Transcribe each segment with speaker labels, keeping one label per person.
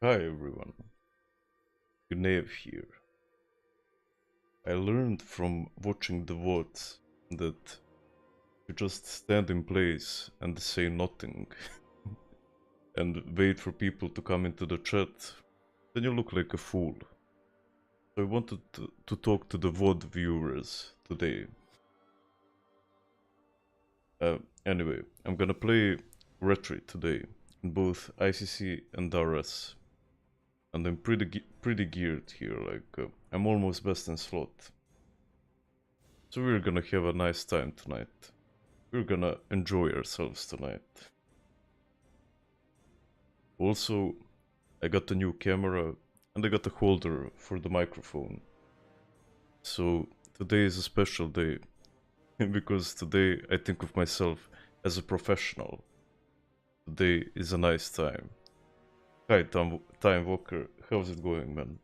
Speaker 1: Hi everyone, Gunev here. I learned from watching the VODs that you just stand in place and say nothing and wait for people to come into the chat, then you look like a fool. So I wanted to talk to the VOD viewers today. Anyway, I'm gonna play Ret today in both ICC and RS. And I'm pretty geared here, I'm almost best in slot. So we're gonna have a nice time tonight. We're gonna enjoy ourselves tonight. Also, I got a new camera and I got a holder for the microphone. So today is a special day because today I think of myself as a professional. Today is a nice time. Hi Time Walker, how's it going, man?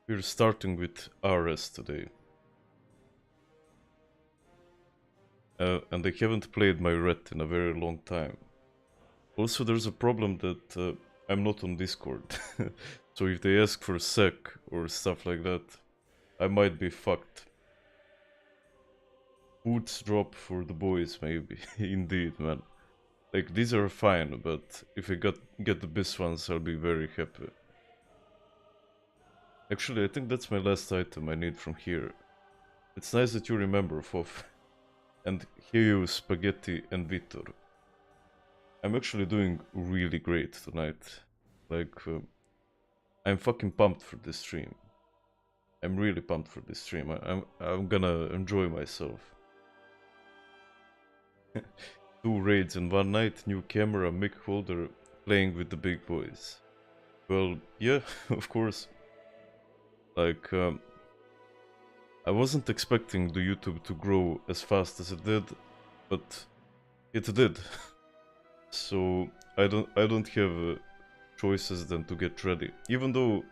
Speaker 1: We're starting with RS today. And I haven't played my Ret in a very long time. Also, there's a problem that I'm not on Discord. So if they ask for sec or stuff like that, I might be fucked. Boots drop for the boys, maybe. Indeed, man. Like, these are fine, but if I get the best ones, I'll be very happy. Actually, I think that's my last item I need from here. It's nice that you remember, Fof. And here you, Spaghetti and Vitor. I'm actually doing really great tonight. I'm fucking pumped for this stream. I'm really pumped for this stream. I'm gonna enjoy myself. 2 raids in one night, new camera, mic holder, playing with the big boys. Well, yeah, of course. I wasn't expecting the YouTube to grow as fast as it did, but it did. So I don't have choices than to get ready. Even though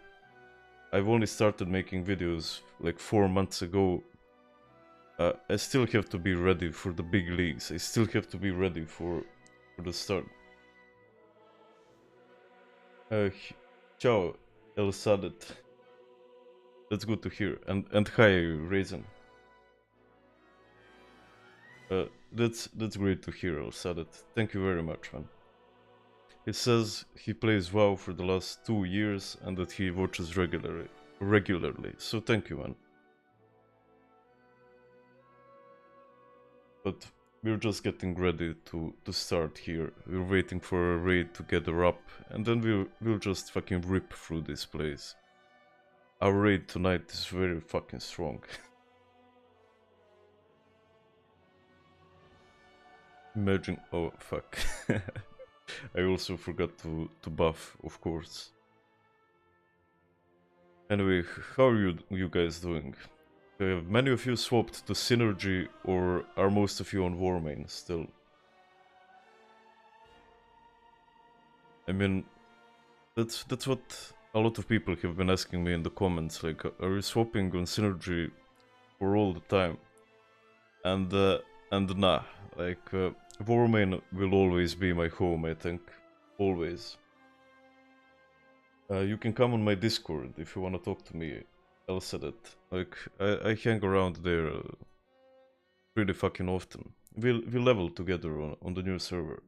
Speaker 1: I've only started making videos like 4 months ago, I still have to be ready for the big leagues. I still have to be ready for the start. Ciao, El Sadet. That's good to hear. And hi, Raisin. That's great to hear, El Sadet. Thank you very much, man. He says he plays WoW for the last 2 years and that he watches regularly. So thank you, man. But we're just getting ready to start here. We're waiting for a raid to gather up, and then we'll just fucking rip through this place. Our raid tonight is very fucking strong. Imagine, oh fuck. I also forgot to buff, of course. Anyway, how are you guys doing? Have many of you swapped to Synergy, or are most of you on Warmane still? I mean, that's what a lot of people have been asking me in the comments, like, are you swapping on Synergy for all the time? And nah, like, Warmane will always be my home, I think. Always. You can come on my Discord if you wanna talk to me. I'll set it. Like, I hang around there pretty fucking often. We level together on the new server.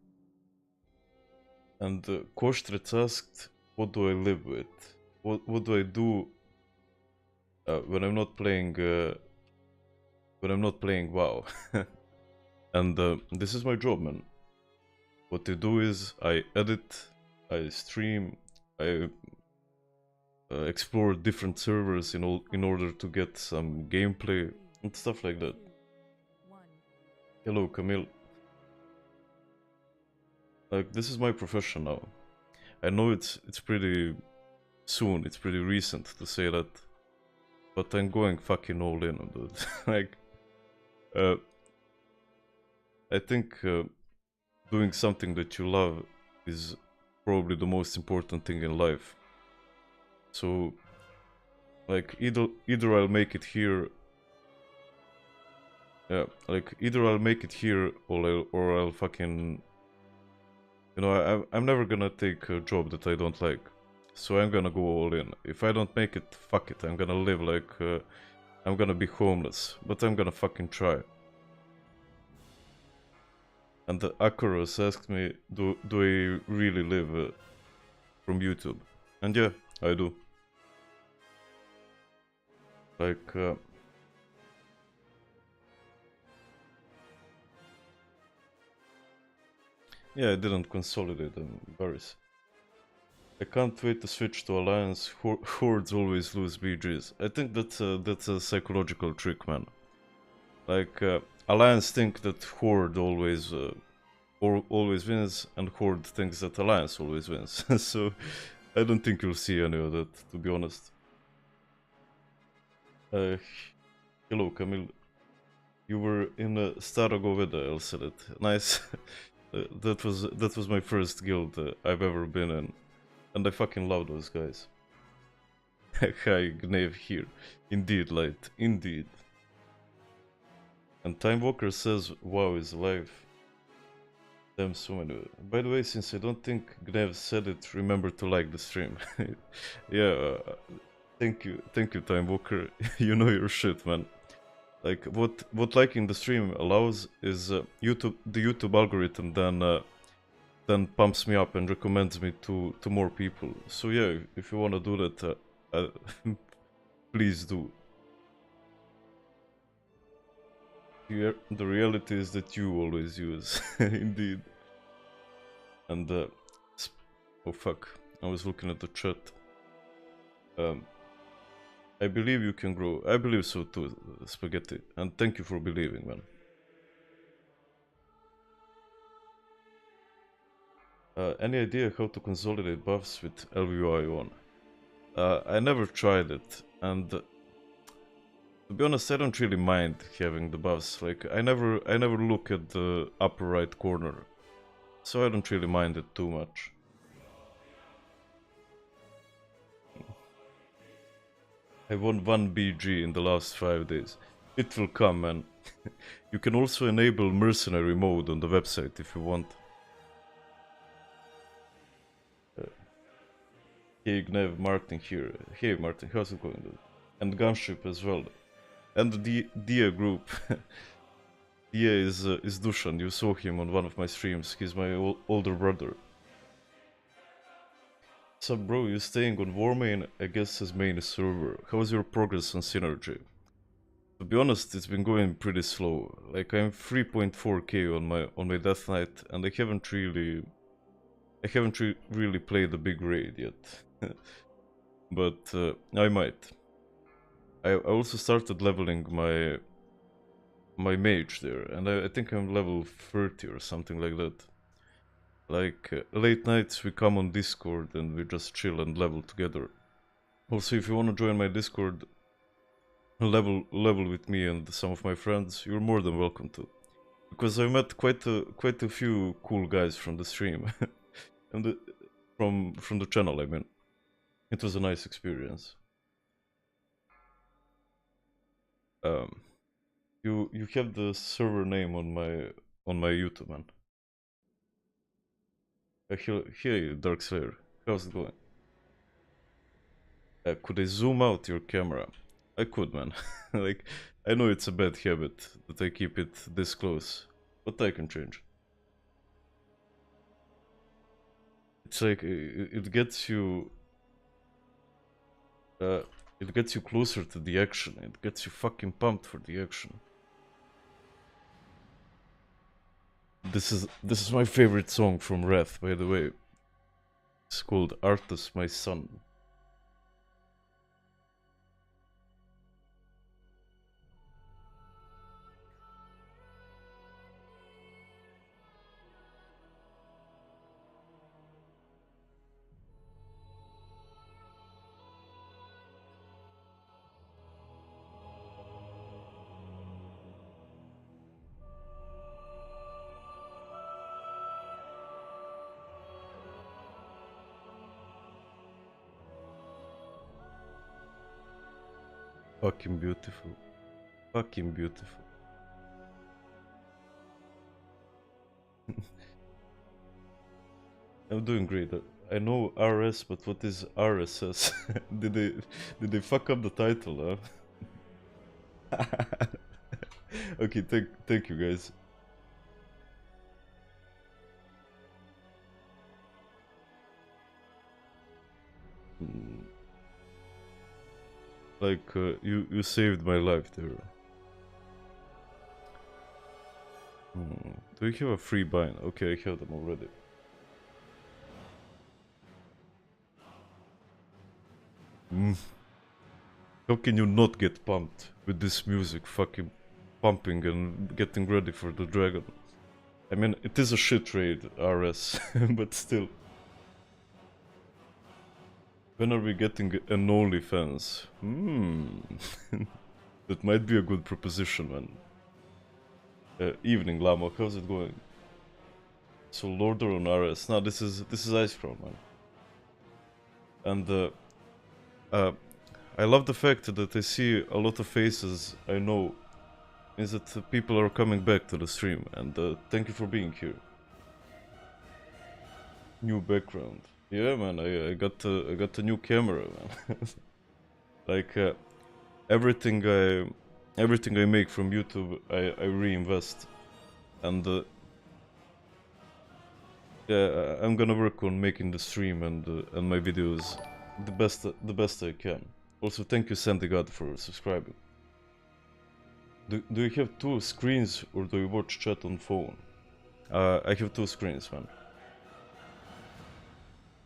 Speaker 1: And Kostrets asked, what do I live with? What do I do when I'm not playing WoW? And this is my job, man. What I do is I edit, I stream, I explore different servers in order to get some gameplay and stuff like that. Hello, Camille. Like, this is my profession now. I know it's pretty soon, it's pretty recent to say that, but I'm going fucking all in on it. Like, I think doing something that you love is probably the most important thing in life. So, like, either I'll make it here. Yeah, like, either I'll make it here or I'll fucking You know, I'm never gonna take a job that I don't like. So I'm gonna go all in. If I don't make it, fuck it. I'm gonna live like... I'm gonna be homeless. But I'm gonna fucking try. And the Akaros asked me, do I really live from YouTube? And yeah, I do. Like... yeah, I didn't consolidate them, Varys. I can't wait to switch to Alliance. Hordes always lose BGs. I think that's a psychological trick, man. Like, Alliance think that Horde always wins, and Horde thinks that Alliance always wins. So, I don't think you'll see any of that, to be honest. Hello, Camille. You were in Starogoveda, Elselet. Nice. That was my first guild I've ever been in. And I fucking love those guys. Hi, Gnave here. Indeed, Light. Indeed. And Time Walker says, WoW is alive. Damn, so many. By the way, since I don't think Gnave said it, remember to like the stream. Yeah, thank you, Time Walker. You know your shit, man. Like, what liking the stream allows is the YouTube algorithm then pumps me up and recommends me to more people. So yeah, if you wanna do that, please do. The reality is that you always use, indeed. And oh fuck, I was looking at the chat. I believe you can grow. I believe so too, Spaghetti. And thank you for believing, man. Any idea how to consolidate buffs with LVI on? I never tried it, and to be honest, I don't really mind having the buffs. Like, I never look at the upper right corner, so I don't really mind it too much. I won 1 BG in the last 5 days. It will come, man. You can also enable mercenary mode on the website if you want. Hey Gnev, Martin here. Hey Martin, how's it going, dude? And Gunship as well. And the Dia group. Dia is Dushan, you saw him on one of my streams. He's my older brother. So bro, you staying on Warmain? I guess his main is server. How's your progress on Synergy? To be honest, it's been going pretty slow. Like, I'm 3.4k on my Death Knight, and I haven't really played the big raid yet. But I might. I also started leveling my mage there, and I think I'm level 30 or something like that. Like, late nights we come on Discord and we just chill and level together. Also, if you want to join my Discord, level with me and some of my friends, you're more than welcome to. Because I met quite a few cool guys from the stream. And from the channel, I mean. It was a nice experience. You have the server name on my YouTube, man. Hey, Darkslayer, how's it going? Could I zoom out your camera? I could, man. Like, I know it's a bad habit that I keep it this close, but I can change. It's like it gets you. It gets you closer to the action. It gets you fucking pumped for the action. This is my favorite song from Ret, by the way. It's called Arthas, My Son. Fucking beautiful. Fucking beautiful. I'm doing great. I know RS, but what is RSS? did they fuck up the title? Huh? Okay, thank you guys. Mm, Like you saved my life there. Do you have a free bind? Okay, I have them already. How can you not get pumped with this music fucking pumping and getting ready for the dragon? I mean, it is a shit raid, RS, but still. When are we getting an OnlyFans? That might be a good proposition, man. Evening, Llama, how's it going? So, Lorder on RS. Now, this is Ice Crown, man. And I love the fact that I see a lot of faces I know. Means that people are coming back to the stream, and thank you for being here. New background. Yeah, man, I got a new camera, man. Like everything I make from YouTube, I reinvest, and yeah, I'm gonna work on making the stream and my videos the best I can. Also, thank you, Sandy God, for subscribing. Do you have two screens or do you watch chat on phone? I have two screens, man.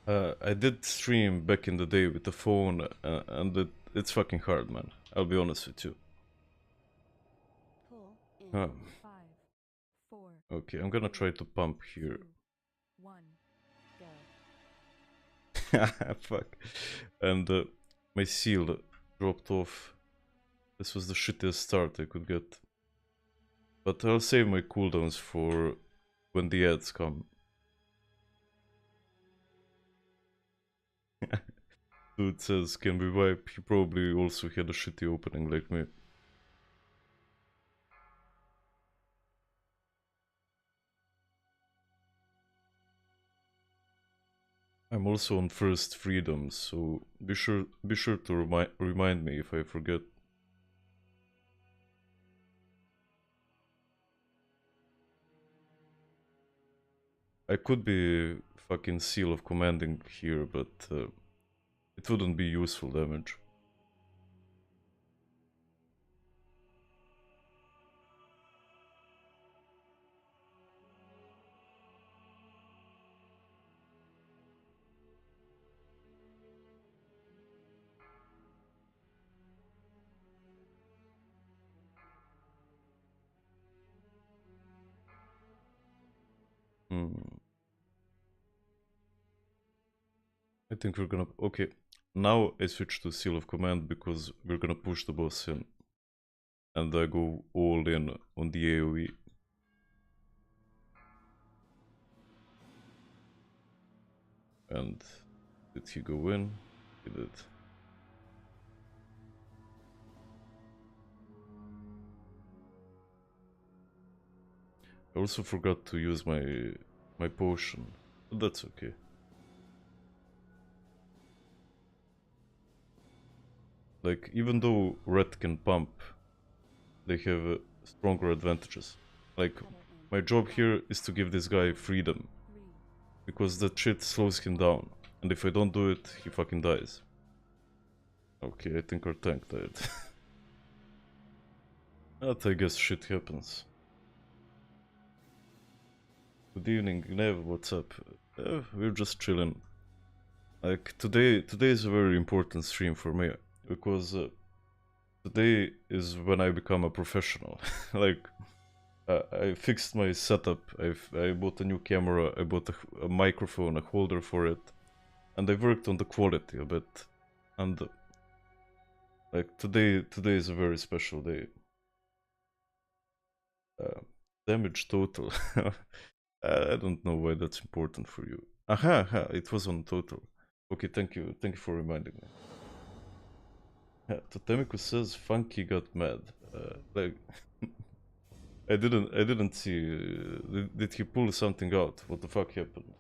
Speaker 1: I did stream back in the day with the phone, and it's fucking hard, man. I'll be honest with you. Huh.
Speaker 2: 5, 4,
Speaker 1: Okay, I'm gonna try to pump here.
Speaker 2: 2, 1, go.
Speaker 1: Fuck. And my seal dropped off. This was the shittiest start I could get. But I'll save my cooldowns for when the ads come. Dude says, can we wipe? He probably also had a shitty opening like me. I'm also on first freedom, so be sure to remind me if I forget. I could be fucking seal of commanding here, but it wouldn't be useful damage. I think we're gonna... Okay, now I switch to seal of command because we're gonna push the boss in. And I go all in on the AoE. And did he go in? He did. I also forgot to use my potion, but that's okay. Like, even though Ret can pump, they have stronger advantages. Like, my job here is to give this guy freedom, because that shit slows him down, and if I don't do it, he fucking dies. Okay, I think our tank died. That, I guess, shit happens. Good evening, Nev, what's up? We're just chilling. Like, today is a very important stream for me, because today is when I become a professional. Like, I fixed my setup, I bought a new camera, I bought a microphone, a holder for it, and I worked on the quality a bit. And like, today is a very special day. Damage total. I don't know why that's important for you. Aha, it was on total. Okay, thank you for reminding me. Totemico says Funky got mad. Like, I didn't see. Did he pull something out? What the fuck happened?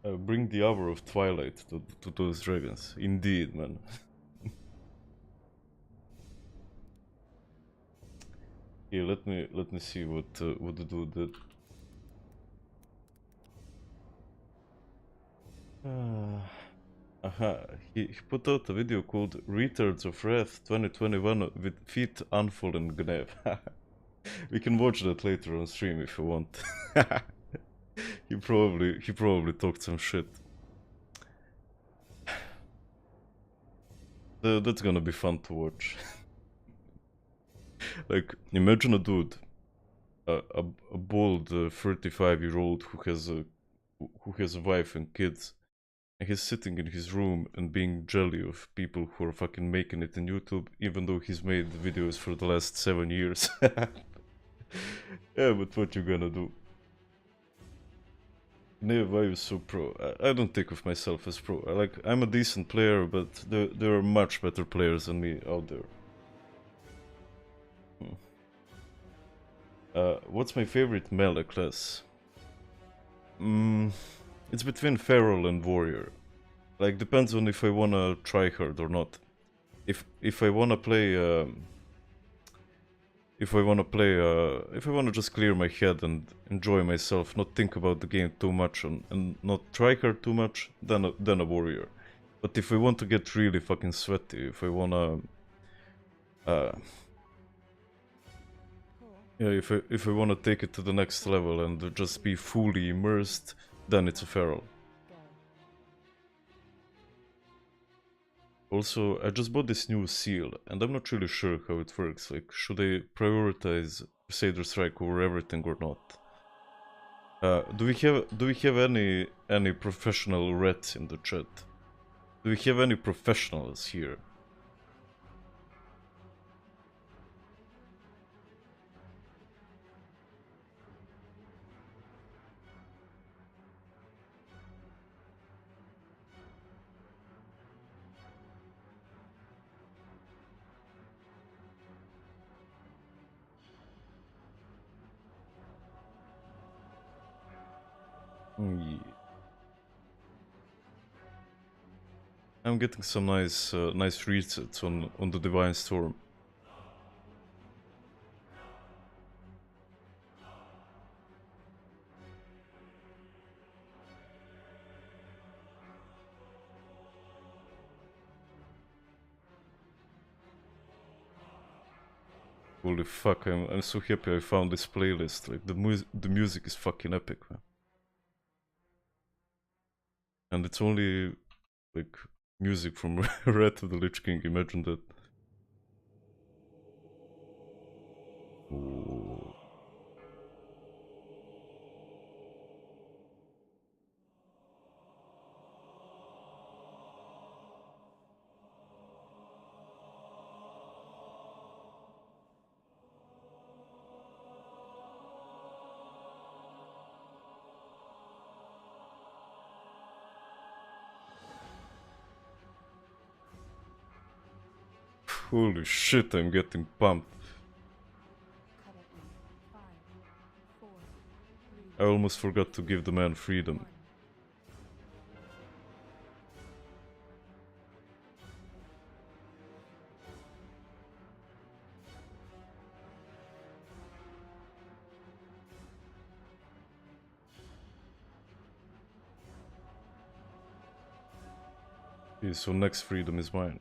Speaker 1: Bring the hour of twilight to those dragons. Indeed, man. Here, let me see what the dude did. He put out a video called Retards of Wrath 2021 with feet unfallen Gnev. We can watch that later on stream if you want. He probably talked some shit. That's gonna be fun to watch. Like, imagine a dude, a bald 35-year-old who has a wife and kids, and he's sitting in his room and being jelly of people who are fucking making it in YouTube, even though he's made videos for the last 7 years. Yeah, but what you gonna do? Nev, why you so pro? I don't think of myself as pro. I'm a decent player, but there are much better players than me out there. What's my favorite melee class? It's between Feral and Warrior. Like, depends on if I wanna try hard or not. If I wanna just clear my head and enjoy myself, not think about the game too much and not try hard too much, then a Warrior. But if I want to get really fucking sweaty, if I wanna yeah, if I wanna take it to the next level and just be fully immersed, then it's a Feral. Also, I just bought this new seal, and I'm not really sure how it works. Like, should I prioritize Crusader Strike over everything or not? Do we have any professional Rets in the chat? Do we have any professionals here? Yeah. I'm getting some nice resets on the Divine Storm. Holy fuck, I'm so happy I found this playlist. Like, the music is fucking epic, man. And it's only, like, music from Red of the Lich King, imagine that. Ooh. Holy shit, I'm getting pumped. I almost forgot to give the man freedom. Okay, so next freedom is mine.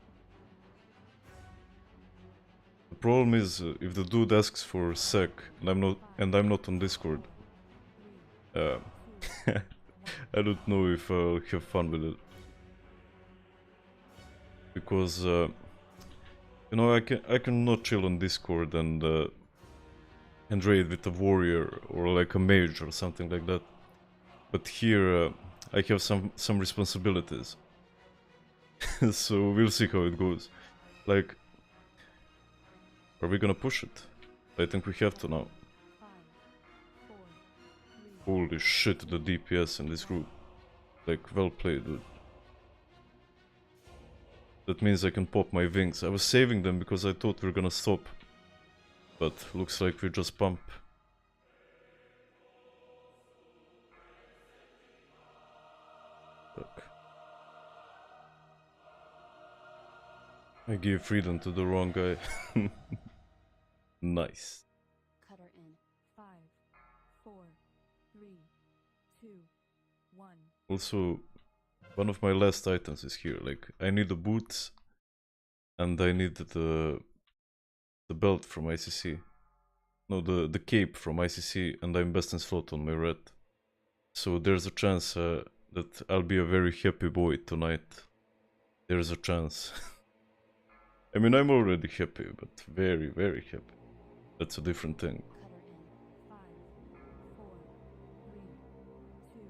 Speaker 1: The problem is, if the dude asks for sec and I'm not on Discord, I don't know if I'll have fun with it. Because you know, I can not chill on Discord and raid with a warrior or like a mage or something like that. But here I have some responsibilities. So we'll see how it goes. Like, are we gonna push it? I think we have to now. Holy shit, the DPS in this group. Like, well played, dude. That means I can pop my wings. I was saving them because I thought we were gonna stop. But looks like we just pump. I gave freedom to the wrong guy. Nice.
Speaker 2: Cutter in 5, 4, 3, 2, 1.
Speaker 1: Also, one of my last items is here. Like, I need the boots, and I need the belt from ICC. No, the cape from ICC, and I'm best in slot on my red. So there's a chance that I'll be a very happy boy tonight. There's a chance. I mean, I'm already happy, but very, very happy. That's a different thing.
Speaker 2: Cutter in 5, 4, 3,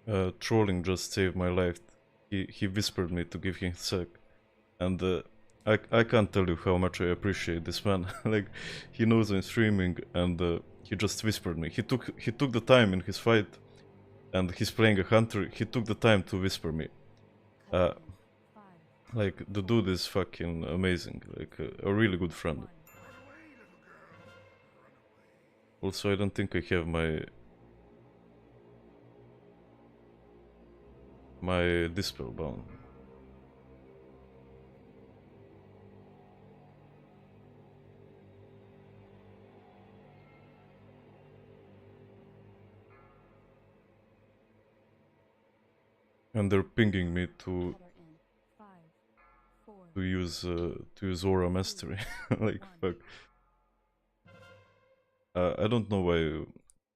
Speaker 2: 2, 1.
Speaker 1: Trolling just saved my life. He whispered me to give him a sec, and I can't tell you how much I appreciate this man. Like, he knows I'm streaming, and he just whispered me. He took the time in his fight, and he's playing a hunter. He took the time to whisper me.
Speaker 2: Cutter in 5,
Speaker 1: Like, the dude is fucking amazing. Like, a really good friend.
Speaker 2: 1.
Speaker 1: Also, I don't think I have my dispel bound. And they're pinging me to
Speaker 2: Cutter in 5, 4,
Speaker 1: use aura mastery. Like,
Speaker 2: 1.
Speaker 1: fuck. I don't know why.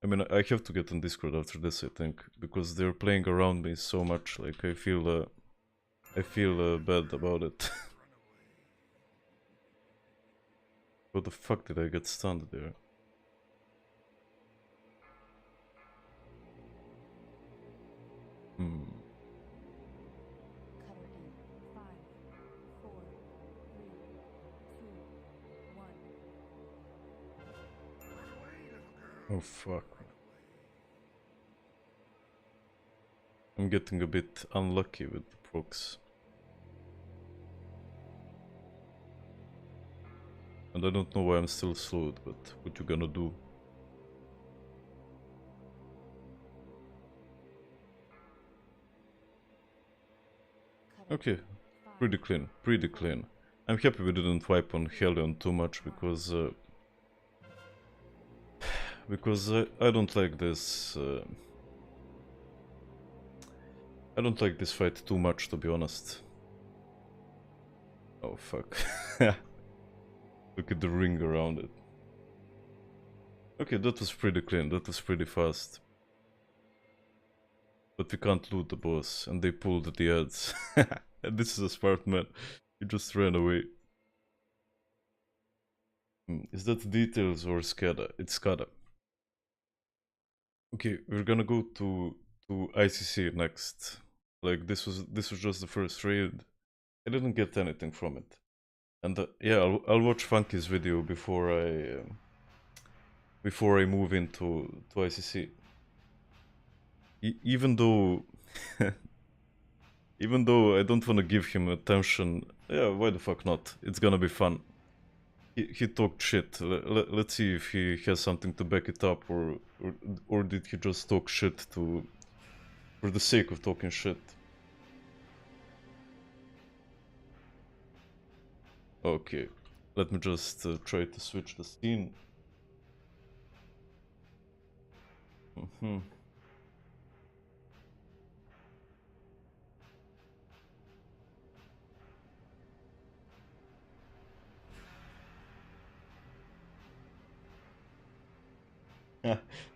Speaker 1: I mean, I have to get on Discord after this, I think, because they're playing around me so much. Like, I feel bad about it. What the fuck did I get stunned there? Hmm.
Speaker 2: Cutter in 5, 4, 3, 2, 1.
Speaker 1: Oh fuck. I'm getting a bit unlucky with the procs. And I don't know why I'm still slowed, but what you gonna do?
Speaker 2: Cutter
Speaker 1: Okay,
Speaker 2: in 5,
Speaker 1: pretty clean, pretty clean. I'm happy we didn't wipe on Hellion too much because I don't like this. I don't like this fight too much, to be honest. Oh fuck. Look at the ring around it. Okay, that was pretty clean, that was pretty fast. But we can't loot the boss, and they pulled the ads. And this is a smart man. He just ran away. Is that details or SCADA? It's SCADA. Okay, we're gonna go to ICC next. Like, this was just the first raid. I didn't get anything from it. And yeah, I'll watch Funky's video before I move into ICC. Even though even though I don't want to give him attention, yeah, why the fuck not? It's gonna be fun. He talked shit. Let's see if he has something to back it up, or did he just talk shit for the sake of talking shit? Okay, let me just try to switch the scene.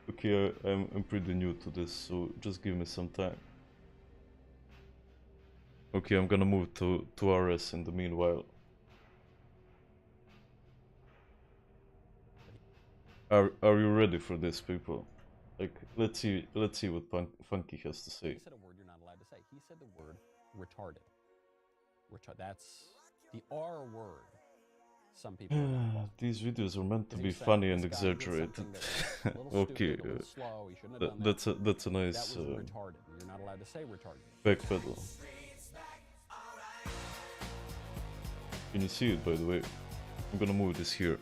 Speaker 1: Okay, I'm pretty new to this, so just give me some time. Okay, I'm gonna move to RS in the meanwhile. Are you ready for this, people? Like, let's see what Funky has to say.
Speaker 3: He said a word you're not allowed to say. He said the word retarded. That's the R word. Some people.
Speaker 1: These videos are meant to be funny and exaggerated. Okay, that's a nice
Speaker 3: That was retarded. You're not allowed to say retarded.
Speaker 1: backpedal. Can you see it, by the way? I'm gonna move this here.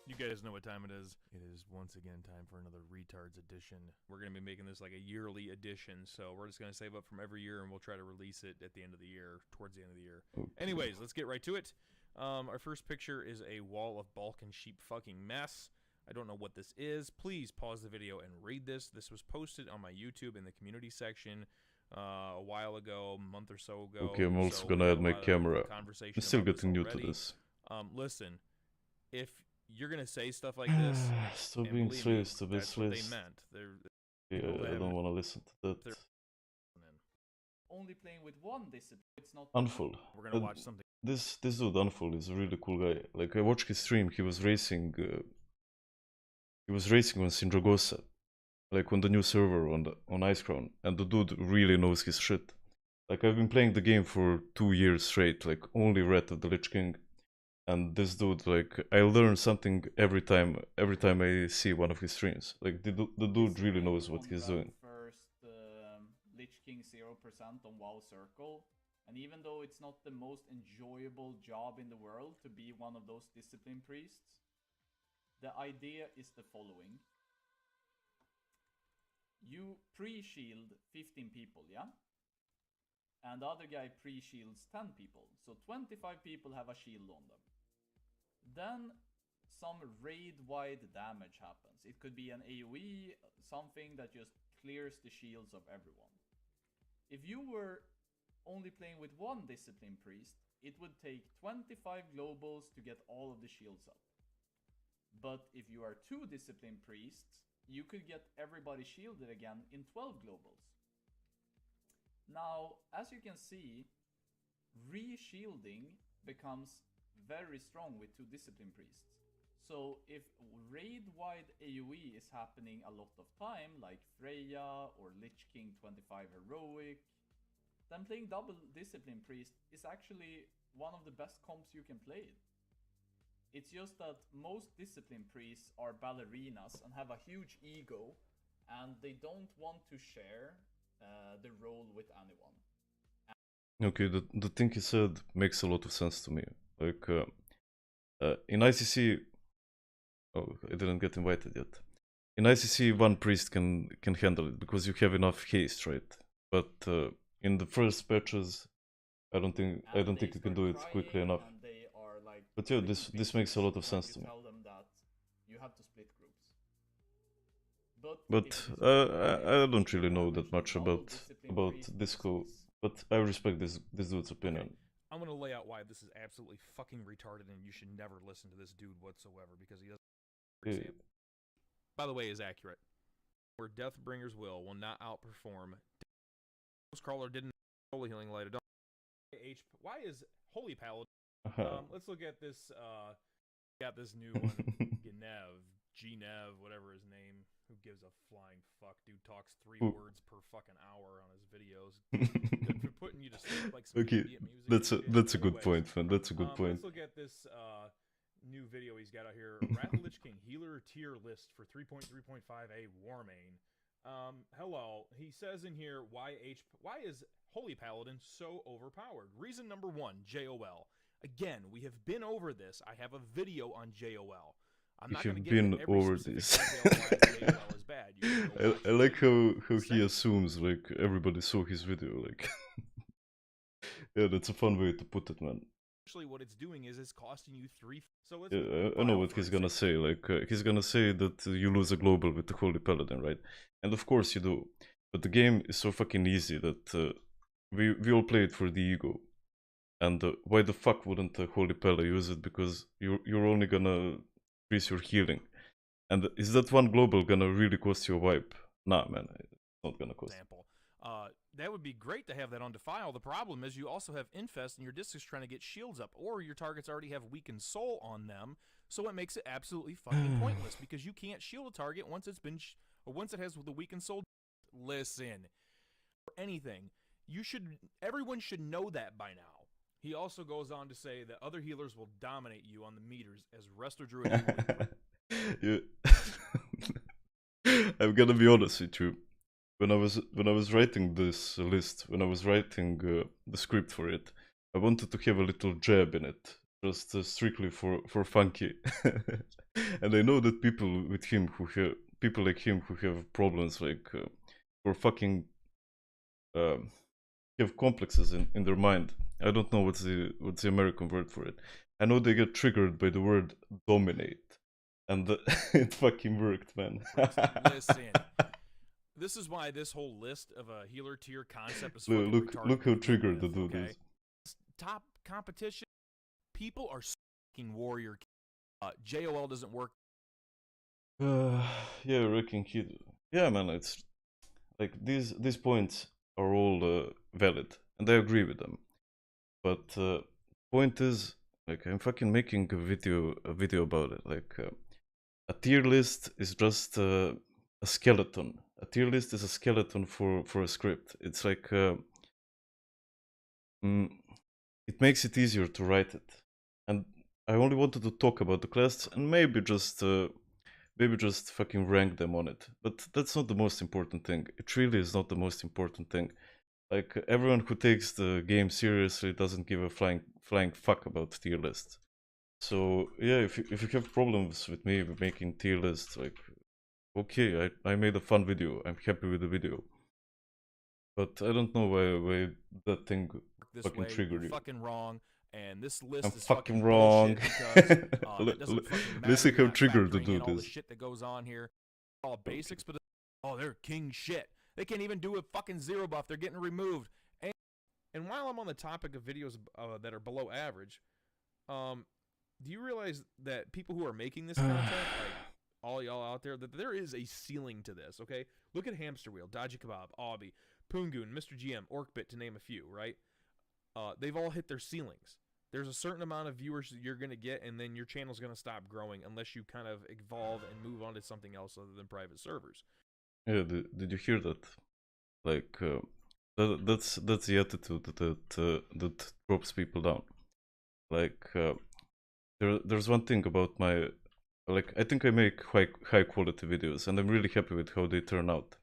Speaker 4: You guys know what time it is. It is once again time for another Retards edition. We're going to be making this like a yearly edition, so we're just going to save up from every year and we'll try to release it at the end of the year, towards the end of the year.
Speaker 1: Okay.
Speaker 4: Anyways, let's get right to it. Our first picture is a wall of Balkan sheep fucking mess. I don't know what this is. Please pause the video and read this. This was posted on my YouTube in the community section a while ago, a month or so ago.
Speaker 1: Okay, I'm also
Speaker 4: So
Speaker 1: gonna
Speaker 4: we
Speaker 1: add
Speaker 4: had a
Speaker 1: my
Speaker 4: lot of
Speaker 1: camera.
Speaker 4: conversation
Speaker 1: I'm still
Speaker 4: about this
Speaker 1: getting new to
Speaker 4: already.
Speaker 1: this.
Speaker 4: Listen, if you're gonna say stuff like this,
Speaker 1: Stop
Speaker 4: and
Speaker 1: being
Speaker 4: believe me,
Speaker 1: slaves to be
Speaker 4: that's what they
Speaker 1: slaves.
Speaker 4: meant. They're
Speaker 1: Yeah,
Speaker 4: people
Speaker 1: I
Speaker 4: have
Speaker 1: don't
Speaker 4: it.
Speaker 1: want to listen to that.
Speaker 4: They're-
Speaker 5: Only playing with one discipline. It's not
Speaker 1: Unfold.
Speaker 4: We're gonna watch something.
Speaker 1: This dude Unfold is a really cool guy. Like I watched his stream. He was racing. He was racing on Sindragosa, like on the new server on Ice Crown, and the dude really knows his shit. Like I've been playing the game for 2 years straight, like only Ret of the Lich King, and this dude, like I learn something every time I see one of his streams. Like the dude really knows what he's doing.
Speaker 5: First, Lich King 0% on WoW Circle, and even though it's not the most enjoyable job in the world to be one of those discipline priests, the idea is the following. You pre-shield 15 people, yeah? And the other guy pre-shields 10 people. So 25 people have a shield on them. Then some raid-wide damage happens. It could be an AoE, something that just clears the shields of everyone. If you were only playing with one discipline priest, it would take 25 globals to get all of the shields up. But if you are 2 discipline priests, you could get everybody shielded again in 12 globals. Now, as you can see, re-shielding becomes very strong with 2 discipline priests. So if raid-wide AoE is happening a lot of time, like Freya or Lich King 25 Heroic, then playing double discipline priest is actually one of the best comps you can play. It's just that most discipline priests are ballerinas and have a huge ego, and they don't want to share the role with anyone.
Speaker 1: Okay, the thing he said makes a lot of sense to me. Like in ICC, oh, I didn't get invited yet. In ICC, one priest can handle it because you have enough haste, right? But in the first patches, I don't think you can do it quickly enough.
Speaker 5: Like,
Speaker 1: but yeah, this makes a lot of sense to me.
Speaker 5: Tell them that you have to split groups.
Speaker 1: But I don't really know that much about Disco. But I respect this dude's opinion.
Speaker 4: I'm gonna lay out why this is absolutely fucking retarded and you should never listen to this dude whatsoever because he doesn't. By the way, is accurate. Where Deathbringer's will not outperform. Crawler didn't holy healing light. Why is Holy Paladin? Let's look at this. Got this new one, Gnev, whatever his name. Who gives a flying fuck? Dude talks 3 words per fucking hour on his videos. Good for putting you to sleep like some
Speaker 1: okay,
Speaker 4: idiot music.
Speaker 1: that's a good point, man. That's a good point.
Speaker 4: Let's look at this new video he's got out here. Rat the Lich King healer tier list for 3.3.5a Warmane. Hello. He says in here why is Holy Paladin so overpowered? Reason number 1, JOL. Again, we have been over this. I have a video on JOL. I'm not going to get into every specific detail why JOL is bad.
Speaker 1: I like how he assumes like everybody saw his video. Like, yeah, that's a fun way to put it, man.
Speaker 4: Actually, what it's doing is it's costing you 3. So let's.
Speaker 1: Yeah, I know what he's gonna say. Like, he's gonna say that you lose a global with the Holy Paladin, right? And of course you do. But the game is so fucking easy that we all play it for the ego. And why the fuck wouldn't a Holy Pala use it? Because you're only gonna increase your healing. And is that one global gonna really cost you a wipe? Nah, man, it's not gonna cost.
Speaker 4: Example. That would be great to have that on Defile. The problem is you also have Infest and your disc is trying to get shields up, or your targets already have Weakened Soul on them, so it makes it absolutely fucking pointless because you can't shield a target once it's been or once it has the Weakened Soul. Listen, for anything, everyone should know that by now. He also goes on to say that other healers will dominate you on the meters as Resto Druid.
Speaker 1: Yeah. I'm gonna be honest with you. When I was writing this list, when I was writing the script for it, I wanted to have a little jab in it, just strictly for funky. And I know that people with him people like him who have problems like for fucking have complexes in their mind. I don't know what's the American word for it. I know they get triggered by the word dominate, and it fucking worked, man.
Speaker 4: Listen, this is why this whole list of a healer tier concept is fucking retarded.
Speaker 1: Look how
Speaker 4: to begin
Speaker 1: triggered the
Speaker 4: with,
Speaker 1: dude
Speaker 4: okay?
Speaker 1: is.
Speaker 4: Top competition, people are fucking warrior. JOL doesn't work.
Speaker 1: Yeah, Wrecking Kid. Yeah, man, it's like these points are all valid, and I agree with them. But point is, like, I'm fucking making a video about it. Like, a tier list is just a skeleton. A tier list is a skeleton for a script. It's like it makes it easier to write it. And I only wanted to talk about the class and maybe just fucking rank them on it. But that's not the most important thing. It really is not the most important thing. Like, everyone who takes the game seriously doesn't give a flying fuck about tier lists. So yeah, if you have problems with me making tier lists, like, okay, I made a fun video. I'm happy with the video. But I don't know why that thing
Speaker 4: this
Speaker 1: fucking
Speaker 4: way.
Speaker 1: triggered
Speaker 4: You're
Speaker 1: you.
Speaker 4: fucking wrong, and this list
Speaker 1: I'm
Speaker 4: is
Speaker 1: fucking wrong.
Speaker 4: bullshit because it doesn't fucking matter.
Speaker 1: Listen
Speaker 4: You're
Speaker 1: how
Speaker 4: not
Speaker 1: triggered the
Speaker 4: factoring in
Speaker 1: dude
Speaker 4: all the
Speaker 1: is.
Speaker 4: shit that goes on here. All basics, but they're king shit. They can't even do a fucking zero buff. They're getting removed. And while I'm on the topic of videos that are below average, do you realize that people who are making this content, like all y'all out there, that there is a ceiling to this, okay? Look at Hamster Wheel, Dodgy Kebab, Aubie, Poongoon, Mr. GM, Orkbit, to name a few, right? They've all hit their ceilings. There's a certain amount of viewers that you're going to get, and then your channel's going to stop growing unless you kind of evolve and move on to something else other than private servers.
Speaker 1: Yeah, did you hear that? Like, that's the attitude that drops people down. Like, there's one thing about my, like, I think I make high quality videos, and I'm really happy with how they turn out.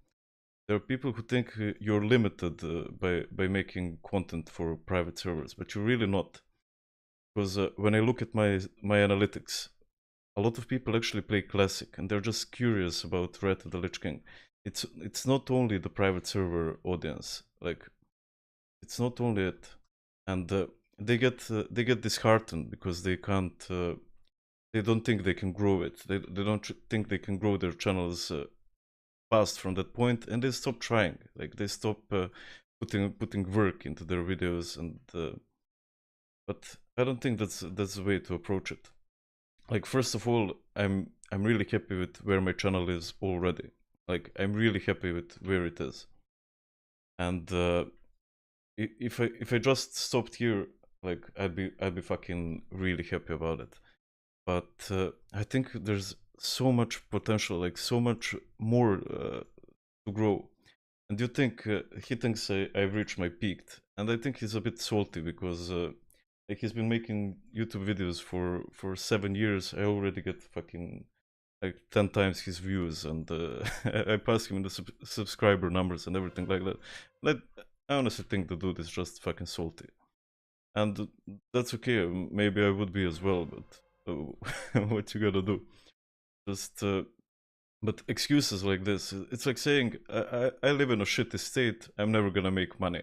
Speaker 1: There are people who think you're limited by making content for private servers, but you're really not. Because when I look at my analytics, a lot of people actually play Classic, and they're just curious about Ret of the Lich King. It's not only the private server audience, like, it's not only it, and they get disheartened because they can't, they don't think they can grow it. They don't think they can grow their channels fast from that point, and they stop trying. Like, they stop putting work into their videos, and but I don't think that's the way to approach it. Like, first of all, I'm really happy with where my channel is already. Like, I'm really happy with where it is. And if I just stopped here, like, I'd be fucking really happy about it. But I think there's so much potential, like so much more to grow. And you think he thinks I've reached my peak, and I think he's a bit salty because like, he's been making YouTube videos for 7 years. I already get fucking like 10 times his views, and I pass him the subscriber numbers and everything like that. Like, I honestly think the dude is just fucking salty, and that's okay. Maybe I would be as well, but what you gotta do? Just but excuses like this, it's like saying I live in a shitty state. I'm never gonna make money,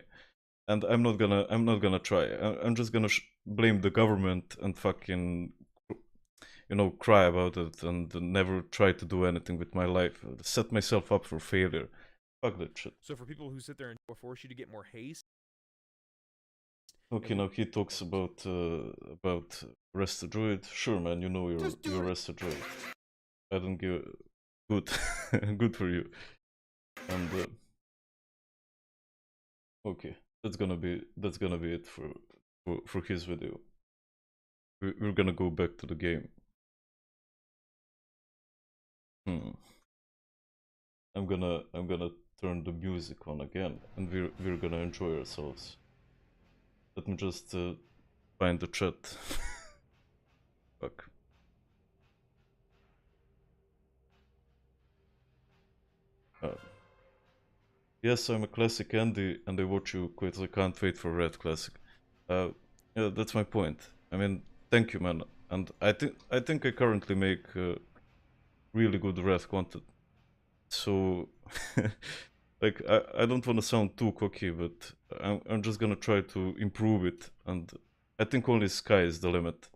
Speaker 1: and I'm not gonna try. I'm just gonna blame the government and fucking, you know, cry about it and never try to do anything with my life. Set myself up for failure. Fuck that shit.
Speaker 4: So for people who sit there and force you to get more haste.
Speaker 1: Okay, now he talks about Rest a Druid. Sure, man, you know you're Rest a Druid. I don't give good good for you. And okay, that's gonna be it for his video. We're gonna go back to the game. I'm gonna turn the music on again, and we're gonna enjoy ourselves. Let me just find the chat. Fuck. Yes, I'm a classic Andy, and I watch you quite. I can't wait for Red Classic. Yeah, that's my point. I mean, thank you, man. And I think I currently make really good Ret content. So, like, I don't want to sound too cocky, but I'm just gonna try to improve it, and I think only sky is the limit.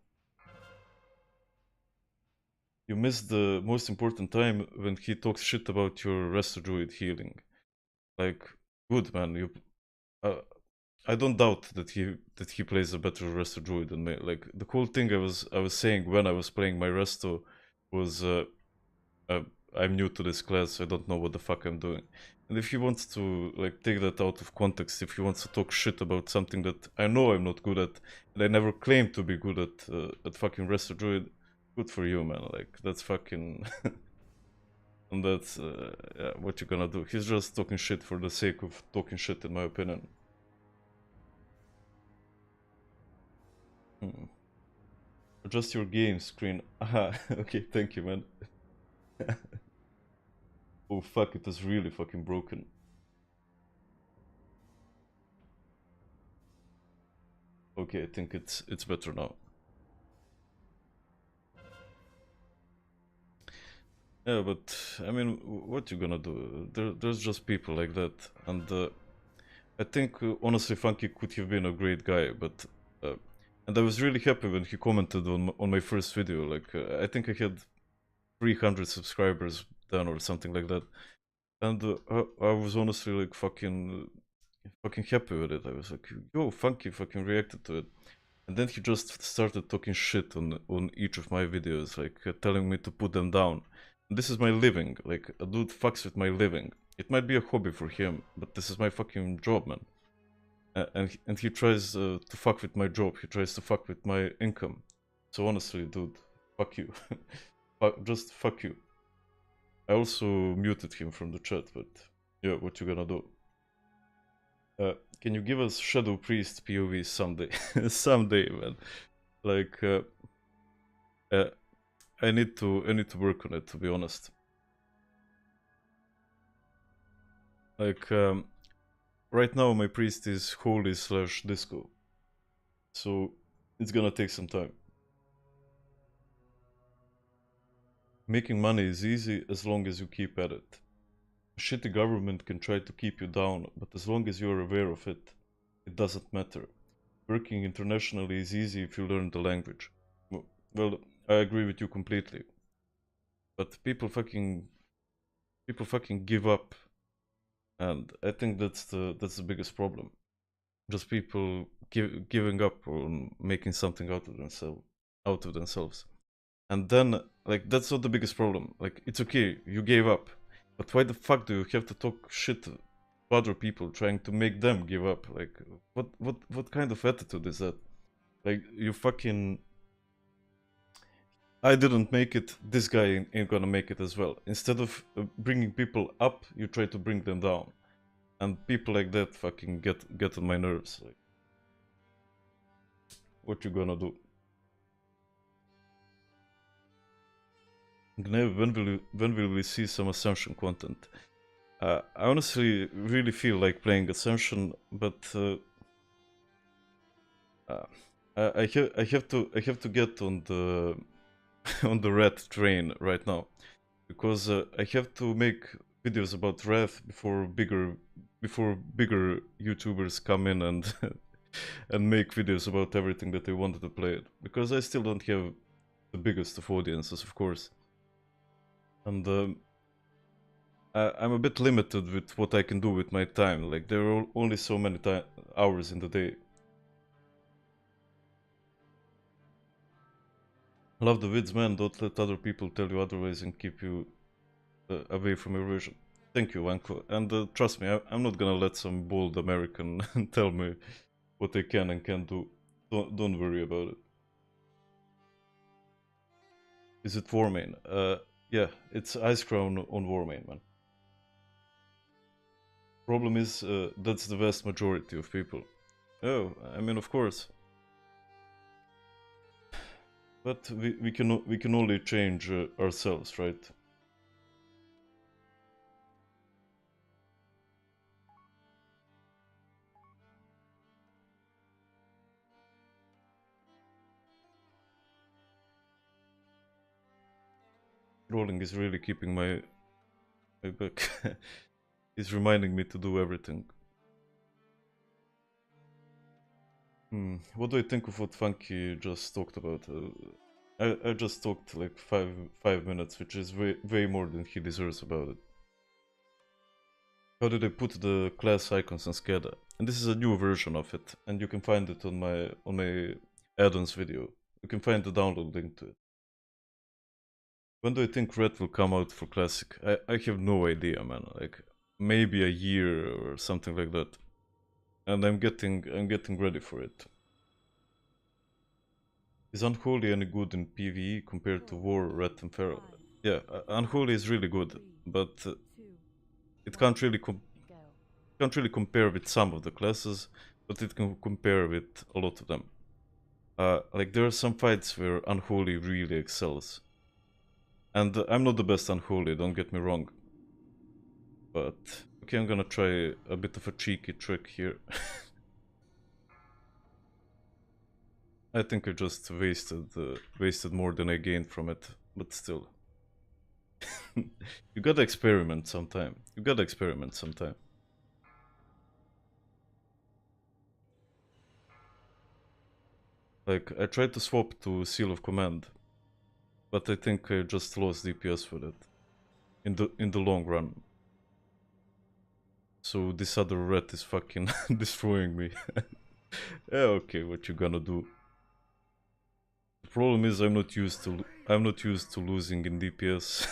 Speaker 1: You missed the most important time when he talks shit about your Resto Druid healing. Like, good man, uh, I don't doubt that he plays a better Resto Druid than me. Like the whole thing I was saying when I was playing my Resto was uh, I'm new to this class, I don't know what the fuck I'm doing. And if he wants to like take that out of context, if he wants to talk shit about something that I know I'm not good at, and I never claimed to be good at fucking Resto Druid, good for you, man. Like that's fucking. And that's yeah, what you're gonna do. He's just talking shit for the sake of talking shit, in my opinion. Hmm. Adjust your game screen. Aha, okay, thank you, man. Oh fuck, it is really fucking broken. Okay, I think it's better now. Yeah, but I mean, what you gonna do? There's just people like that, and I think honestly, Funky could have been a great guy, but and I was really happy when he commented on my first video. Like I think I had 300 subscribers then or something like that, and I was honestly like fucking happy with it. I was like, yo, Funky fucking reacted to it. And then he just started talking shit on each of my videos, like telling me to put them down. And this is my living. Like a dude fucks with my living. It might be a hobby for him, but this is my fucking job, man. And he tries to fuck with my job. He tries to fuck with my income. So honestly, dude, fuck you. Just fuck you. I also muted him from the chat, but yeah, what you gonna do? Can you give us Shadow Priest POV someday? Someday, man. Like, uh, I need to work on it, to be honest. Like, right now my priest is holy / disco, so it's gonna take some time. Making money is easy as long as you keep at it. A shitty government can try to keep you down, but as long as you are aware of it, it doesn't matter. Working internationally is easy if you learn the language. Well, I agree with you completely. But people fucking give up, and I think that's the biggest problem. Just people giving up on making something out of themselves. And then like that's not the biggest problem. Like it's okay, you gave up. But why the fuck do you have to talk shit to other people trying to make them give up? Like what kind of attitude is that? Like you fucking I didn't make it, this guy ain't gonna make it as well. Instead of bringing people up, you try to bring them down. And people like that fucking get on my nerves. Like, what you gonna do? Gnev, when will we see some Ascension content? I honestly really feel like playing Ascension, but I have to get on the on the Ret train right now, because I have to make videos about Ret before bigger YouTubers come in and and make videos about everything that they wanted to play it, because I still don't have the biggest of audiences, of course, and I'm a bit limited with what I can do with my time. Like there are only so many hours in the day. Love the vids, man. Don't let other people tell you otherwise and keep you away from your vision. Thank you, Wanko. And trust me, I'm not gonna let some bold American tell me what I can and can't do. Don't worry about it. Is it Warmane? Yeah, it's Ice Crown on Warmane, man. Problem is, that's the vast majority of people. Oh, I mean, of course. But we can only change ourselves, right? scrolling is really keeping my back. It's reminding me to do everything. What do I think of what Funky just talked about? I just talked like five minutes, which is way more than he deserves about it. How did I put the class icons on SCADA? And this is a new version of it, and you can find it on my add-ons video. You can find the download link to it. When do I think Ret will come out for Classic? I have no idea, man. Like maybe a year or something like that. And I'm getting ready for it. Is Unholy any good in PvE compared to War, Ret, and Feral? Yeah, Unholy is really good, but it can't really compare with some of the classes, but it can compare with a lot of them. Like there are some fights where Unholy really excels. And I'm not the best Unholy, don't get me wrong. But okay, I'm gonna try a bit of a cheeky trick here. I think I just wasted more than I gained from it, but still. You gotta experiment sometime. Like, I tried to swap to Seal of Command, but I think I just lost DPS with it. In the long run. So this other ret is fucking destroying me. Yeah, okay, what you gonna do? The problem is I'm not used to losing in DPS.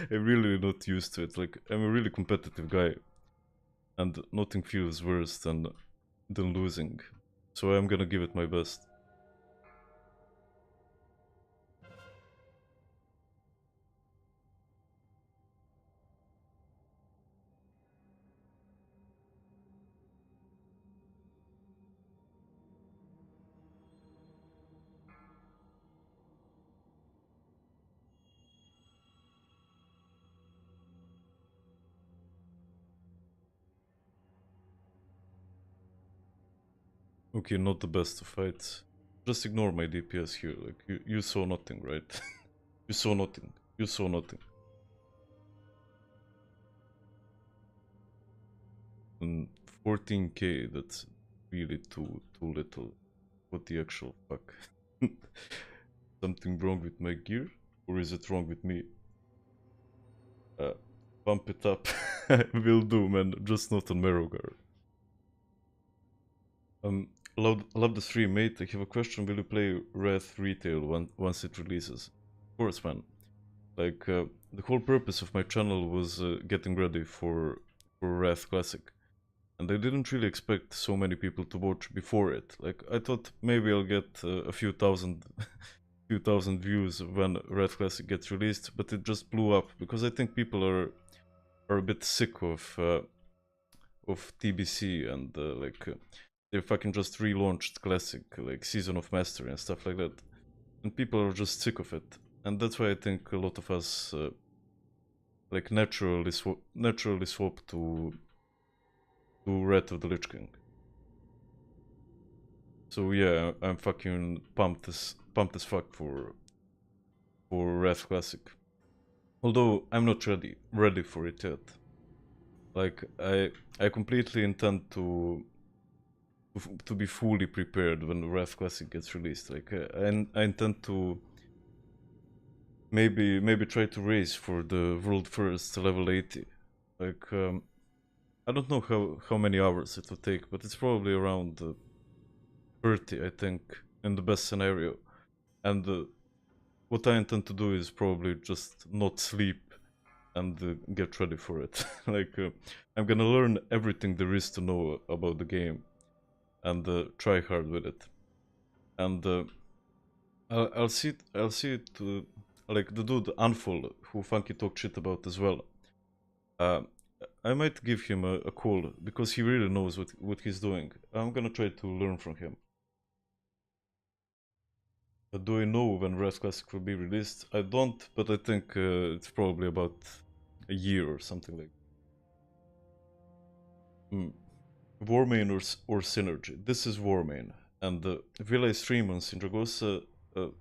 Speaker 1: I'm really not used to it. Like, I'm a really competitive guy, and nothing feels worse than losing. So I'm gonna give it my best. Okay, not the best of fights. Just ignore my DPS here. Like, you saw nothing, right? You saw nothing. 14k, that's really too little. What the actual fuck? Something wrong with my gear? Or is it wrong with me? Bump it up. Will do, man. Just not on Merogar. Love the stream, mate. I have a question. Will you play Wrath Retail once it releases? Of course, man. Like, the whole purpose of my channel was getting ready for Wrath Classic. And I didn't really expect so many people to watch before it. Like, I thought maybe I'll get a few thousand views when Wrath Classic gets released, but it just blew up because I think people are a bit sick of TBC and they fucking just relaunched Classic, like Season of Mastery and stuff like that, and people are just sick of it. And that's why I think a lot of us like naturally swap to Ret of the Lich King. So yeah, I'm fucking pumped as fuck for Wrath Classic. Although I'm not ready for it yet. Like, I completely intend to be fully prepared when Wrath Classic gets released. Like, I intend to maybe try to race for the world first level 80. Like, I don't know how many hours it will take, but it's probably around 30, I think, in the best scenario. And what I intend to do is probably just not sleep and get ready for it. Like, I'm gonna learn everything there is to know about the game and try hard with it. And I'll see it like the dude Unful, who Funky talked shit about as well. I might give him a call because he really knows what he's doing. I'm gonna try to learn from him. Do I know when Wrath Classic will be released? I don't, but I think it's probably about a year or something like that. Warmane or Synergy? This is Warmane. And will I stream on Sindragosa?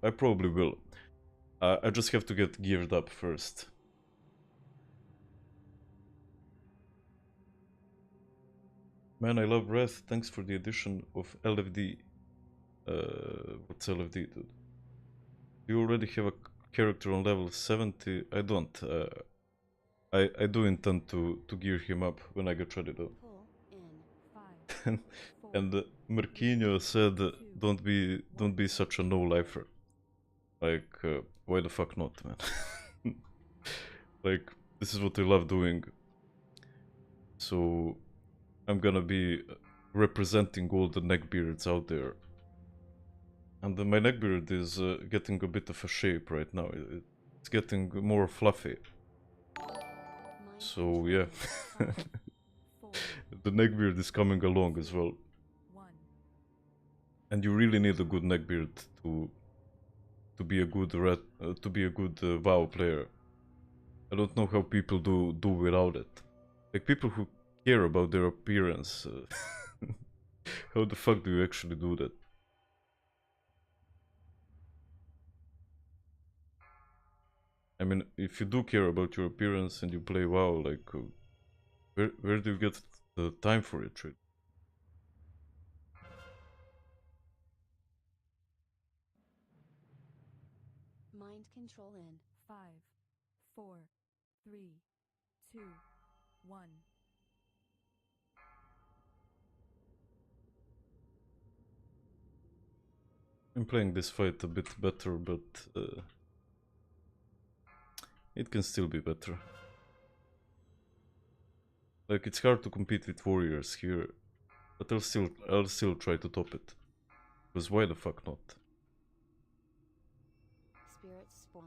Speaker 1: I probably will. I just have to get geared up first. Man, I love Ret. Thanks for the addition of LFD. What's LFD, dude? Do you already have a character on level 70? I don't. I do intend to gear him up when I get ready though.
Speaker 2: Pull in 5, 4,
Speaker 1: And Marquinhos said, don't be such a no-lifer. Like, why the fuck not, man? Like, this is what I love doing. So, I'm gonna be representing all the neckbeards out there. And my neckbeard is getting a bit of a shape right now. It's getting more fluffy.
Speaker 2: mind
Speaker 1: So, yeah.
Speaker 2: 5, 4,
Speaker 1: The neckbeard is coming along as well.
Speaker 2: 1.
Speaker 1: And you really need a good neckbeard to be a good WoW player. I don't know how people do without it. Like people who care about their appearance. How the fuck do you actually do that? I mean, if you do care about your appearance and you play WoW, like, where do you get the time for it, really?
Speaker 2: Mind control in 5, 4, 3, 2, 1.
Speaker 1: I'm playing this fight a bit better, but it can still be better. Like, it's hard to compete with warriors here, but I'll still try to top it. Because why the fuck not?
Speaker 2: Spirits spawned.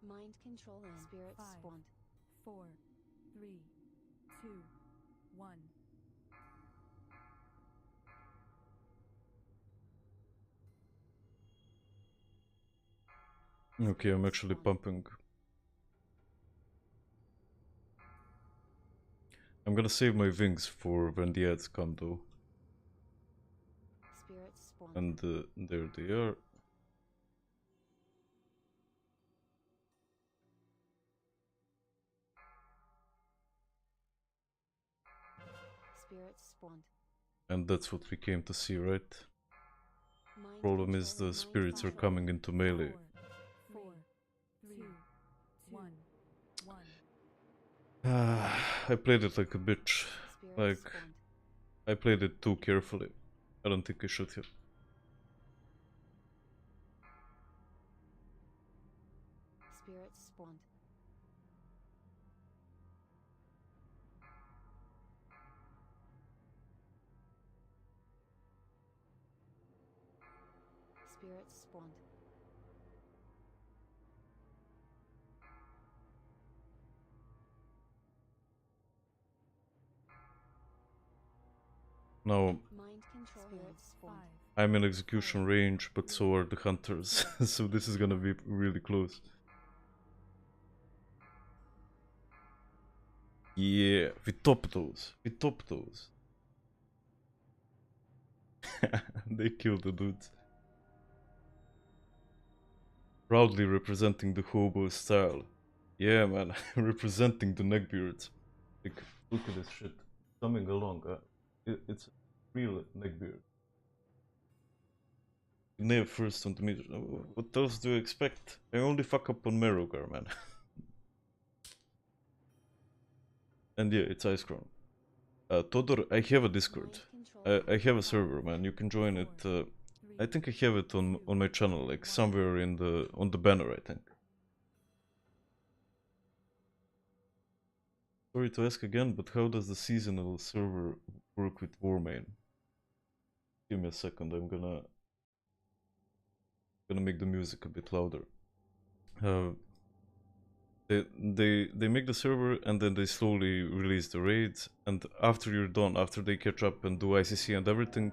Speaker 2: Mind control in spirits
Speaker 6: 5,
Speaker 2: spawned.
Speaker 6: 4, 3, 2, 1.
Speaker 1: Okay, I'm actually pumping. I'm gonna save my wings for when the ads come though.
Speaker 2: Spirits spawned.
Speaker 1: And there they are.
Speaker 2: Spirits spawned.
Speaker 1: And that's what we came to see, right?
Speaker 2: Mind
Speaker 1: Problem is
Speaker 2: control
Speaker 1: the
Speaker 2: in
Speaker 1: spirits are
Speaker 2: mind
Speaker 1: coming into melee.
Speaker 6: 4, 3, 1, 1.
Speaker 1: I played it like a bitch.
Speaker 2: Spirits
Speaker 1: Like,
Speaker 2: spawned.
Speaker 1: I played it too carefully. I don't think I should have.
Speaker 2: Spirits spawned. Spirits spawned.
Speaker 1: Now,
Speaker 2: Mind control in
Speaker 6: Spirits 5,
Speaker 2: spawned.
Speaker 1: I'm in execution range, but so are the hunters. So this is gonna be really close. Yeah, we top those. We top those. They killed the dudes. Proudly representing the hobo style. Yeah, man, representing the neckbeards. Like, look at this shit. Coming along, it's real neckbeard. Nail first on the meter. What else do you expect? I only fuck up on Merogar, man. And yeah, it's Ice Crown. Todor, I have a Discord.
Speaker 2: Mind control
Speaker 1: I have a server, man. You can join it. I think I have it on my channel, like somewhere in on the banner, I think. Sorry to ask again, but how does the seasonal server work with Warmain? Give me a second. I'm gonna make the music a bit louder. They make the server and then they slowly release the raids, and after you're done, after they catch up and do ICC and everything,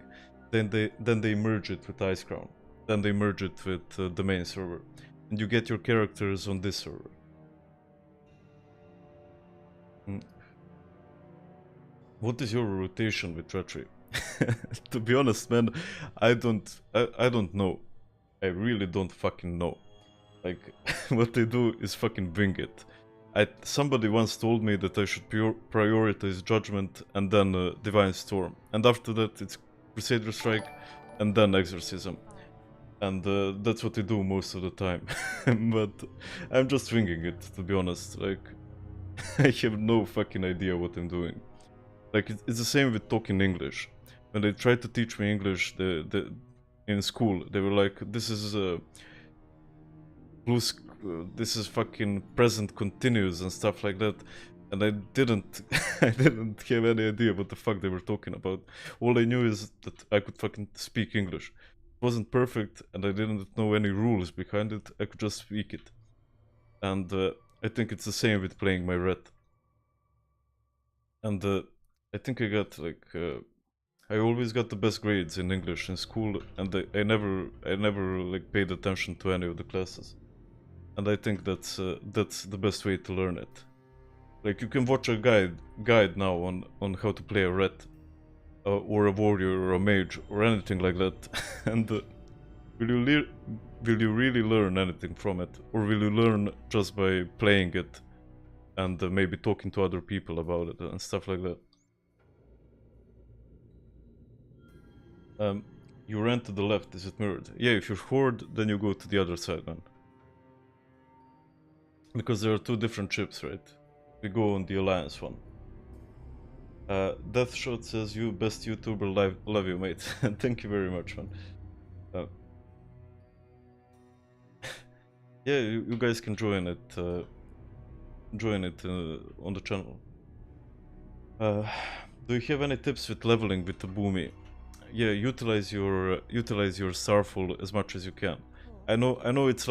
Speaker 1: then they merge it with Ice Crown. Then they merge it with the main server, and you get your characters on this server. What is your rotation with Retri? To be honest, man, I don't know. I really don't fucking know. Like, what they do is fucking wing it. Somebody once told me that I should prioritize Judgment and then Divine Storm. And after that it's Crusader Strike and then Exorcism. And that's what I do most of the time. But I'm just winging it, to be honest. Like, I have no fucking idea what I'm doing. Like, it's the same with talking English. When they tried to teach me English in school, they were like, this is this is fucking present continuous and stuff like that, and I didn't have any idea what the fuck they were talking about. All I knew is that I could fucking speak English. It wasn't perfect, and I didn't know any rules behind it. I could just speak it, and I think it's the same with playing my Ret. And I think I got like I always got the best grades in English in school, and I never like paid attention to any of the classes. And I think that's the best way to learn it. Like, you can watch a guide now on how to play a Ret, or a warrior, or a mage, or anything like that. And will you really learn anything from it, or will you learn just by playing it, and maybe talking to other people about it and stuff like that? You ran to the left. Is it mirrored? Yeah, if you're Horde, then you go to the other side, man. Because there are two different ships, right? We go on the Alliance one. Deathshot says, you best YouTuber live, love you, mate. Thank you very much, man. Yeah, you guys can join it on the channel. Do you have any tips with leveling with the Boomy? Yeah, utilize your Starfall as much as you can. I know it's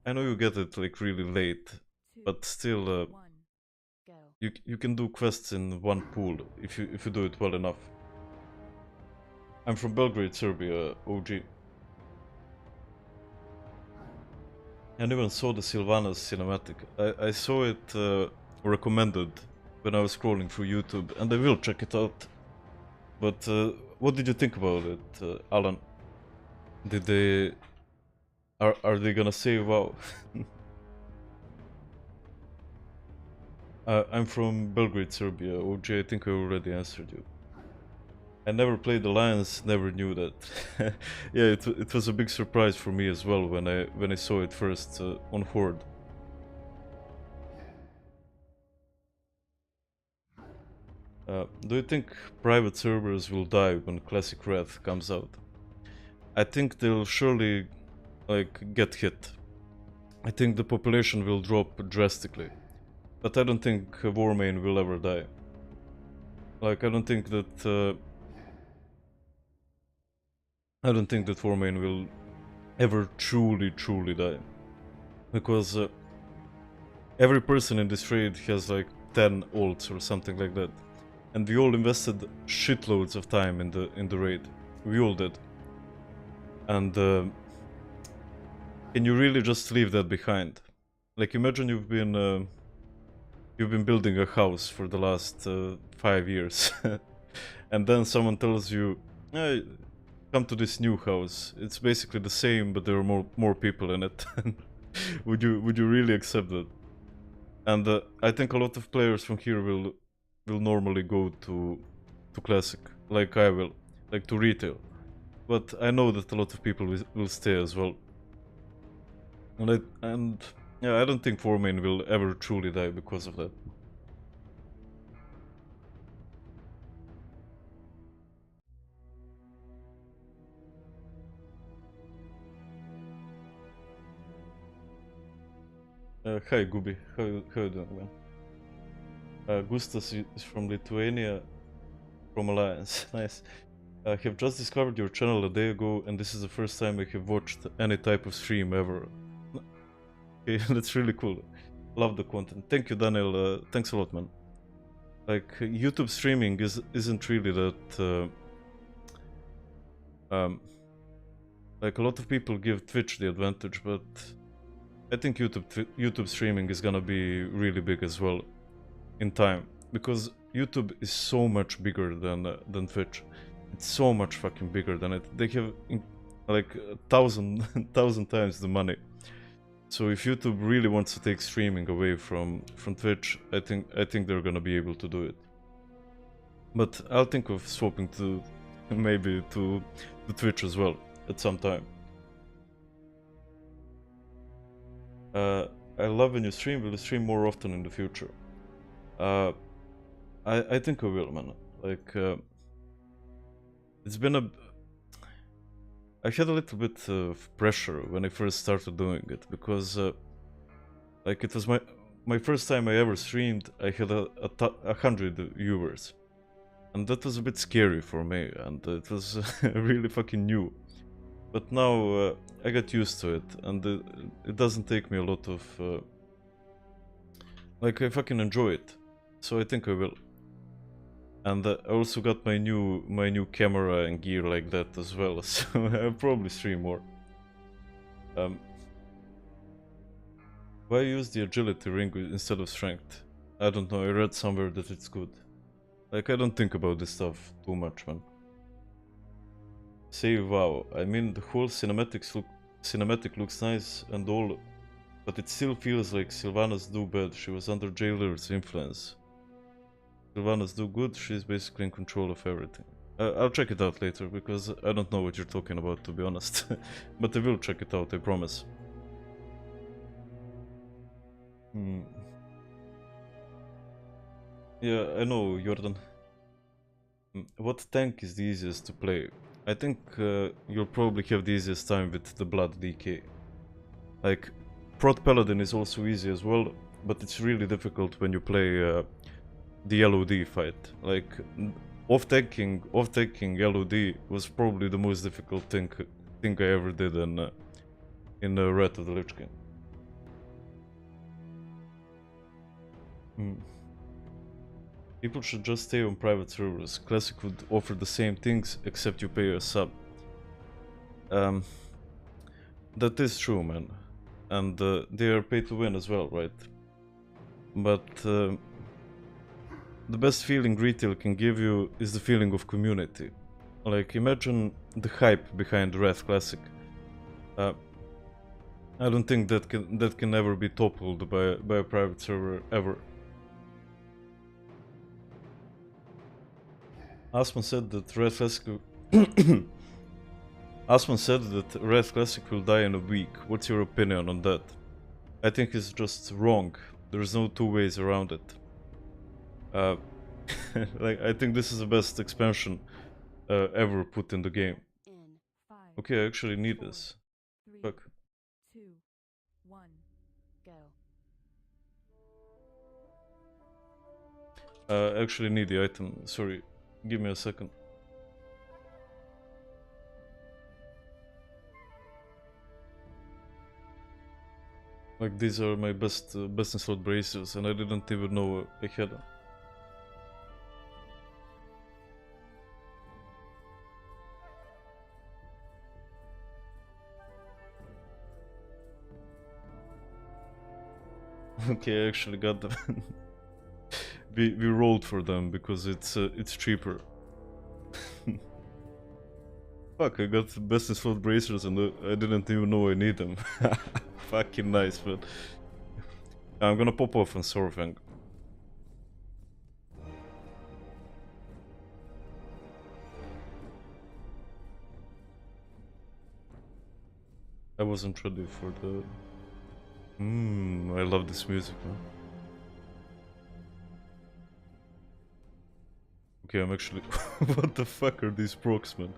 Speaker 1: I know you get it like really late, but still, you can do quests in one pool if you do it well enough. I'm from Belgrade, Serbia, OG. I even saw the Sylvanas cinematic. I saw it recommended when I was scrolling through YouTube, and I will check it out. But what did you think about it, Alan? Did they... Are they gonna say wow? I'm from Belgrade, Serbia. OG, I think I already answered you. I never played Alliance, never knew that. Yeah, it was a big surprise for me as well when I saw it first on Horde. Do you think private servers will die when Classic Wrath comes out? I think they'll surely like get hit. I think the population will drop drastically, but I don't think Warmane will ever die. Like, I don't think that Warmane will ever truly die, because every person in this raid has like 10 ults or something like that, and we all invested shitloads of time in the raid. We all did. And can you really just leave that behind? Like, imagine you've been building a house for the last 5 years, and then someone tells you, hey, come to this new house. It's basically the same, but there are more people in it. Would you really accept that? And I think a lot of players from here will normally go to Classic, like I will, like to retail. But I know that a lot of people will stay as well. And yeah, I don't think Warmane will ever truly die because of that. Hi Gubi, how you doing, man? Gustas is from Lithuania, from Alliance. Nice. I have just discovered your channel a day ago, and this is the first time I have watched any type of stream ever. Okay, that's really cool. Love the content. Thank you, Daniel. Thanks a lot, man. Like, YouTube streaming isn't really that... like, a lot of people give Twitch the advantage, but I think YouTube streaming is gonna be really big as well in time, because YouTube is so much bigger than Twitch. It's so much fucking bigger than it. They have like 1,000 times the money. So if YouTube really wants to take streaming away from Twitch, I think they're gonna be able to do it. But I'll think of swapping to maybe to the Twitch as well at some time. I love when you stream. Will you stream more often in the future? I think I will, man. Like, it's been I had a little bit of pressure when I first started doing it because, like, it was my first time I ever streamed. I had 100 viewers, and that was a bit scary for me, and it was really fucking new. But now I got used to it, and it doesn't take me a lot of like, I fucking enjoy it, so I think I will. And I also got my new camera and gear like that as well, so I'll probably stream more. Why use the agility ring instead of strength? I don't know, I read somewhere that it's good. Like, I don't think about this stuff too much, man. Say wow, I mean the whole cinematic looks nice and all, but it still feels like Sylvanas do bad. She was under Jailer's influence. Sylvanas do good, she's basically in control of everything. I'll check it out later, because I don't know what you're talking about, to be honest. But I will check it out, I promise. Yeah, I know, Jordan. What tank is the easiest to play? I think you'll probably have the easiest time with the Blood DK. Like, Prot Paladin is also easy as well, but it's really difficult when you play the LOD fight. Like, off-tanking LOD was probably the most difficult thing I ever did in Ret of the Lich King. People should just stay on private servers. Classic would offer the same things, except you pay a sub. That is true, man. And they are pay to win as well, right? But the best feeling retail can give you is the feeling of community. Like, imagine the hype behind Ret Classic. I don't think that can ever be toppled by a private server ever. Asman said that Ret Classic will die in a week. What's your opinion on that? I think it's just wrong. There's no two ways around it. Like, I think this is the best expansion ever put in the game. Okay, I actually need this. Fuck.
Speaker 6: 2, 1.
Speaker 2: Go.
Speaker 1: I actually need the item. Sorry, give me a second. Like, these are my best in slot bracers, and I didn't even know I had them. Okay, I actually got them. we rolled for them because it's cheaper. Fuck, I got best in slot bracers and I didn't even know I need them. Fucking nice, man. I'm gonna pop off on Sorfang. I wasn't ready for the... I love this music, man. Okay, I'm actually... What the fuck are these procs, man?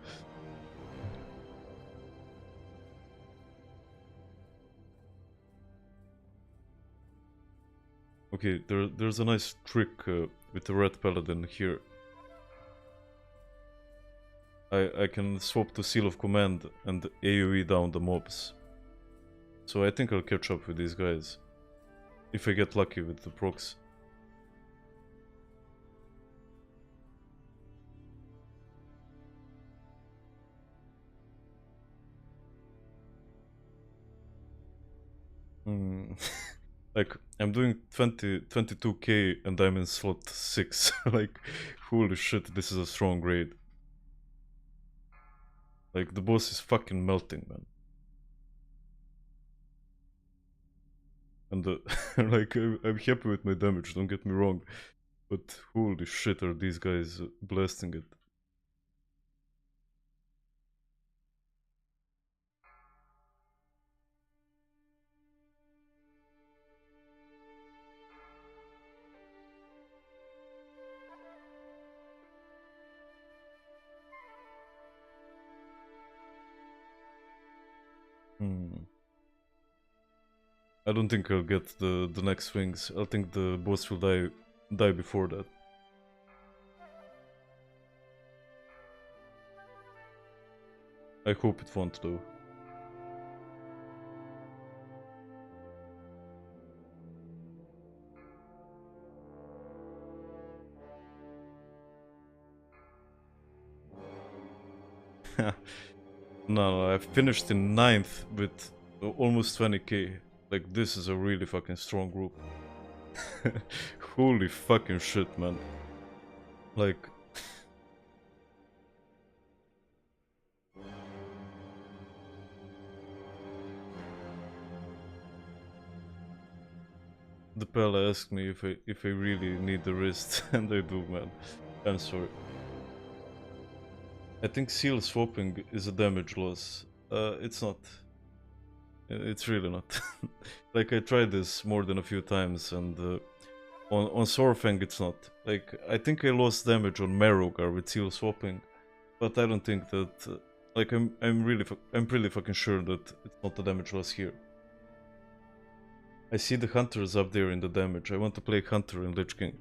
Speaker 1: Okay, there's a nice trick with the Red Paladin here. I can swap to Seal of Command and AoE down the mobs. So I think I'll catch up with these guys. If I get lucky with the procs. Like, I'm doing 22k and I'm in slot 6. Like, holy shit, this is a strong raid. Like, the boss is fucking melting, man. And like, I'm happy with my damage, don't get me wrong. But holy shit, are these guys blasting it. I don't think I'll get the next wings. I think the boss will die before that. I hope it won't though. No, I finished in 9th with almost 20k. Like, this is a really fucking strong group. Holy fucking shit, man. Like... The Pella asked me if I really need the wrist, and I do, man. I'm sorry. I think seal swapping is a damage loss. It's not. It's really not. Like, I tried this more than a few times, and on Sorfang it's not. Like, I think I lost damage on Merogar with seal swapping, but I don't think that. Like, I'm pretty fucking sure that it's not a damage loss here. I see the hunters up there in the damage. I want to play hunter in Lich King.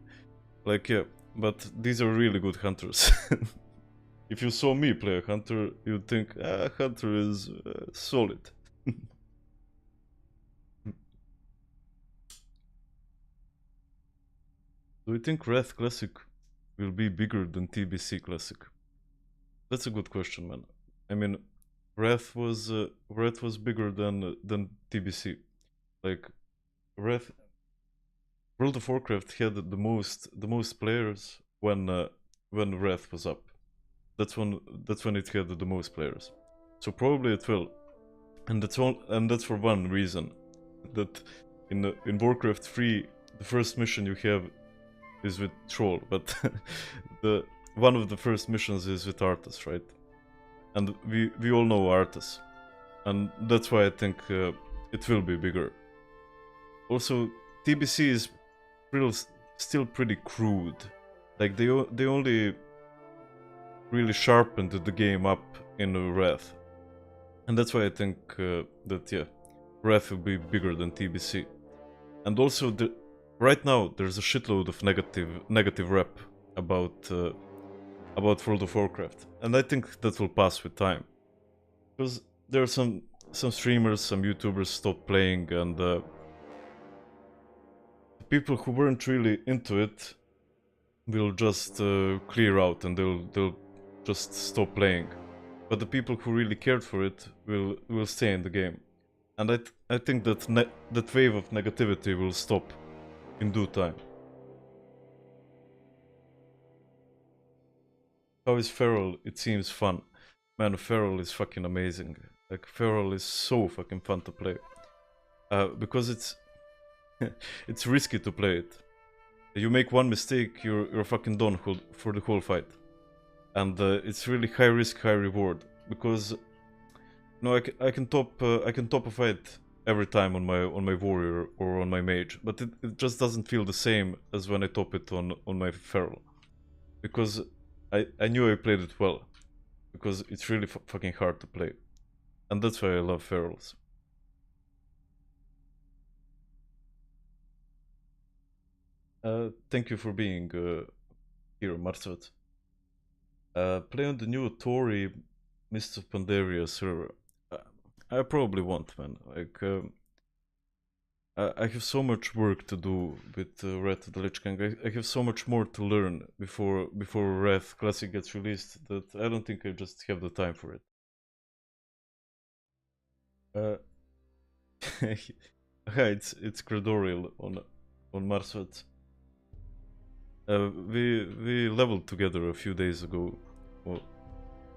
Speaker 1: Like, yeah, but these are really good hunters. If you saw me play a hunter, you'd think, hunter is solid. Do you think Wrath Classic will be bigger than TBC Classic? That's a good question, man. I mean, Wrath was bigger than TBC. Like, Wrath, World of Warcraft had the most players when Wrath was up. That's when it had the most players. So probably it will, and that's for one reason, that in Warcraft 3 the first mission you have is with Troll, but one of the first missions is with Arthas, right? And we all know Arthas, and that's why I think it will be bigger. Also, TBC is still pretty crude. Like, they only really sharpened the game up in Wrath, and that's why I think that, yeah, Wrath will be bigger than TBC. And also, right now there's a shitload of negative rep about World of Warcraft, and I think that will pass with time, because there are some streamers, some YouTubers stop playing, and the people who weren't really into it will just clear out, and they'll just stop playing. But the people who really cared for it will stay in the game, and I think that that wave of negativity will stop in due time. How is Feral? It seems fun. Man, Feral is fucking amazing. Like, Feral is so fucking fun to play. Because it's risky to play it. You make one mistake, you're fucking done for the whole fight. And it's really high risk, high reward. Because I can top a fight every time on my warrior or on my mage, but it just doesn't feel the same as when I top it on my Feral. Because I knew I played it well, because it's really fucking hard to play, and that's why I love Ferals. Thank you for being here, Marsot. Play on the new Tory Mists of Pandaria server. I probably won't, man. Like, I have so much work to do with Ret of the Lich King. I have so much more to learn before Wrath Classic gets released that I don't think I just have the time for it. It's Credorial on Marsvet. We leveled together a few days ago, well,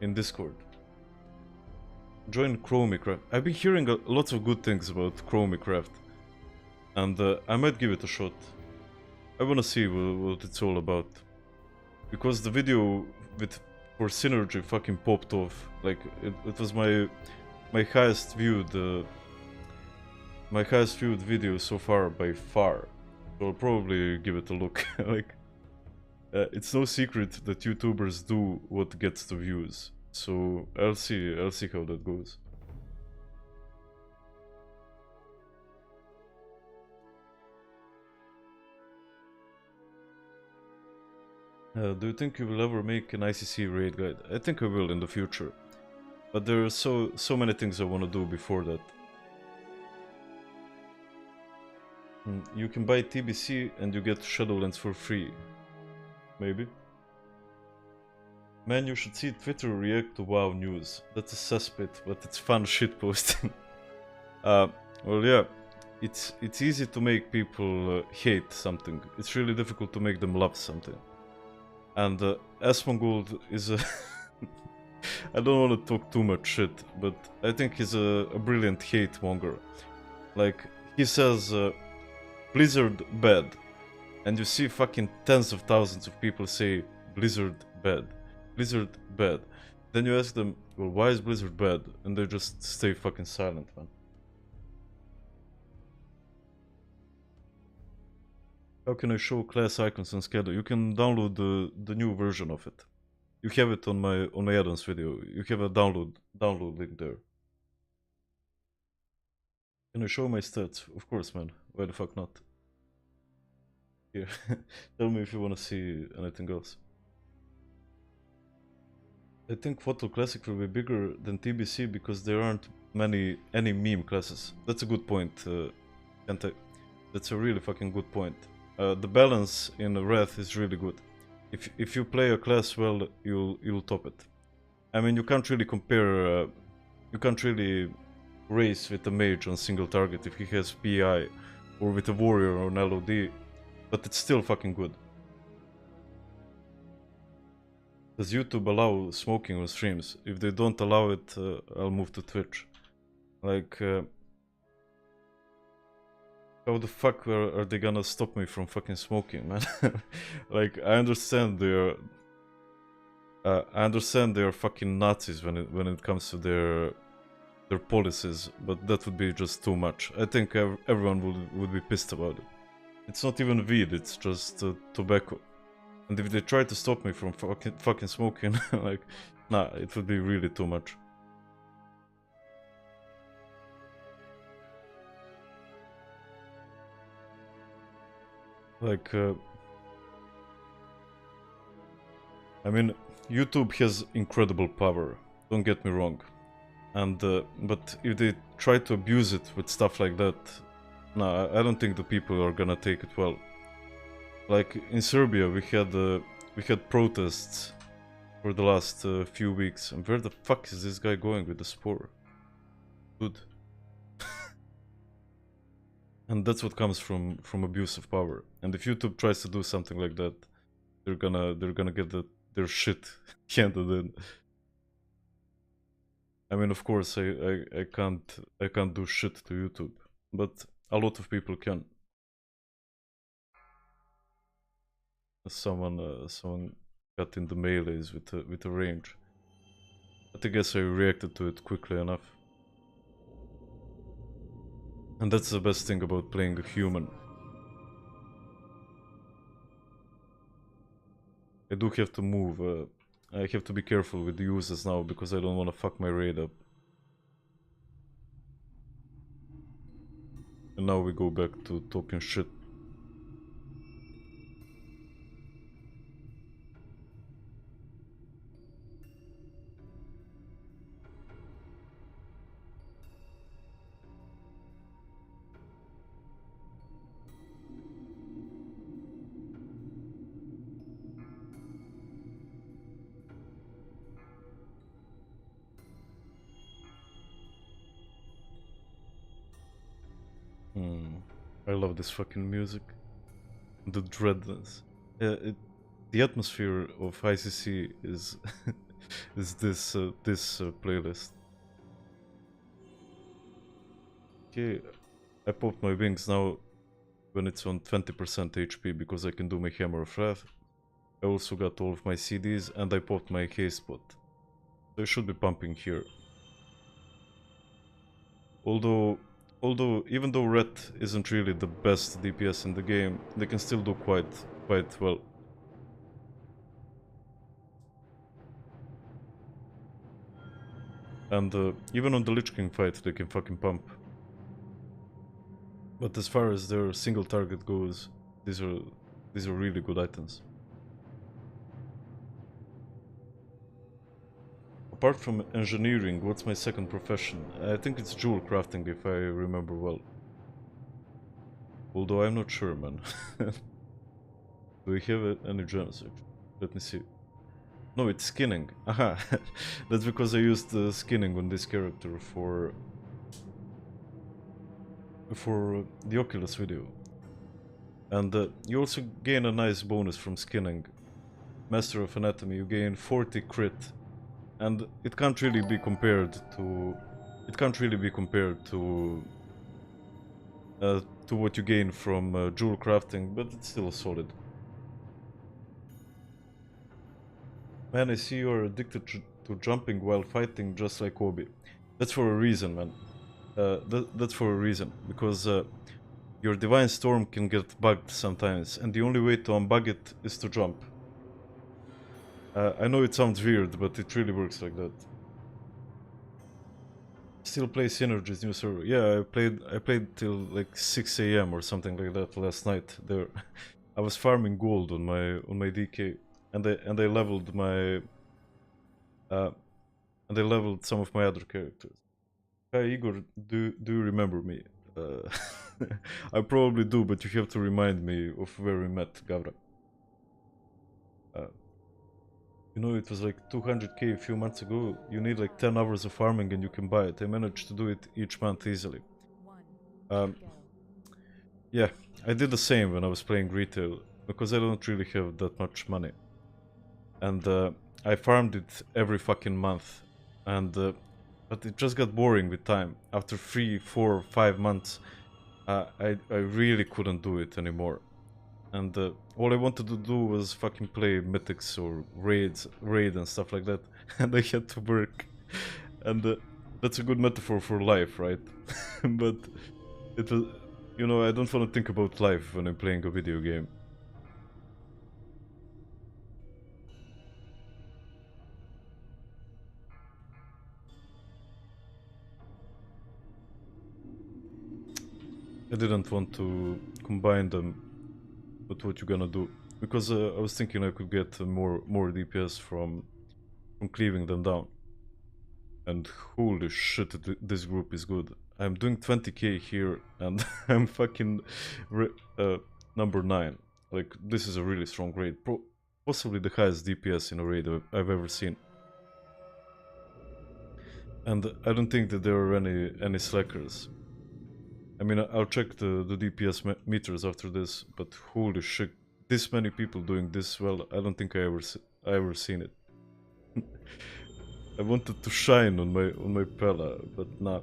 Speaker 1: in Discord. Join Chromicraft. I've been hearing lots of good things about Chromicraft, and I might give it a shot. I wanna see what it's all about, because the video for Synergy fucking popped off. Like it was my highest viewed video so far by far. So I'll probably give it a look. Like it's no secret that YouTubers do what gets the views. So I'll see how that goes. Do you think you will ever make an ICC raid guide? I think I will in the future, but there are so many things I want to do before that. You can buy TBC and you get Shadowlands for free. Maybe. Man, you should see Twitter react to WoW news. That's a cesspit, but it's fun shitposting. Well, yeah, it's easy to make people hate something. It's really difficult to make them love something. And Asmongold is a... I don't want to talk too much shit, but I think he's a brilliant hate monger. Like, he says Blizzard bad, and you see fucking tens of thousands of people say Blizzard bad, Blizzard bad. Then you ask them, well, why is Blizzard bad? And they just stay fucking silent, man. How can I show class icons on Schedule? You can download the new version of it. You have it on my add-ons video. You have a download link there. Can I show my stats? Of course, man. Why the fuck not? Here, tell me if you want to see anything else. I think Photo Classic will be bigger than TBC because there aren't any meme classes. That's a good point, Kente. That's a really fucking good point. The balance in Ret is really good. If you play a class well, you'll top it. I mean, you can't really compare. You can't really race with a mage on single target if he has PI, or with a warrior on LOD, but it's still fucking good. Does YouTube allow smoking on streams? If they don't allow it, I'll move to Twitch. Like, how the fuck are they gonna stop me from fucking smoking, man? Like, I understand they are fucking Nazis when it comes to their policies, but that would be just too much. I think everyone would be pissed about it. It's not even weed, it's just tobacco. And if they try to stop me from fucking smoking, like, nah, it would be really too much. Like, I mean, YouTube has incredible power, don't get me wrong. And, but if they try to abuse it with stuff like that, nah, I don't think the people are gonna take it well. Like, in Serbia, we had protests for the last few weeks, and where the fuck is this guy going with the spore? Dude. And that's what comes from abuse of power. And if YouTube tries to do something like that, they're gonna get their shit handed in. I mean, of course, I can't do shit to YouTube, but a lot of people can. Someone got in the melees with a range. But I guess I reacted to it quickly enough. And that's the best thing about playing a human. I do have to move. I have to be careful with the users now because I don't want to fuck my raid up. And now we go back to talking shit. Hmm. I love this fucking music. The dreadness. The atmosphere of ICC is is this playlist. Okay, I popped my wings now when it's on 20% HP because I can do my Hammer of Wrath. I also got all of my CDs and I popped my haste spot. So I should be pumping here. Although even though Ret isn't really the best DPS in the game, they can still do quite well. And even on the Lich King fight, they can fucking pump. But as far as their single target goes, these are really good items. Apart from engineering, what's my second profession? I think it's jewel crafting if I remember well. Although I'm not sure, man. Do we have any gems? Let me see. No, it's skinning. Aha, that's because I used skinning on this character for the Oculus video. And you also gain a nice bonus from skinning. Master of Anatomy, you gain 40 crit, and it can't really be compared to what you gain from jewel crafting, but it's still solid. Man, I see you're addicted to jumping while fighting, just like Obi. That's for a reason, man. That's for a reason, because your Divine Storm can get bugged sometimes, and the only way to unbug it is to jump. I know it sounds weird, but it really works like that. Still play Synergy's new server. Yeah, I played till like 6 AM or something like that last night. There, I was farming gold on my DK, and I leveled my and I leveled some of my other characters. Hi Igor, do you remember me? I probably do, but you have to remind me of where we met, Gavra. You know, it was like 200k a few months ago. You need like 10 hours of farming and you can buy it. I managed to do it each month easily. Yeah, I did the same when I was playing retail, because I don't really have that much money. And I farmed it every fucking month. And but it just got boring with time. After 3, 4, 5 months, I really couldn't do it anymore. And all I wanted to do was fucking play mythics or raid and stuff like that. And I had to work. And that's a good metaphor for life, right? But it was, you know, I don't want to think about life when I'm playing a video game. I didn't want to combine them with what you're gonna do, because I was thinking I could get more DPS from cleaving them down. And holy shit, this group is good. I'm doing 20k here, and I'm fucking number 9. Like, this is a really strong raid. Possibly the highest DPS in a raid I've ever seen. And I don't think that there are any slackers. I mean, I'll check the DPS meters after this, but holy shit, this many people doing this well, I don't think I ever seen it. I wanted to shine on my Pella, but nah.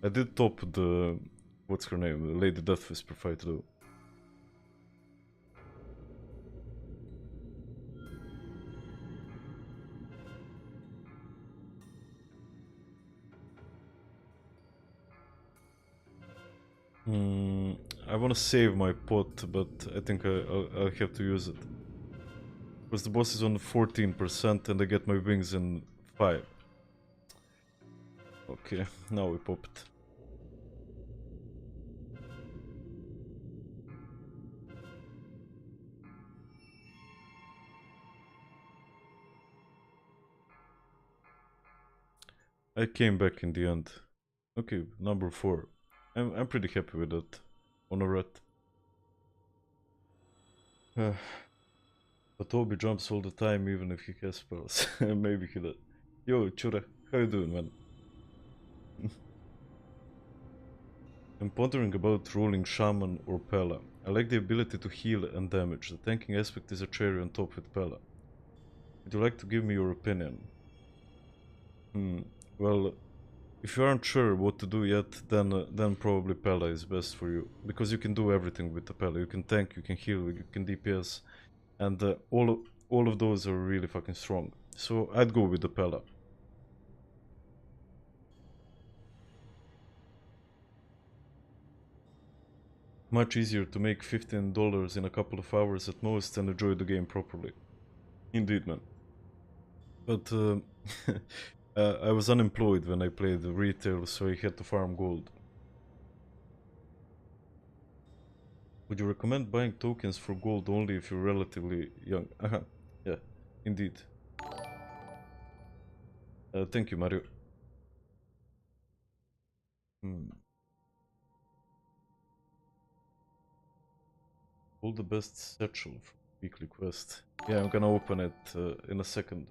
Speaker 1: I did top the, what's her name, the Lady Death Whisper fight though. I want to save my pot, but I think I'll have to use it. Because the boss is on 14% and I get my wings in 5. Okay, now we pop it. I came back in the end. Okay, number 4. I'm pretty happy with that. On a rat. But Obi jumps all the time even if he has spells. Maybe he does. Yo, Chura, how you doing, man? I'm pondering about rolling Shaman or Pella. I like the ability to heal and damage. The tanking aspect is a cherry on top with Pella. Would you like to give me your opinion? Well, if you aren't sure what to do yet, then probably Pella is best for you. Because you can do everything with the Pella. You can tank, you can heal, you can DPS. And all of those are really fucking strong. So I'd go with the Pella. Much easier to make $15 in a couple of hours at most and enjoy the game properly. Indeed, man. But I was unemployed when I played retail, so I had to farm gold. Would you recommend buying tokens for gold only if you're relatively young? Yeah, indeed. Thank you, Mario. All the best satchel from weekly quest. Yeah, I'm gonna open it in a second.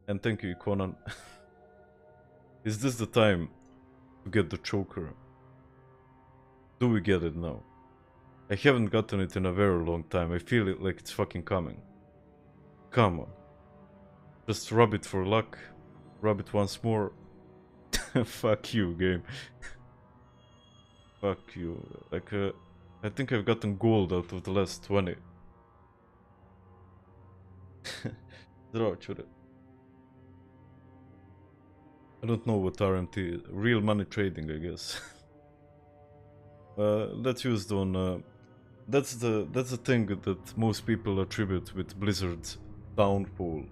Speaker 1: And thank you, Conan. Is this the time to get the choker? Do we get it now? I haven't gotten it in a very long time. I feel it like it's fucking coming. Come on. Just rub it for luck. Rub it once more. Fuck you, game. Fuck you. Like, I think I've gotten gold out of the last 20. Draw, chure. I don't know what RMT is. Real money trading, I guess. That's used on... that's the thing that most people attribute with Blizzard's downfall.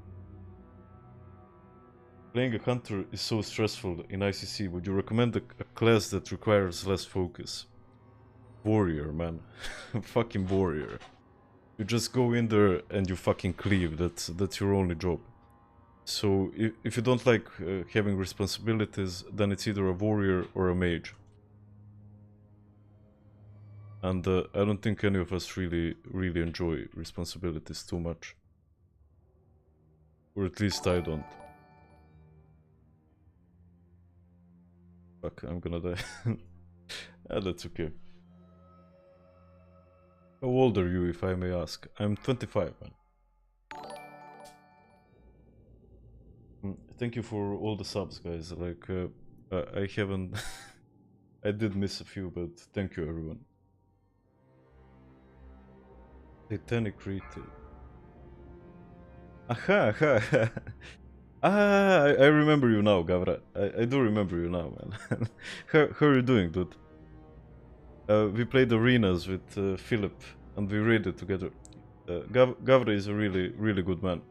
Speaker 1: Playing a hunter is so stressful in ICC. Would you recommend a class that requires less focus? Warrior, man. Fucking warrior. You just go in there and you fucking cleave. That's your only job. So if you don't like having responsibilities, then it's either a warrior or a mage. And I don't think any of us really enjoy responsibilities too much. Or at least I don't. Fuck, I'm gonna die. That's okay. How old are you, if I may ask? I'm 25, man. Thank you for all the subs, guys. Like, I haven't... I did miss a few, but thank you, everyone. Titanic Retail. Aha. I remember you now, Gavra. I do remember you now, man. How are you doing, dude? We played arenas with Philip, and we raided together. Gavra is a really good man.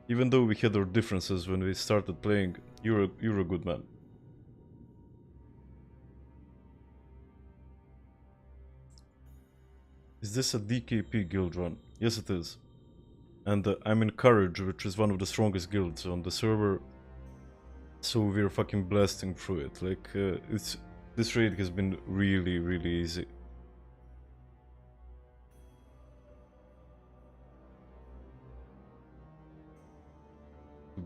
Speaker 1: Even though we had our differences when we started playing, you're a good man. Is this a DKP guild run? Yes, it is. And I'm in Courage, which is one of the strongest guilds on the server. So we're fucking blasting through it. Like, this raid has been really easy.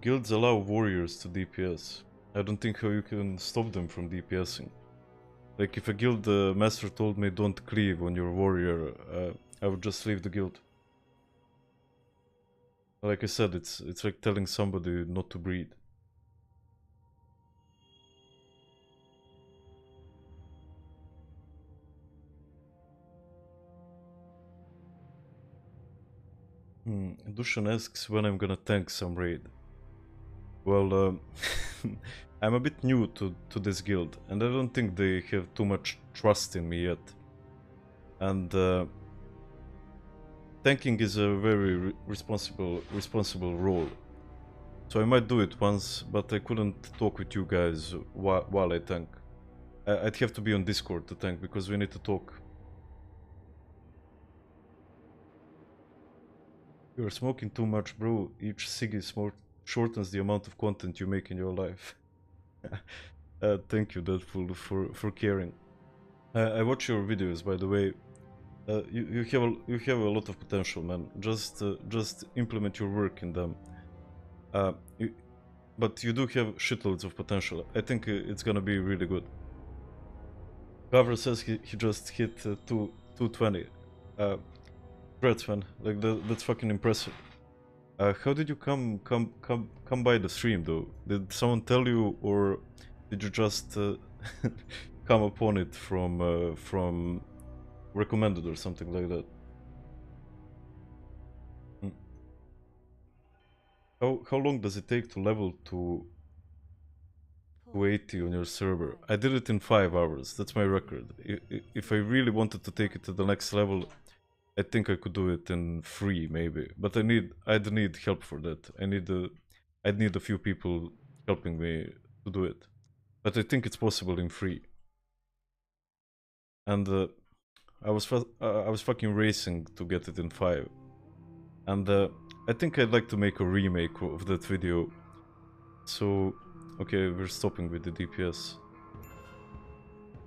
Speaker 1: Guilds allow warriors to DPS. I don't think how you can stop them from DPSing. Like, if a guild master told me don't cleave on your warrior, I would just leave the guild. Like I said, it's like telling somebody not to breed. Dushan asks when I'm gonna tank some raid. Well, I'm a bit new to this guild, and I don't think they have too much trust in me yet. And tanking is a very responsible role. So I might do it once, but I couldn't talk with you guys while I tank. I'd have to be on Discord to tank, because we need to talk. You're smoking too much, bro. Each cig shortens the amount of content you make in your life. Thank you, Deadpool, for caring. I watch your videos, by the way. You have a lot of potential, man. Just implement your work in them. But you do have shitloads of potential. I think it's gonna be really good. Gavra says he just hit 220. Congrats, man. Like that's fucking impressive. How did you come by the stream though? Did someone tell you, or did you just come upon it from recommended or something like that? How long does it take to level to 280 on your server? I did it in 5 hours. That's my record. If I really wanted to take it to the next level, I think I could do it in 3 maybe. But I'd need help for that. I'd need a few people helping me to do it. But I think it's possible in 3. And I was fucking racing to get it in 5. And I think I'd like to make a remake of that video. So, okay, we're stopping with the DPS.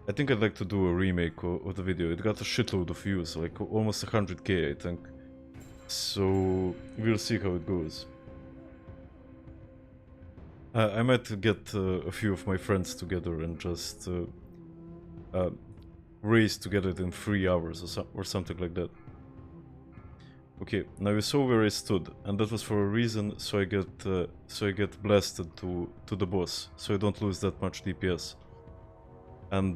Speaker 1: I think I'd like to do a remake of the video. It got a shitload of views, like almost 100k, I think. So, we'll see how it goes. I might get a few of my friends together and just race to get it in 3 hours or something like that. Okay, now you saw where I stood, and that was for a reason, so I get blasted to the boss, so I don't lose that much DPS. And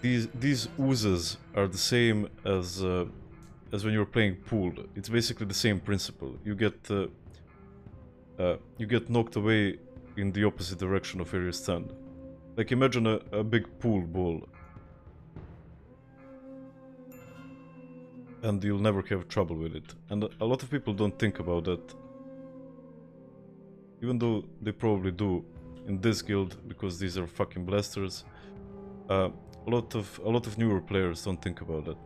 Speaker 1: these oozes are the same as when you're playing pool. It's basically the same principle. You get knocked away in the opposite direction of where you stand. Like imagine a big pool ball. And you'll never have trouble with it. And a lot of people don't think about that. Even though they probably do in this guild, because these are fucking blasters. A lot of newer players don't think about that.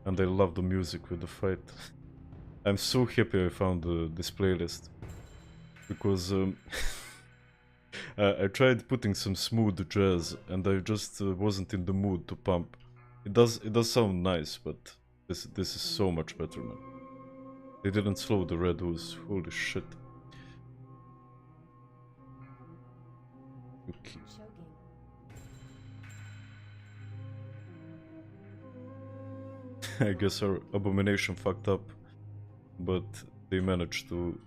Speaker 1: And I love the music with the fight. I'm so happy I found this playlist. Because I tried putting some smooth jazz, and I just wasn't in the mood to pump. It does sound nice, but this is so much better, man. They didn't slow the red ooze. Holy shit. Okay. I guess our abomination fucked up, but they managed to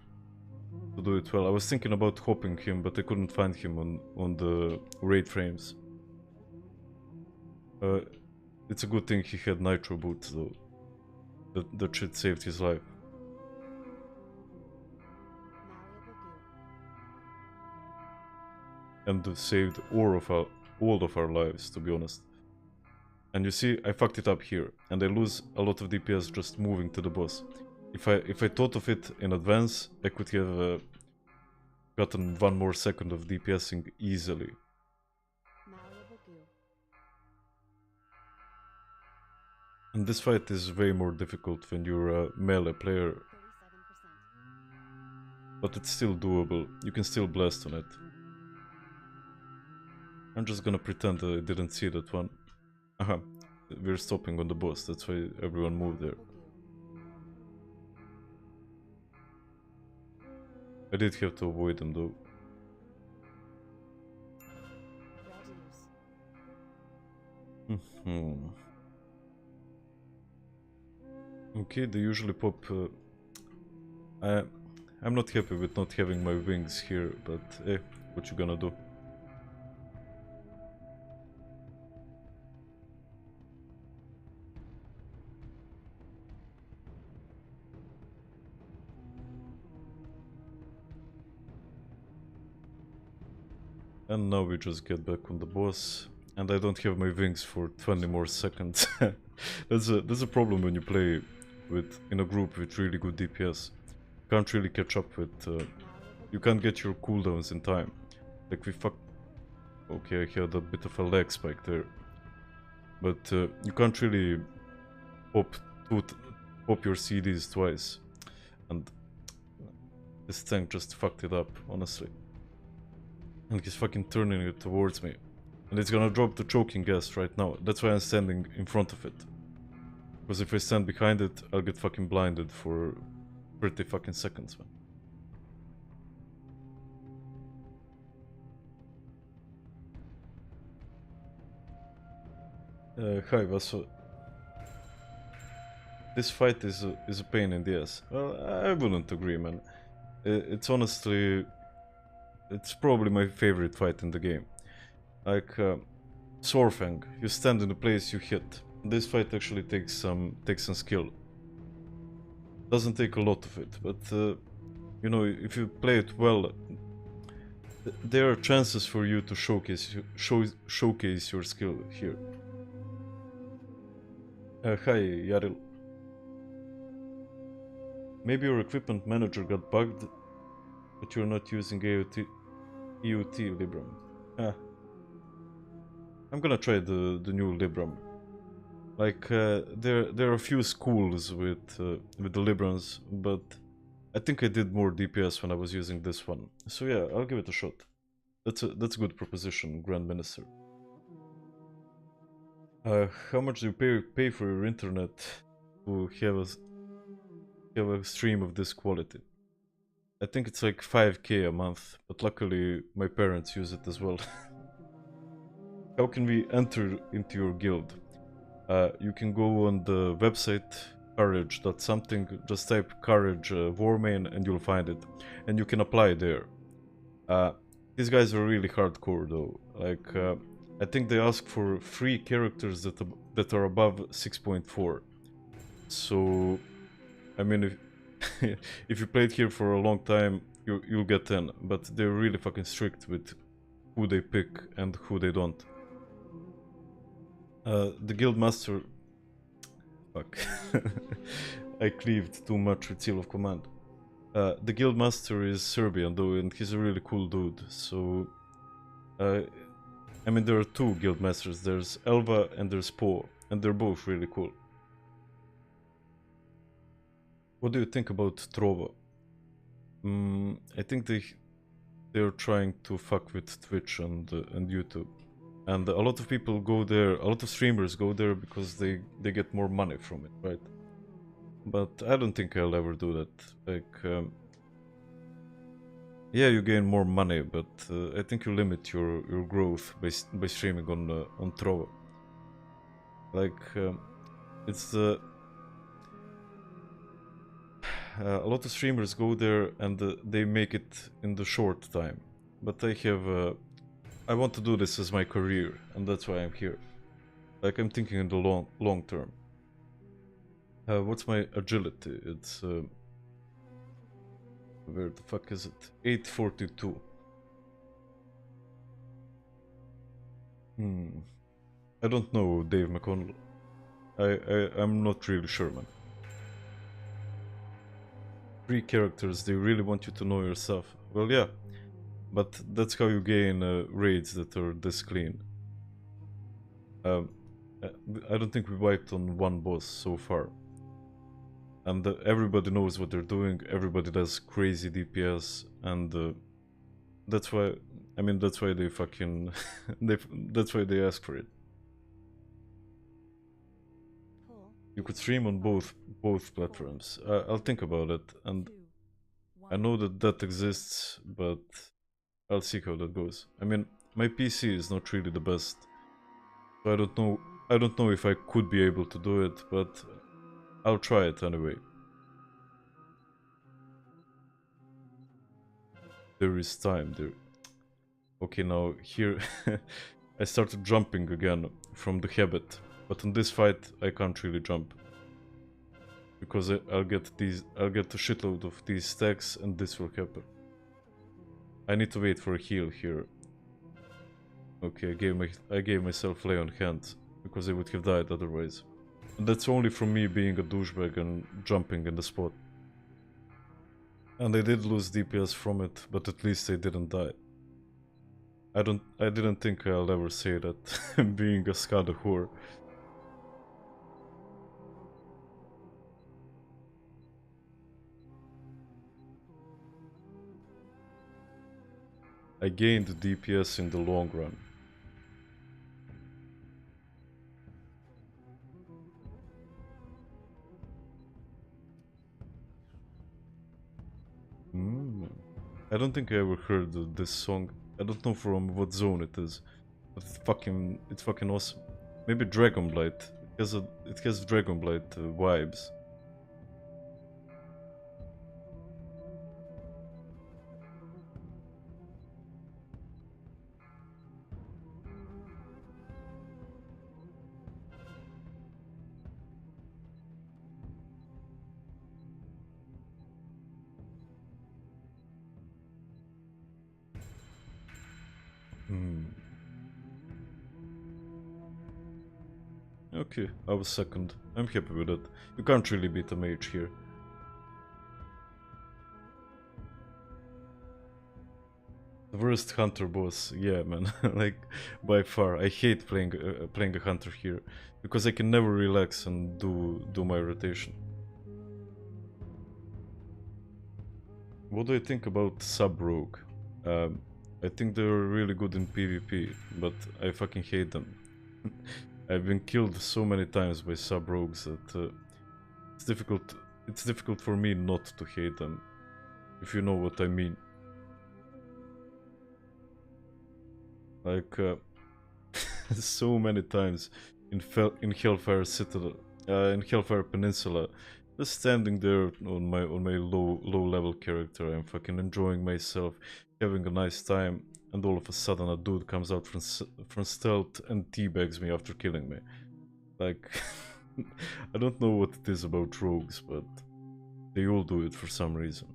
Speaker 1: do it well. I was thinking about hopping him, but I couldn't find him on the raid frames. It's a good thing he had nitro boots though. That shit saved his life. And saved all of our lives, to be honest. And you see, I fucked it up here, and I lose a lot of DPS just moving to the boss. If I thought of it in advance, I could have gotten 1 more second of DPSing easily. And this fight is way more difficult when you're a melee player. But it's still doable. You can still blast on it. I'm just gonna pretend I didn't see that one. Aha, we're stopping on the boss, that's why everyone moved there. I did have to avoid them though. Okay, they usually pop... I'm not happy with not having my wings here, but what you gonna do? And now we just get back on the boss, and I don't have my wings for 20 more seconds. That's a problem when you play in a group with really good DPS. You can't really catch up with... you can't get your cooldowns in time. Like okay, I had a bit of a lag spike there. But you can't really pop your CDs twice. And this tank just fucked it up, honestly. And he's fucking turning it towards me. And it's gonna drop the choking gas right now. That's why I'm standing in front of it. Because if I stand behind it, I'll get fucking blinded for 30 fucking seconds, man. Hi, Vaso. This fight is a pain in the ass. Well, I wouldn't agree, man. It's honestly, it's probably my favorite fight in the game. Like Swordfang, you stand in a place, you hit. This fight actually takes some skill. Doesn't take a lot of it, but you know, if you play it well, there are chances for you to showcase your skill here. Hi, Yaril. Maybe your equipment manager got bugged, but you're not using EUT Libram. I'm gonna try the new Libram. Like there are a few schools with the Librams, but I think I did more DPS when I was using this one. So yeah, I'll give it a shot. That's a good proposition, Grand Minister. How much do you pay for your internet to have a stream of this quality? I think it's like 5k a month, but luckily my parents use it as well. How can we enter into your guild? You can go on the website courage.something, just type courage warmain and you'll find it. And you can apply there. These guys are really hardcore though. Like, I think they ask for 3 characters that are above 6.4. So, I mean, if, if you played here for a long time, you'll get in. But they're really fucking strict with who they pick and who they don't. The guild master... Fuck. I cleaved too much with Seal of Command. The guild master is Serbian though, and he's a really cool dude, so... I mean, there are 2 guild masters, there's Elva and there's Po, and they're both really cool. What do you think about Trova? I think they're trying to fuck with Twitch and YouTube. And a lot of people go there, a lot of streamers go there because they get more money from it, right? But I don't think I'll ever do that. Like, yeah, you gain more money, but I think you limit your growth by streaming on Trova. Like, it's a lot of streamers go there and they make it in the short time. But I want to do this as my career, and that's why I'm here. Like, I'm thinking in the long term. What's my agility? It's where the fuck is it? 842. I don't know, Dave McConnell. I'm not really sure, man. 3 characters, they really want you to know your stuff. Well, yeah. But that's how you gain raids that are this clean. I don't think we wiped on 1 boss so far. And everybody knows what they're doing, everybody does crazy DPS, and that's why, I mean, that's why they fucking, that's why they ask for it. You could stream on both platforms. I'll think about it, and I know that exists, but I'll see how that goes. I mean, my PC is not really the best, so I don't know if I could be able to do it, but I'll try it anyway. There is time there. Okay, now here I started jumping again from the habit, but in this fight I can't really jump because I'll get a shitload of these stacks and this will happen. I need to wait for a heal here. Okay, I gave myself lay on hand because I would have died otherwise. And that's only from me being a douchebag and jumping in the spot. And I did lose DPS from it, but at least I didn't die. I didn't think I'll ever say that, being a Skada whore. I gained DPS in the long run. I don't think I ever heard this song. I don't know from what zone it is, but it's fucking awesome. maybe Dragonblight. It has Dragonblight vibes. Okay, I was second. I'm happy with it. You can't really beat a mage here. The worst hunter boss, yeah, man. Like, by far. I hate playing a hunter here because I can never relax and do my rotation. What do I think about sub-rogue? I think they're really good in PvP, but I fucking hate them. I've been killed so many times by sub-rogues that it's difficult for me not to hate them, if you know what I mean. Like, so many times in Hellfire Citadel, in Hellfire Peninsula, just standing there on my low level character, I'm fucking enjoying myself, having a nice time, and all of a sudden a dude comes out from stealth and teabags me after killing me. Like, I don't know what it is about rogues, but they all do it for some reason.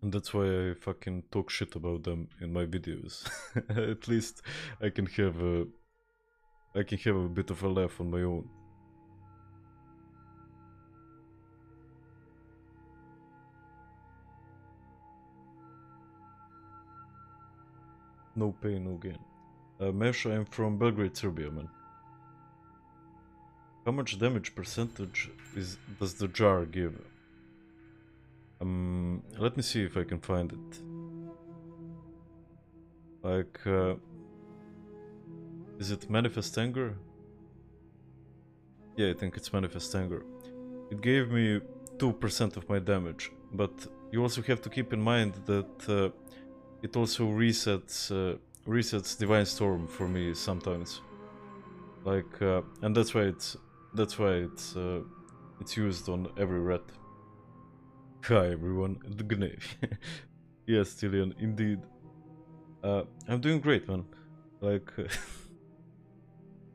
Speaker 1: And that's why I fucking talk shit about them in my videos. At least I can have a bit of a laugh on my own. No pain, no gain. Mesh, I'm from Belgrade, Serbia, man. How much damage percentage does the jar give? Let me see if I can find it. Like, is it Manifest Anger? Yeah, I think it's Manifest Anger. It gave me 2% of my damage, but you also have to keep in mind that it also resets Divine Storm for me sometimes. Like, and that's why it's used on every ret. Hi everyone, the Gnave. Yes, Tillian, indeed. I'm doing great, man. Like,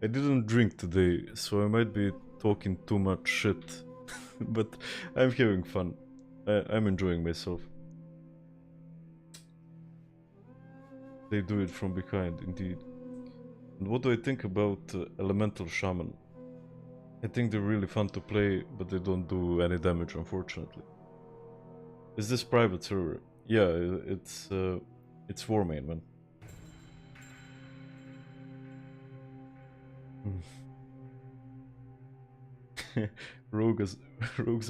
Speaker 1: I didn't drink today, so I might be talking too much shit, but I'm having fun. I'm enjoying myself. They do it from behind, indeed. And what do I think about Elemental Shaman? I think they're really fun to play, but they don't do any damage, unfortunately. Is this private server? Yeah, it's Warmane, man. Rogues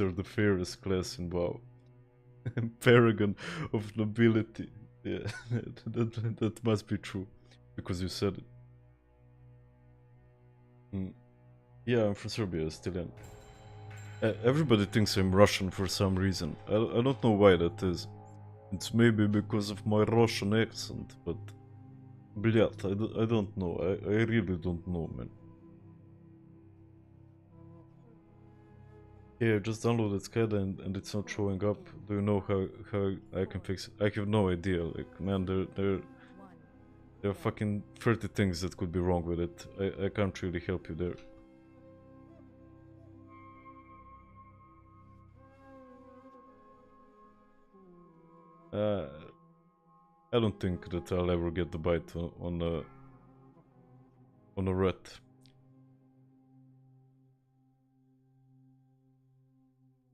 Speaker 1: are the fairest class in WoW. Paragon of nobility. Yeah, that must be true, because you said it. Yeah, I'm from Serbia, Stylian. Everybody thinks I'm Russian for some reason. I don't know why that is. It's maybe because of my Russian accent, but... Блядь, I don't know. I really don't know, man. Yeah, I just downloaded SCADA and it's not showing up. Do you know how I can fix it? I have no idea. Like, man, there are fucking 30 things that could be wrong with it. I can't really help you there. I don't think that I'll ever get the bite on a ret.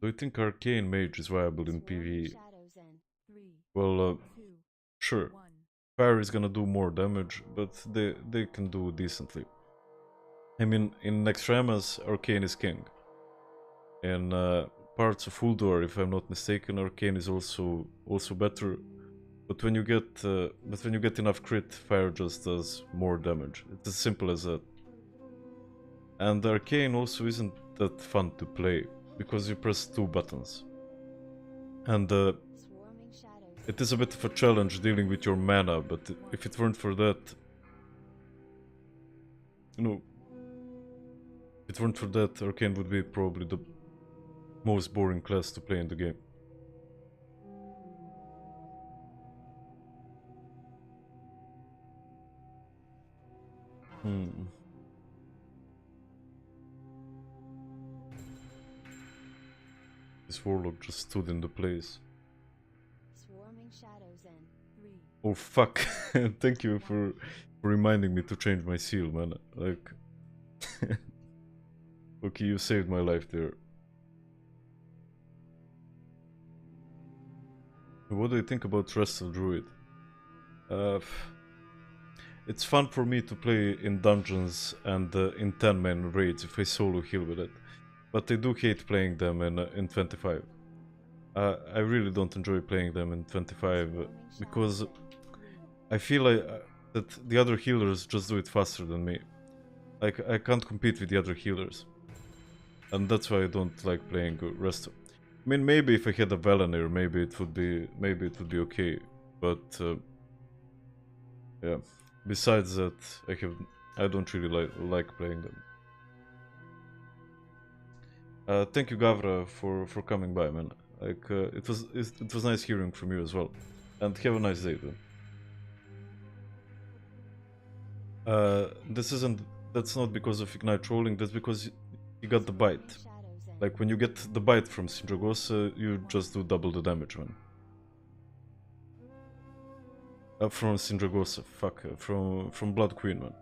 Speaker 1: Do you think Arcane Mage is viable in PvE? Well, sure. Fire is gonna do more damage, but they can do decently. I mean, in Extremas, Arcane is king. In parts of Uldor, if I'm not mistaken, Arcane is also better. But when you get enough crit, Fire just does more damage. It's as simple as that. And Arcane also isn't that fun to play, because you press 2 buttons. And it is a bit of a challenge dealing with your mana, but if it weren't for that, you know, if it weren't for that, Arcane would be probably the most boring class to play in the game. This warlock just stood in the place.
Speaker 2: Swarming shadows in.
Speaker 6: 3,
Speaker 1: Oh fuck! Thank you for reminding me to change my seal, man. Like, okay, you saved my life there. What do you think about Wrestle Druid? It's fun for me to play in dungeons and in 10-man raids if I solo heal with it, but I do hate playing them in 25. I really don't enjoy playing them in 25 because I feel like that the other healers just do it faster than me. Like, I can't compete with the other healers, and that's why I don't like playing Resto. I mean, maybe if I had a Valanir, maybe it would be okay, but yeah. Besides that, I don't really like playing them. Thank you, Gavra, for coming by, man. Like, it was nice hearing from you as well, and have a nice day, dude. That's not because of Ignite trolling. That's because you got the bite.
Speaker 2: Shadows in.
Speaker 1: Like, when you get the bite from Sindragosa, you just do double the damage, man. From Sindragosa, fuck, from Blood Queen, man.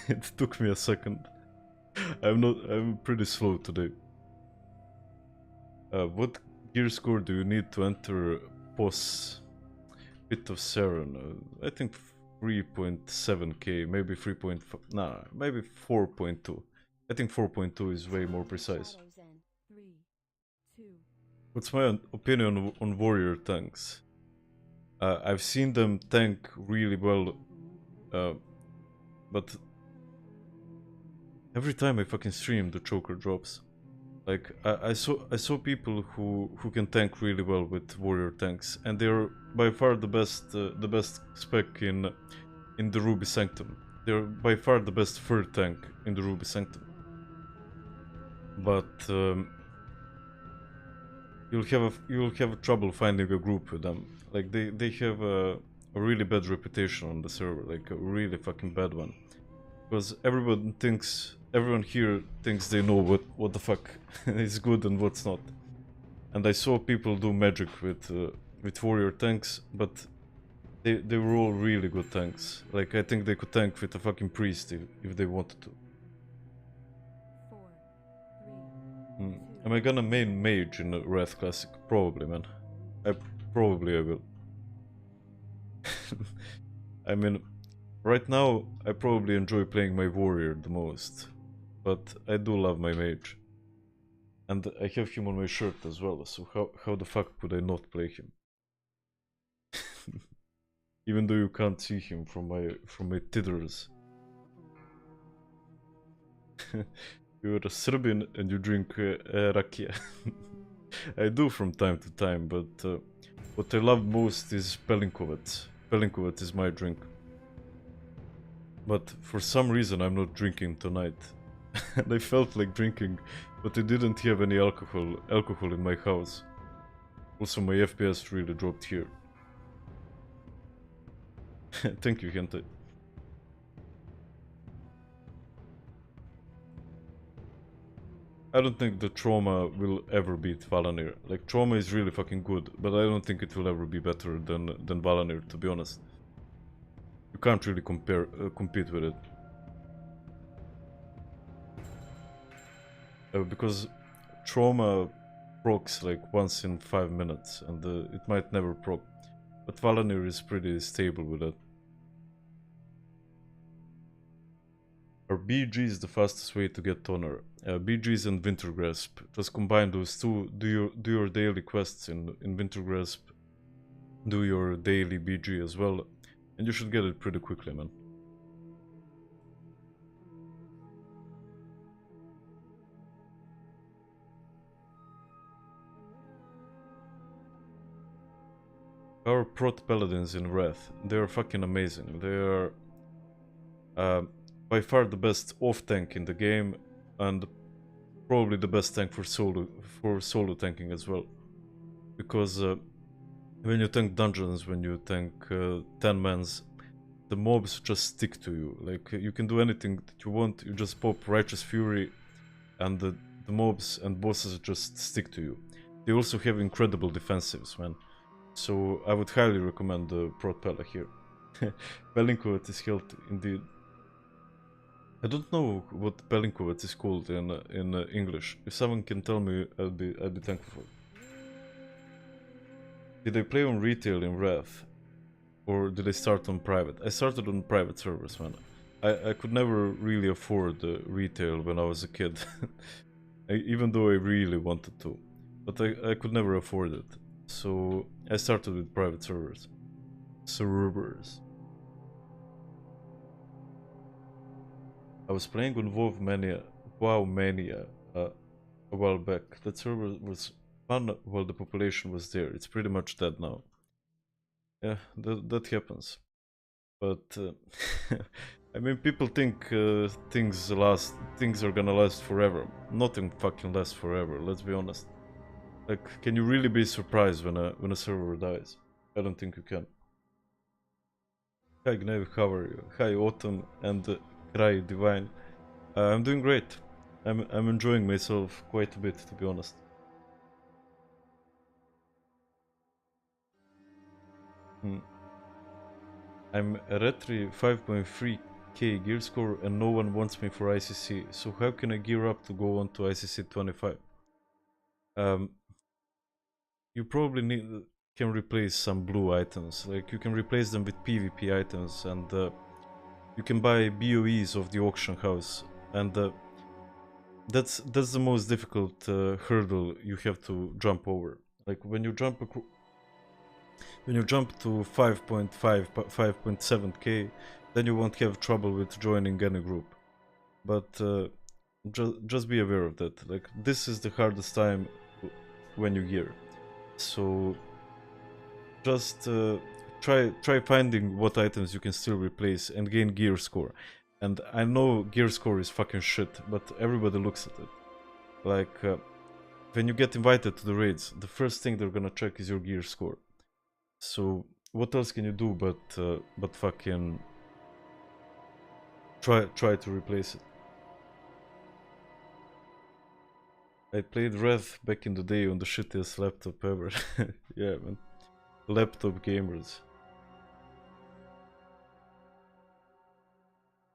Speaker 1: It took me a second. I'm pretty slow today. What gear score do you need to enter POS Pit of Saren? I think 3.7k, maybe 3.5, nah, maybe 4.2. I think 4.2 is way more precise.
Speaker 2: Shadows in.
Speaker 6: 3, 2,
Speaker 1: What's my opinion on warrior tanks? I've seen them tank really well, but every time I fucking stream, the choker drops. Like, I saw people who can tank really well with warrior tanks, and they're by far the best spec in the Ruby Sanctum. They're by far the best third tank in the Ruby Sanctum. But you'll have trouble finding a group with them. Like, they have a really bad reputation on the server, like a really fucking bad one, because everyone here thinks they know what the fuck is good and what's not. And I saw people do magic with warrior tanks, but they were all really good tanks. Like, I think they could tank with a fucking priest if they wanted to.
Speaker 6: 4, 3, 2,
Speaker 1: Am I gonna main Mage in the Wrath Classic? Probably, man. I will. I mean, right now I probably enjoy playing my warrior the most, but I do love my mage. And I have him on my shirt as well, so how the fuck could I not play him? Even though you can't see him from my tithers. You're a Serbian and you drink rakia. I do from time to time, but what I love most is Pelinkovac. Pelinkovac is my drink. But for some reason I'm not drinking tonight. And I felt like drinking, but I didn't have any alcohol in my house. Also, my FPS really dropped here. Thank you, Hente. I don't think the Trauma will ever beat Valanir. Like, Trauma is really fucking good, but I don't think it will ever be better than Valanir, to be honest. You can't really compete with it. Because Trauma procs like once in 5 minutes, and it might never proc. But Valanir is pretty stable with that. Are BGs the fastest way to get honor? BGs and Wintergrasp. Just combine those two. Do your daily quests in Wintergrasp. Do your daily BG as well, and you should get it pretty quickly, man. our prot paladins in Ret, they are fucking amazing. They are by far the best off tank in the game, and probably the best tank for solo tanking as well. Because when you tank dungeons, when you tank 10 mans, the mobs just stick to you. Like, you can do anything that you want, you just pop Righteous Fury, and the mobs and bosses just stick to you. They also have incredible defensives, man. So I would highly recommend the Prot Pella here. Pelinkovet is healthy, indeed. I don't know what Pelinkovet is called in English. If someone can tell me, I'd be thankful for it. Did I play on retail in Wrath? Or did I start on private? I started on private servers, man. I could never really afford retail when I was a kid. Even though I really wanted to. But I could never afford it. So I started with private servers. I was playing on WoW Mania a while back. That server was fun while the population was there. It's pretty much dead now. Yeah, that happens. But I mean, people think things are gonna last forever. Nothing fucking lasts forever. Let's be honest. Like, can you really be surprised when a server dies? I don't think you can. Hi Gnev, how are you? Hi Autumn and Cry Divine. I'm doing great. I'm enjoying myself quite a bit, to be honest. I'm a Retri 5.3k gear score and no one wants me for ICC, so how can I gear up to go on to ICC 25? You probably can replace some blue items, like you can replace them with PvP items, and you can buy BOEs of the auction house, and that's the most difficult hurdle you have to jump over. Like when you jump to 5.5, 5.7k, then you won't have trouble with joining any group. But just be aware of that. Like, this is the hardest time when you gear. So just try finding what items you can still replace and gain gear score. And I know gear score is fucking shit, but everybody looks at it. Like, when you get invited to the raids, the first thing they're gonna check is your gear score. So what else can you do but fucking try to replace it? I played Wrath back in the day on the shittiest laptop ever. Yeah, man. Laptop gamers.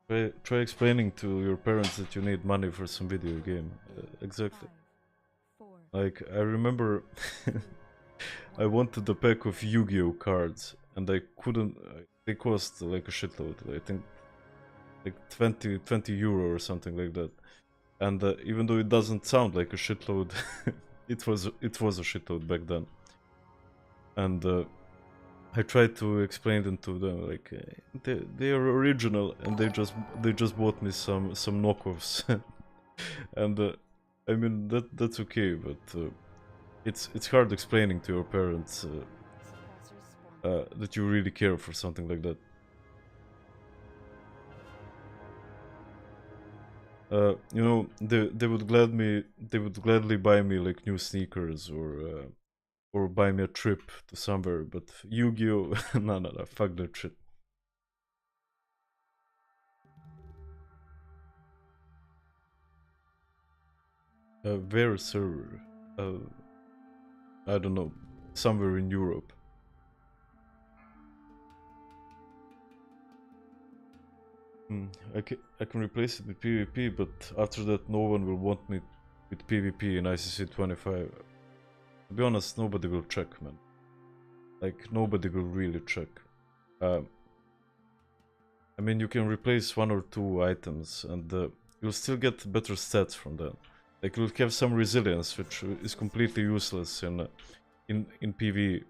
Speaker 1: Try explaining to your parents that you need money for some video game. Exactly.
Speaker 6: 5, 4,
Speaker 1: Like, I remember I wanted a pack of Yu-Gi-Oh cards and I couldn't. They cost like a shitload. I think like 20 euro or something like that. And even though it doesn't sound like a shitload, it was a shitload back then. And I tried to explain them to them, like they are original, and they just bought me some knockoffs. And I mean that's okay, but it's hard explaining to your parents that you really care for something like that. You know, they would gladly buy me like new sneakers or buy me a trip to somewhere, but Yu-Gi-Oh, no, fuck that shit. Where server? I don't know, somewhere in Europe. I can replace it with PvP, but after that no one will want me with PvP in ICC 25. To be honest, nobody will check, man. Like, nobody will really check. I mean, you can replace 1 or 2 items and you'll still get better stats from that. Like, you'll have some resilience, which is completely useless in PvE.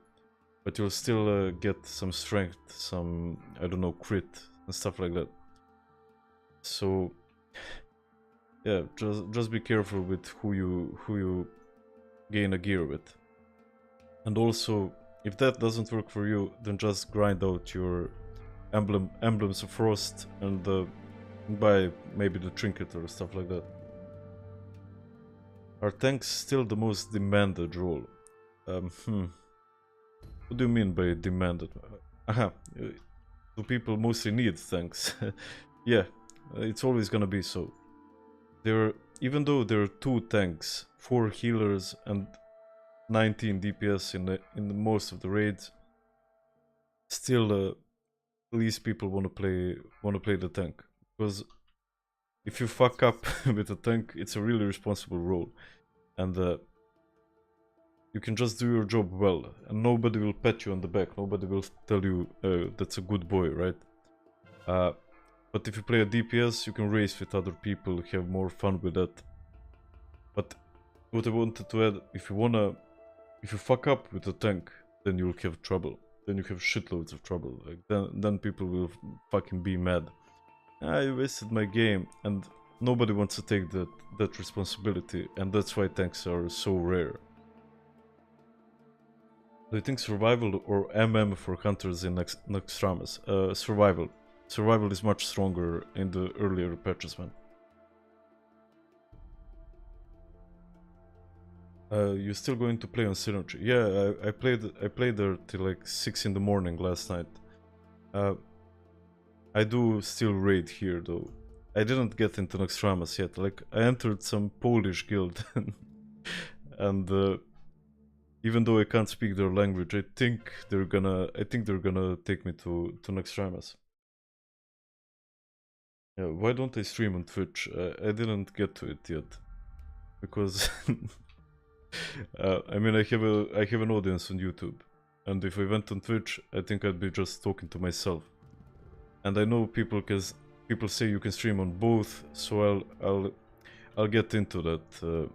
Speaker 1: But you'll still get some strength, some, I don't know, crit and stuff like that. So, yeah, just be careful with who you gain a gear with. And also, if that doesn't work for you, then just grind out your emblems of frost and buy maybe the trinket or stuff like that. Are tanks still the most demanded role? What do you mean by demanded? Aha, do people mostly need tanks? Yeah, it's always gonna be so. Even though there are 2 tanks, 4 healers, and 19 DPS in most of the raids, still, at least people want to play the tank, because if you fuck up with a tank, it's a really responsible role, and you can just do your job well, and nobody will pat you on the back, nobody will tell you that's a good boy, right? But if you play a DPS, you can race with other people, have more fun with that. But what I wanted to add, if you fuck up with a tank, then you'll have trouble. Then you have shitloads of trouble. Like then people will fucking be mad. I wasted my game, and nobody wants to take that responsibility, and that's why tanks are so rare. Do you think survival or MM for hunters in Naxxramas? Survival. Survival is much stronger in the earlier patches, man. You still going to play on Synergy? Yeah, I played there till like 6 in the morning last night. I do still raid here though. I didn't get into Naxxramas yet. Like I entered some Polish guild, and even though I can't speak their language, I think they're gonna take me to Naxxramas. Yeah, why don't I stream on Twitch? I didn't get to it yet because I mean I have an audience on YouTube, and if I went on Twitch, I think I'd be just talking to myself. And I know people say you can stream on both, so I'll get into that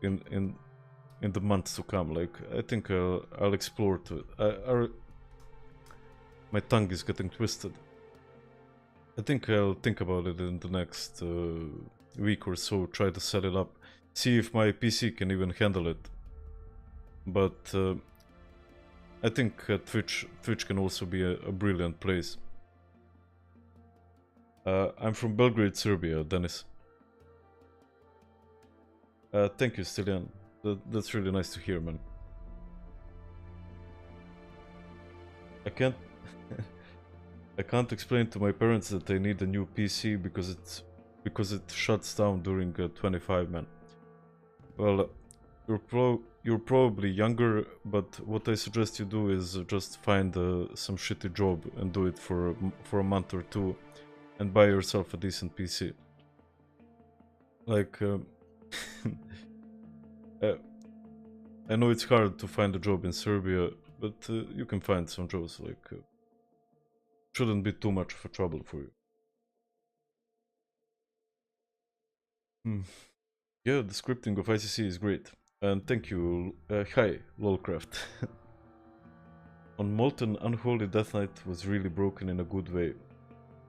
Speaker 1: in the months to come. Like I think I'll explore to it. My tongue is getting twisted. I think I'll think about it in the next week or so, try to set it up, see if my PC can even handle it. But I think Twitch can also be a brilliant place. I'm from Belgrade, Serbia, Dennis. Thank you, Stilian. That's really nice to hear, man. I can't explain to my parents that I need a new PC because it shuts down during 25, man. Well, you're probably younger, but what I suggest you do is just find some shitty job and do it for a month or 2, and buy yourself a decent PC. Like, I know it's hard to find a job in Serbia, but you can find some jobs. Like, shouldn't be too much of a trouble for you. Yeah, the scripting of ICC is great. And thank you, hi, lolcraft. On Molten, Unholy Death Knight was really broken in a good way.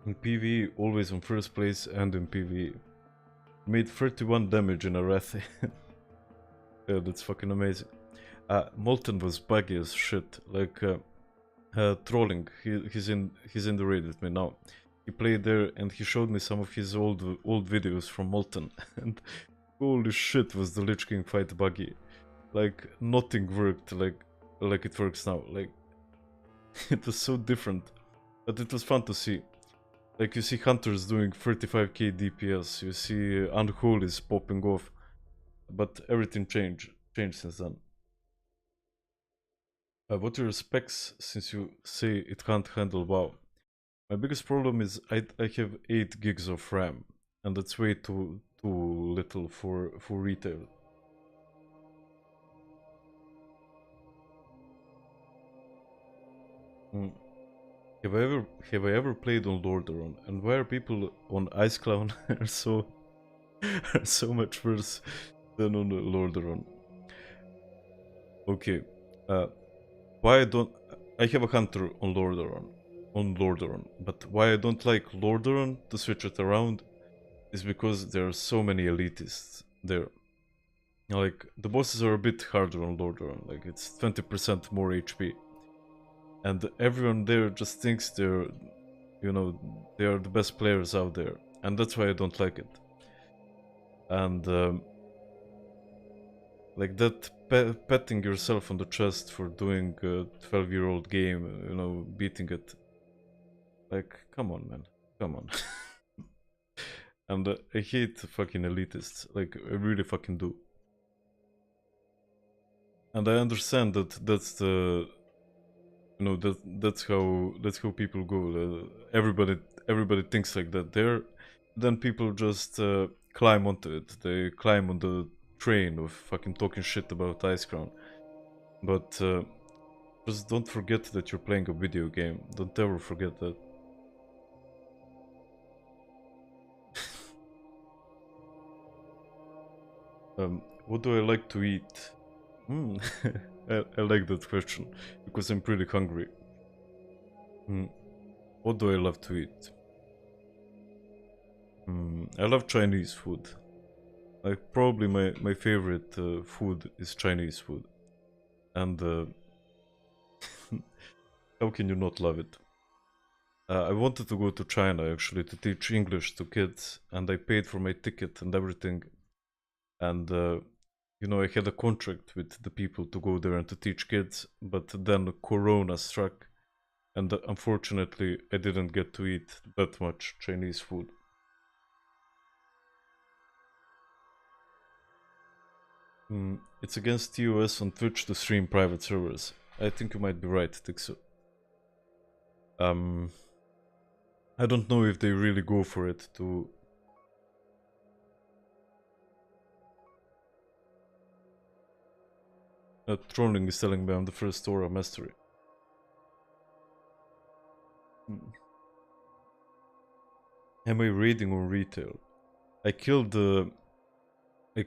Speaker 1: In PvE, always on first place, and in PvE. Made 31 damage in a Ret. Yeah, that's fucking amazing. Molten was buggy as shit, like trolling. He's in the raid with me now. He played there and he showed me some of his old videos from Molten, and holy shit was the Lich King fight buggy. Like nothing worked like it works now. Like it was so different, but it was fun to see. Like you see hunters doing 35k DPS, you see unholies popping off, but everything changed since then. What are your specs, since you say it can't handle WoW? My biggest problem is I have 8 gigs of RAM, and that's way too little for retail. Have I ever played on Lordaeron, and why are people on Ice Clown are so much worse than on Lordaeron? Okay, why don't I have a hunter on Lordaeron, but why I don't like Lordaeron to switch it around is because there are so many elitists there. Like, the bosses are a bit harder on Lordaeron, like it's 20% more HP. And everyone there just thinks they're, you know, they are the best players out there. And that's why I don't like it. And, like that patting yourself on the chest for doing a 12-year-old game, you know, beating it. Like, come on, man. Come on. And I hate fucking elitists. Like, I really fucking do. And I understand that that's the, you know, that's how people go. Everybody thinks like that. Then people just climb onto it. They climb on the train of fucking talking shit about Icecrown. But just don't forget that you're playing a video game. Don't ever forget that. What do I like to eat? I like that question because I'm pretty hungry. What do I love to eat? I love Chinese food. Like, probably my favorite food is Chinese food. And how can you not love it? I wanted to go to China actually to teach English to kids, and I paid for my ticket and everything. And you know, I had a contract with the people to go there and to teach kids, but then Corona struck, and unfortunately I didn't get to eat that much Chinese food. It's against TOS on Twitch to stream private servers. I think you might be right, Tixo. I don't know if they really go for it to... Trolling is telling me I'm the first Aura Mastery. Am I raiding on retail? I killed the... I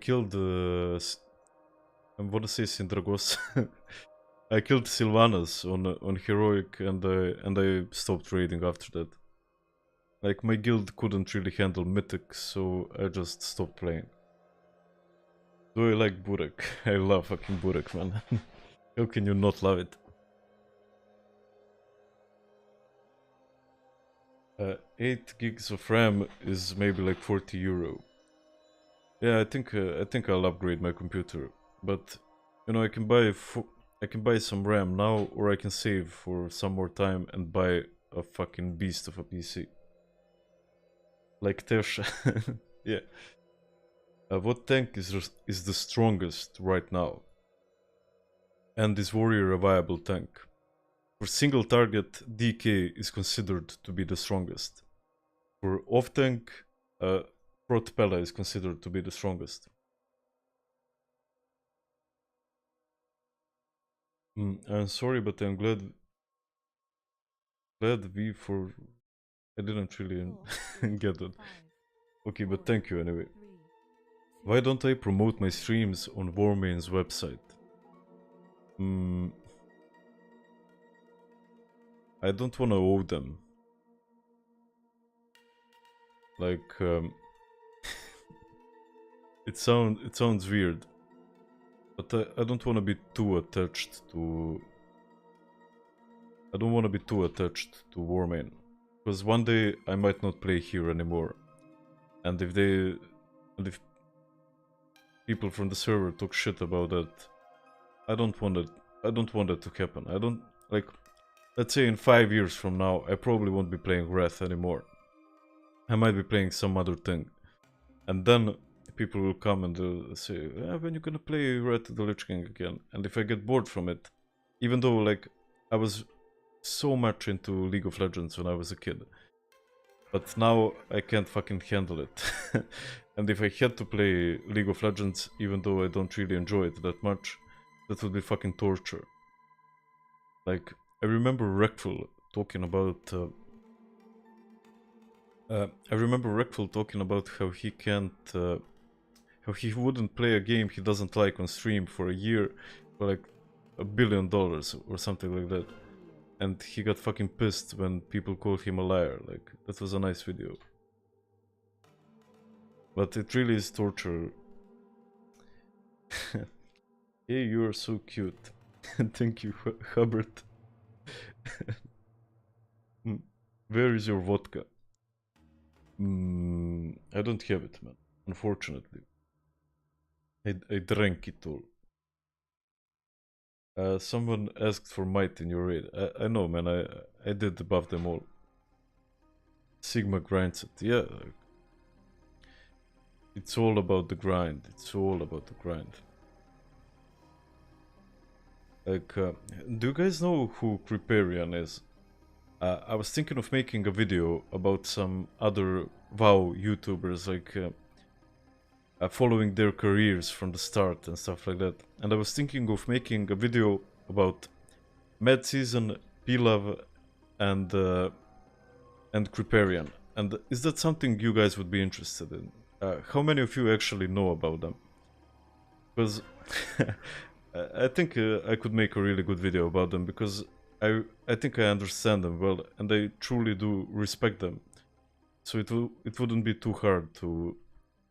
Speaker 1: want to say Sindragos. I killed Sylvanas on heroic, and I stopped raiding after that. Like, my guild couldn't really handle mythics, so I just stopped playing. Do I like Burek? I love fucking Burek, man. How can you not love it? 8 gigs of RAM is maybe like 40 euro. Yeah, I think I'll upgrade my computer, but you know, I can buy some RAM now, or I can save for some more time and buy a fucking beast of a PC. Like Tersha. Yeah. What tank is the strongest right now? And is Warrior a viable tank? For single target, DK is considered to be the strongest. For off tank, Prot Pella is considered to be the strongest. I'm sorry, but I'm glad V for... I didn't really get it. Okay, but thank you anyway. Why don't I promote my streams on Warmane's website? I don't want to owe them. Like, it sounds weird, but I don't want to be too attached to... I don't want to be too attached to Warmane, because one day I might not play here anymore, and if people from the server talk shit about that, I don't want that to happen. I don't, like, let's say in 5 years from now, I probably won't be playing Wrath anymore. I might be playing some other thing, and then people will come and they'll say, when you gonna play Ret the Lich King again? And if I get bored from it, even though, like, I was so much into League of Legends when I was a kid, but now I can't fucking handle it. And if I had to play League of Legends, even though I don't really enjoy it that much, that would be fucking torture. Like, I remember Rekful talking about... how he can't... how he wouldn't play a game he doesn't like on stream for a year for like $1 billion or something like that. And he got fucking pissed when people called him a liar. Like, that was a nice video. But it really is torture. Hey, you are so cute. Thank you, Hubbard. Where is your vodka? I don't have it, man. Unfortunately. I drank it all. Someone asked for might in your raid. I know, man. I did above them all. Sigma grinds it. Yeah. It's all about the grind. It's all about the grind. Like, do you guys know who Creeparian is? I was thinking of making a video about some other WoW YouTubers, like following their careers from the start and stuff like that. And I was thinking of making a video about Mad Season, Pilav, and Creeparian. And is that something you guys would be interested in? How many of you actually know about them? Because I think I could make a really good video about them, because I think I understand them well, and I truly do respect them. So it wouldn't be too hard to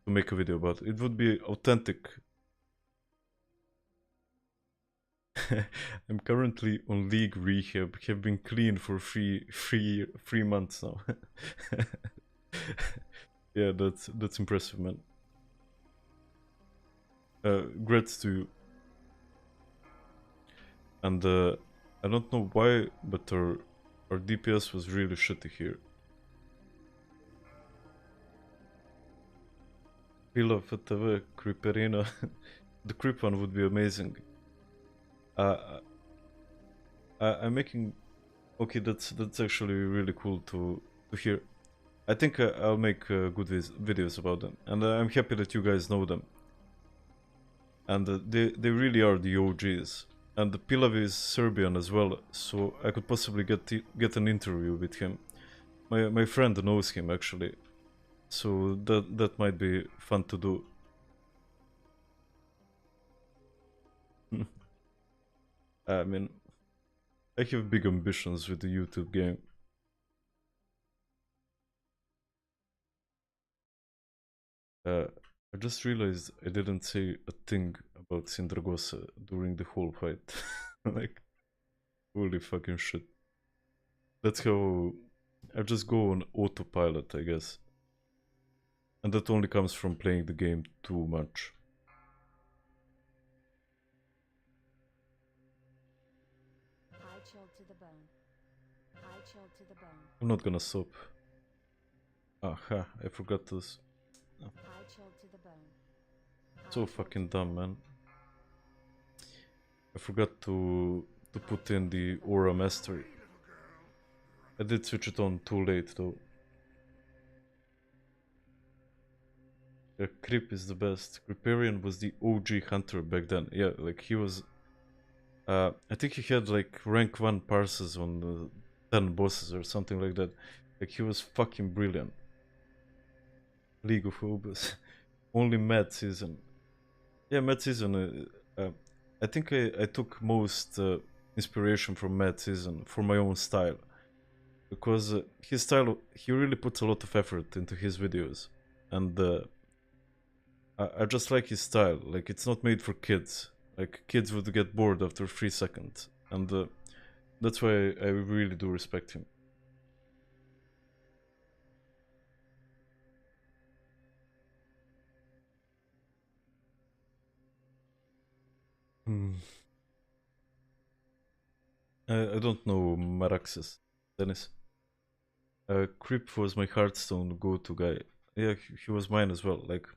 Speaker 1: make a video about it. It would be authentic. I'm currently on League Rehab. Have been clean for three months now. Yeah, that's impressive, man. Grats to you. And I don't know why, but our DPS was really shitty here. Pila FTV, Creeperina. The creep one would be amazing. I'm making... Okay, that's actually really cool to hear. I think I'll make good videos about them. And I'm happy that you guys know them. And they really are the OGs. And Pilav is Serbian as well, so I could possibly get an interview with him. My friend knows him actually, so that might be fun to do. I mean, I have big ambitions with the YouTube game. I just realized I didn't say a thing about Sindragosa during the whole fight. Like, holy fucking shit. That's how I just go on autopilot, I guess. And that only comes from playing the game too much.
Speaker 2: I chilled to the bone. I chilled to the bone.
Speaker 1: I'm not gonna stop. Aha, I forgot this.
Speaker 2: I chilled to the bone.
Speaker 1: So fucking dumb, man. I forgot to put in the Aura Mastery. I did switch it on too late though. Yeah, Creep is the best. Creeparian was the OG hunter back then. Yeah, like he was... I think he had like rank 1 parses on 10 bosses or something like that. Like he was fucking brilliant. League of Obus. Only Mad Season. Yeah, Mad Season. I think I took most inspiration from Mad Season for my own style. Because his style, he really puts a lot of effort into his videos. And I just like his style. Like, it's not made for kids. Like, kids would get bored after 3 seconds. And that's why I really do respect him. I don't know Maraxis, Dennis. Creep was my Hearthstone go-to guy. Yeah, he was mine as well. Like,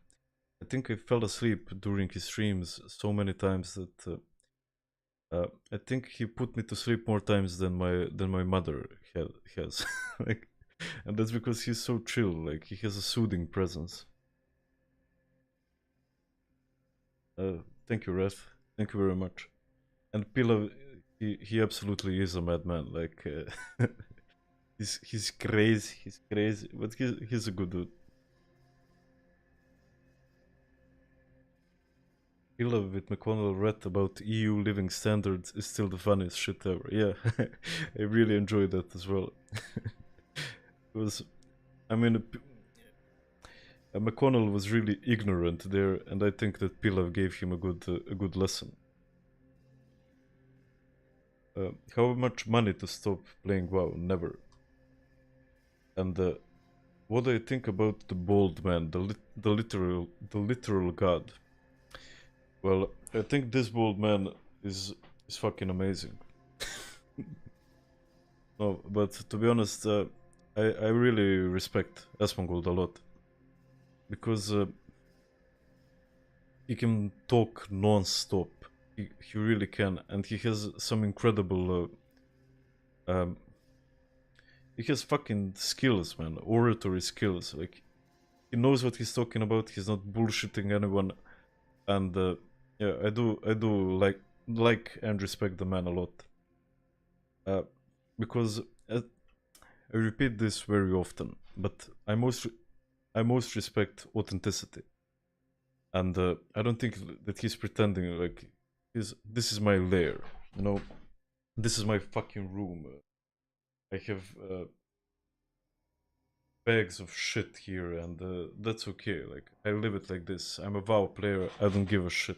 Speaker 1: I think I fell asleep during his streams so many times that I think he put me to sleep more times than my mother has. Like, and that's because he's so chill. Like, he has a soothing presence. Thank you, Ret. Thank you very much. And Pila, he absolutely is a madman. Like, he's crazy, but he's a good dude. Pila with McConnell Ret about EU living standards is still the funniest shit ever. Yeah, I really enjoyed that as well. It was, I mean, McConnell was really ignorant there, and I think that Pila gave him a good lesson. how much money to stop playing WoW? Never. And what do I think about the bald man, the literal god? Well, I think this bald man is fucking amazing. No, but to be honest, I really respect Asmongold a lot because he can talk non-stop. He really can, and he has some incredible. He has fucking skills, man. Oratory skills. Like he knows what he's talking about. He's not bullshitting anyone, and yeah, I do like and respect the man a lot. Because I repeat this very often, but I most respect authenticity, and I don't think that he's pretending like this is my lair, you know, this is my fucking room. I have bags of shit here, and that's okay. Like I live it like this. I'm a WoW player. I don't give a shit.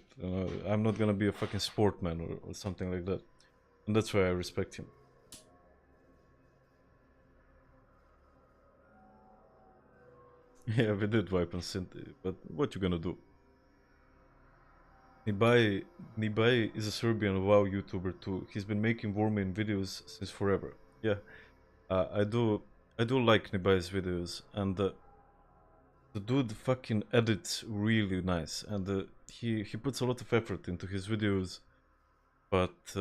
Speaker 1: I'm not gonna be a fucking sportman or something like that, and that's why I respect him. Yeah, we did wipe on Cinti, but what you gonna do? Nibai is a Serbian WoW YouTuber too. He's been making Warmane videos since forever. Yeah, I do like Nibai's videos, and the dude fucking edits really nice, and he puts a lot of effort into his videos, but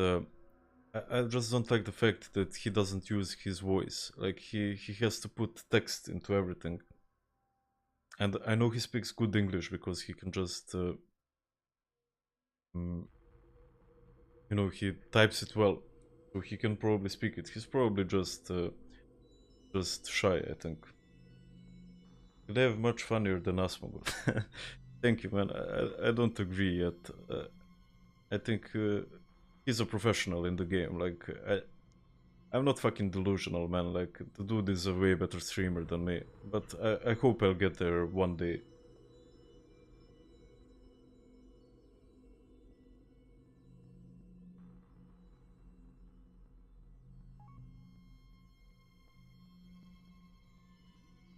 Speaker 1: I just don't like the fact that he doesn't use his voice. Like he has to put text into everything. And I know he speaks good English because he can just, you know, he types it well, so he can probably speak it. He's probably just shy, I think. They have much funnier than Asmongold. Thank you, man. I don't agree yet. I think he's a professional in the game. Like I'm not fucking delusional, man. Like the dude is a way better streamer than me. But I hope I'll get there one day.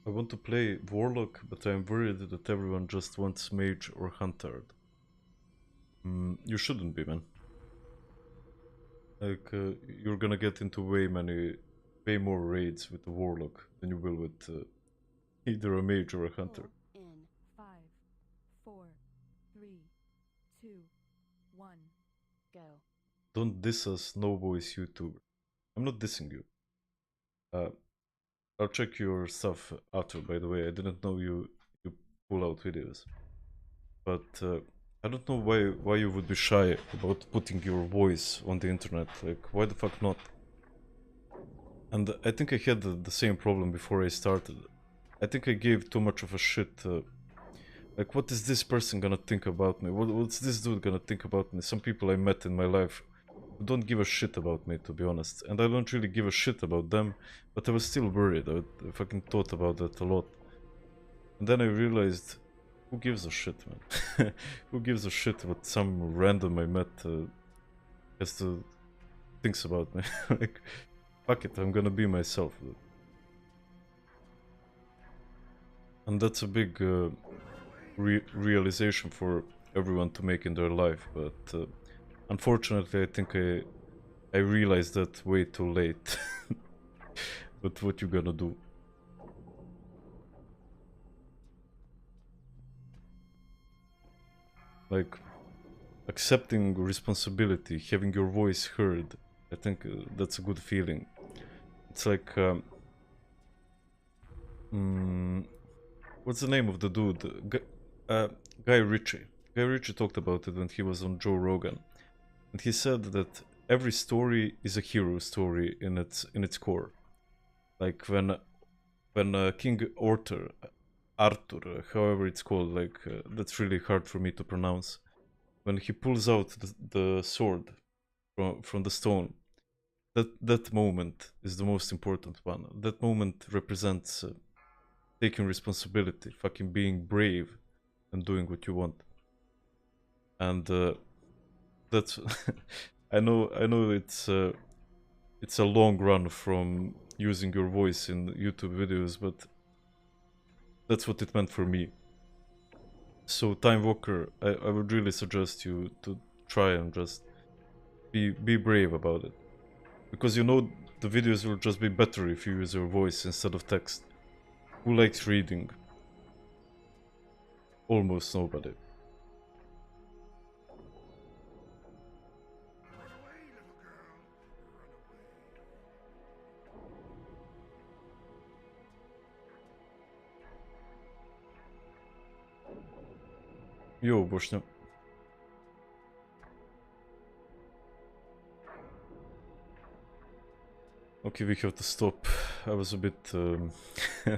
Speaker 1: I want to play Warlock, but I'm worried that everyone just wants Mage or Hunter. You shouldn't be, man. Like, you're gonna get into way more raids with the Warlock than you will with either a Mage or a Hunter.
Speaker 6: In 5, 4, 3, 2, 1,
Speaker 2: Go.
Speaker 1: Don't diss us, no voice YouTuber. I'm not dissing you. I'll check your stuff after, by the way. I didn't know you pull out videos. But I don't know why you would be shy about putting your voice on the internet. Like, why the fuck not? And I think I had the same problem before I started. I think I gave too much of a shit. Like, what is this person gonna think about me? What's this dude gonna think about me? Some people I met in my life don't give a shit about me, to be honest. And I don't really give a shit about them, but I was still worried. I fucking thought about that a lot. And then I realized, who gives a shit, man? Who gives a shit what some random I met has to thinks about me? Like, fuck it, I'm gonna be myself. And that's a big realization for everyone to make in their life, but unfortunately I think I realized that way too late. But what you gonna do? Like, accepting responsibility, having your voice heard, I think that's a good feeling. It's like what's the name of the dude? Guy Ritchie. Guy Ritchie talked about it when he was on Joe Rogan, and he said that every story is a hero story in its core. Like when King Arthur, however it's called, like that's really hard for me to pronounce. When he pulls out the sword from the stone, that moment is the most important one. That moment represents taking responsibility, fucking being brave, and doing what you want. And that's I know it's it's a long run from using your voice in YouTube videos, but that's what it meant for me. So Time Walker, I would really suggest you to try and just be brave about it. Because you know the videos will just be better if you use your voice instead of text. Who likes reading? Almost nobody. Yo, Boshnia. Okay, we have to stop. I was a bit, I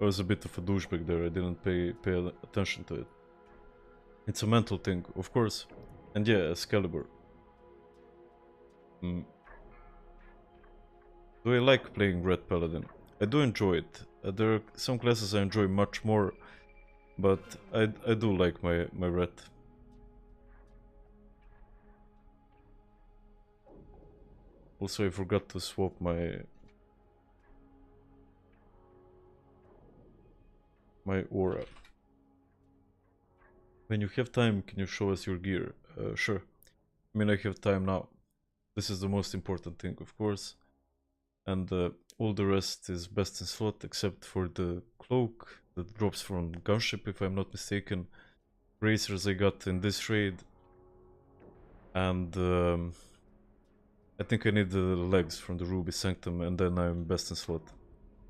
Speaker 1: was a bit of a douchebag there. I didn't pay attention to it. It's a mental thing, of course. And yeah, Excalibur. Do I like playing Red Paladin? I do enjoy it. There are some classes I enjoy much more, but I do like my Red. Also, I forgot to swap my aura. When you have time, can you show us your gear? Sure. I mean, I have time now. This is the most important thing, of course. And all the rest is best in slot, except for the cloak that drops from Gunship, if I'm not mistaken. Bracers I got in this raid. And I think I need the legs from the Ruby Sanctum, and then I'm best in slot.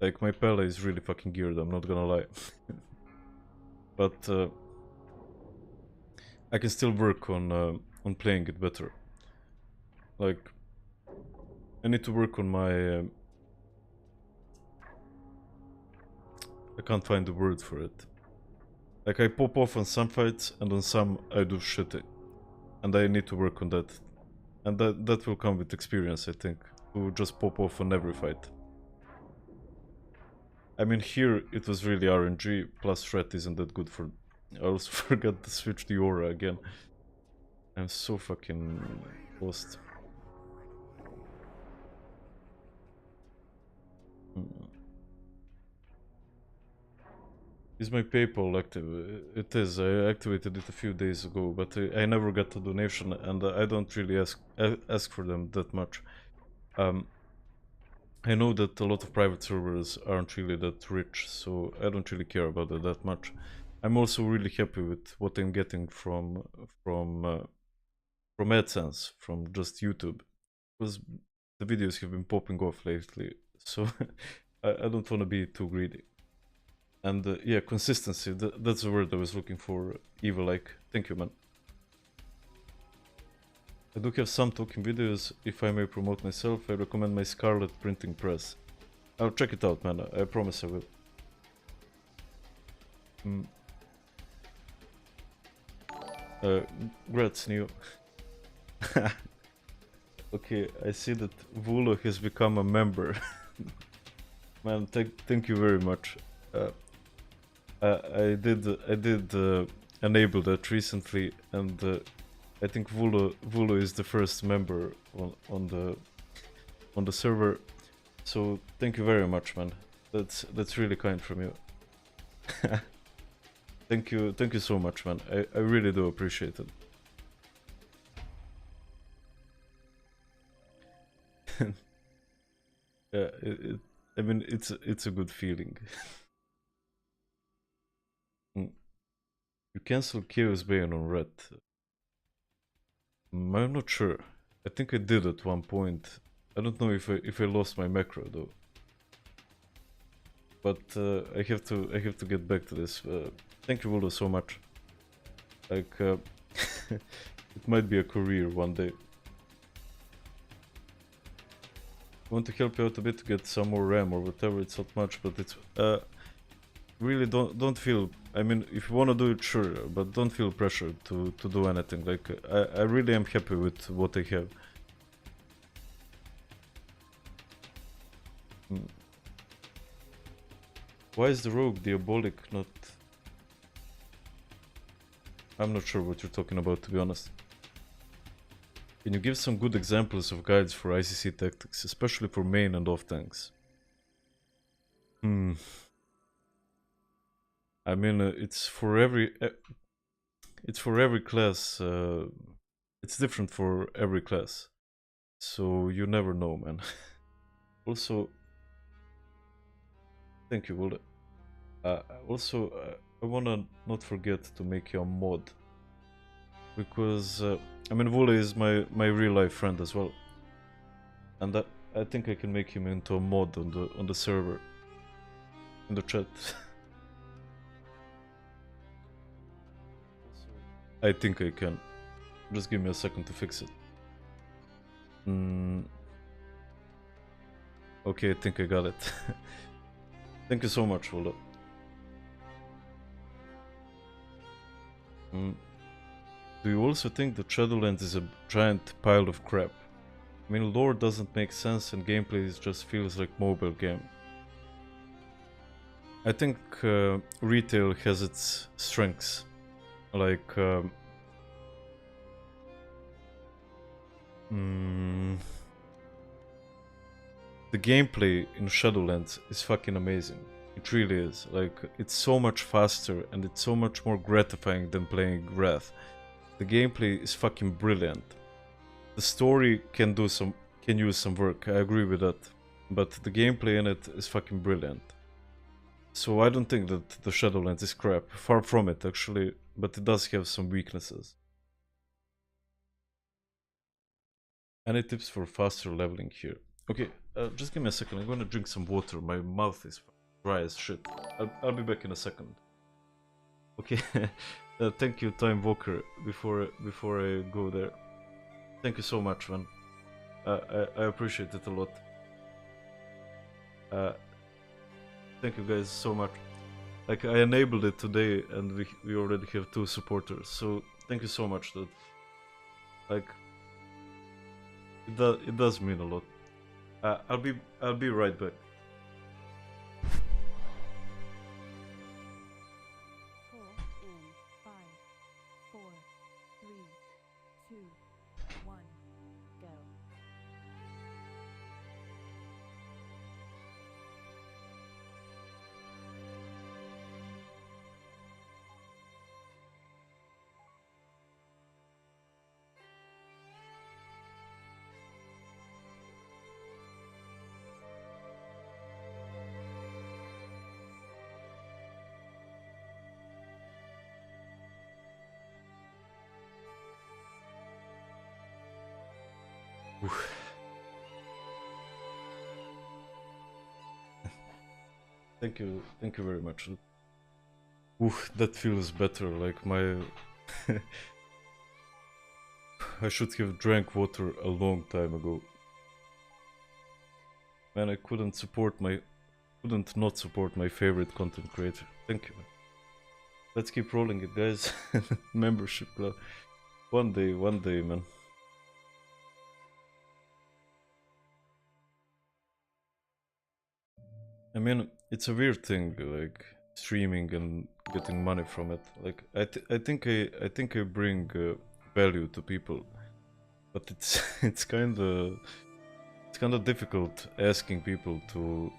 Speaker 1: Like, my Pella is really fucking geared, I'm not gonna lie. But I can still work on playing it better. Like, I need to work on my... I can't find the word for it. Like, I pop off on some fights, and on some I do shitty. And I need to work on that. And that will come with experience, I think. To just pop off on every fight. I mean, here it was really RNG, plus Threat isn't that good for... I also forgot to switch the aura again. I'm so fucking lost. Is my PayPal active? It is. I activated it a few days ago, but I never got a donation, and I don't really ask for them that much. I know that a lot of private servers aren't really that rich, so I don't really care about it that much. I'm also really happy with what I'm getting from AdSense, from just YouTube, because the videos have been popping off lately, so I don't want to be too greedy. And yeah, consistency, that's the word I was looking for, Evil-like. Thank you, man. I do have some talking videos. If I may promote myself, I recommend my Scarlet printing press. I'll check it out, man. I promise I will. Grats, Neo. Okay, I see that Vulo has become a member. Man, thank you very much. I did enable that recently, and I think Vulo is the first member on the server. So thank you very much, man. That's really kind from you. Thank you so much, man. I really do appreciate it. Yeah, I mean, it's a good feeling. You cancel Chaos Bane on Ret. I'm not sure. I think I did at one point. I don't know if I lost my macro though. But I have to get back to this. Thank you, Vulo, so much. Like, it might be a career one day. I want to help you out a bit to get some more RAM or whatever. It's not much, but it's really don't feel. I mean, if you want to do it, sure, but don't feel pressured to do anything. Like, I really am happy with what I have. Why is the rogue diabolic not... I'm not sure what you're talking about, to be honest. Can you give some good examples of guides for ICC tactics, especially for main and off tanks? I mean, it's for every class. It's different for every class, so you never know, man. Also, thank you, Will. Also, I wanna not forget to make you a mod, because I mean, Wule is my real life friend as well, and I think I can make him into a mod on the server, in the chat. I think I can. Just give me a second to fix it. Okay, I think I got it. Thank you so much, Wula. Do you also think that Shadowlands is a giant pile of crap? I mean, lore doesn't make sense and gameplay just feels like mobile game. I think retail has its strengths. Like, the gameplay in Shadowlands is fucking amazing. It really is. Like, it's so much faster and it's so much more gratifying than playing Wrath. The gameplay is fucking brilliant. The story can use some work, I agree with that. But the gameplay in it is fucking brilliant. So I don't think that the Shadowlands is crap. Far from it, actually. But it does have some weaknesses. Any tips for faster leveling here? Okay, just give me a second. I'm gonna drink some water. My mouth is dry as shit. I'll be back in a second. Okay, thank you, Time Walker. Before I go there, thank you so much, man. I appreciate it a lot. Thank you guys so much. Like, I enabled it today, and we already have 2 supporters. So thank you so much, dude. Like, it does mean a lot. I'll be right back.
Speaker 6: Pull in 5, 4, 3, 2, 1, go.
Speaker 1: Thank you very much. Oof, that feels better. Like, my I should have drank water a long time ago. Man, I couldn't not support my favorite content creator. Thank you. Let's keep rolling it, guys. Membership club. One day, man. I mean, it's a weird thing, like streaming and getting money from it. Like, I think I bring value to people, but it's kind of difficult asking people to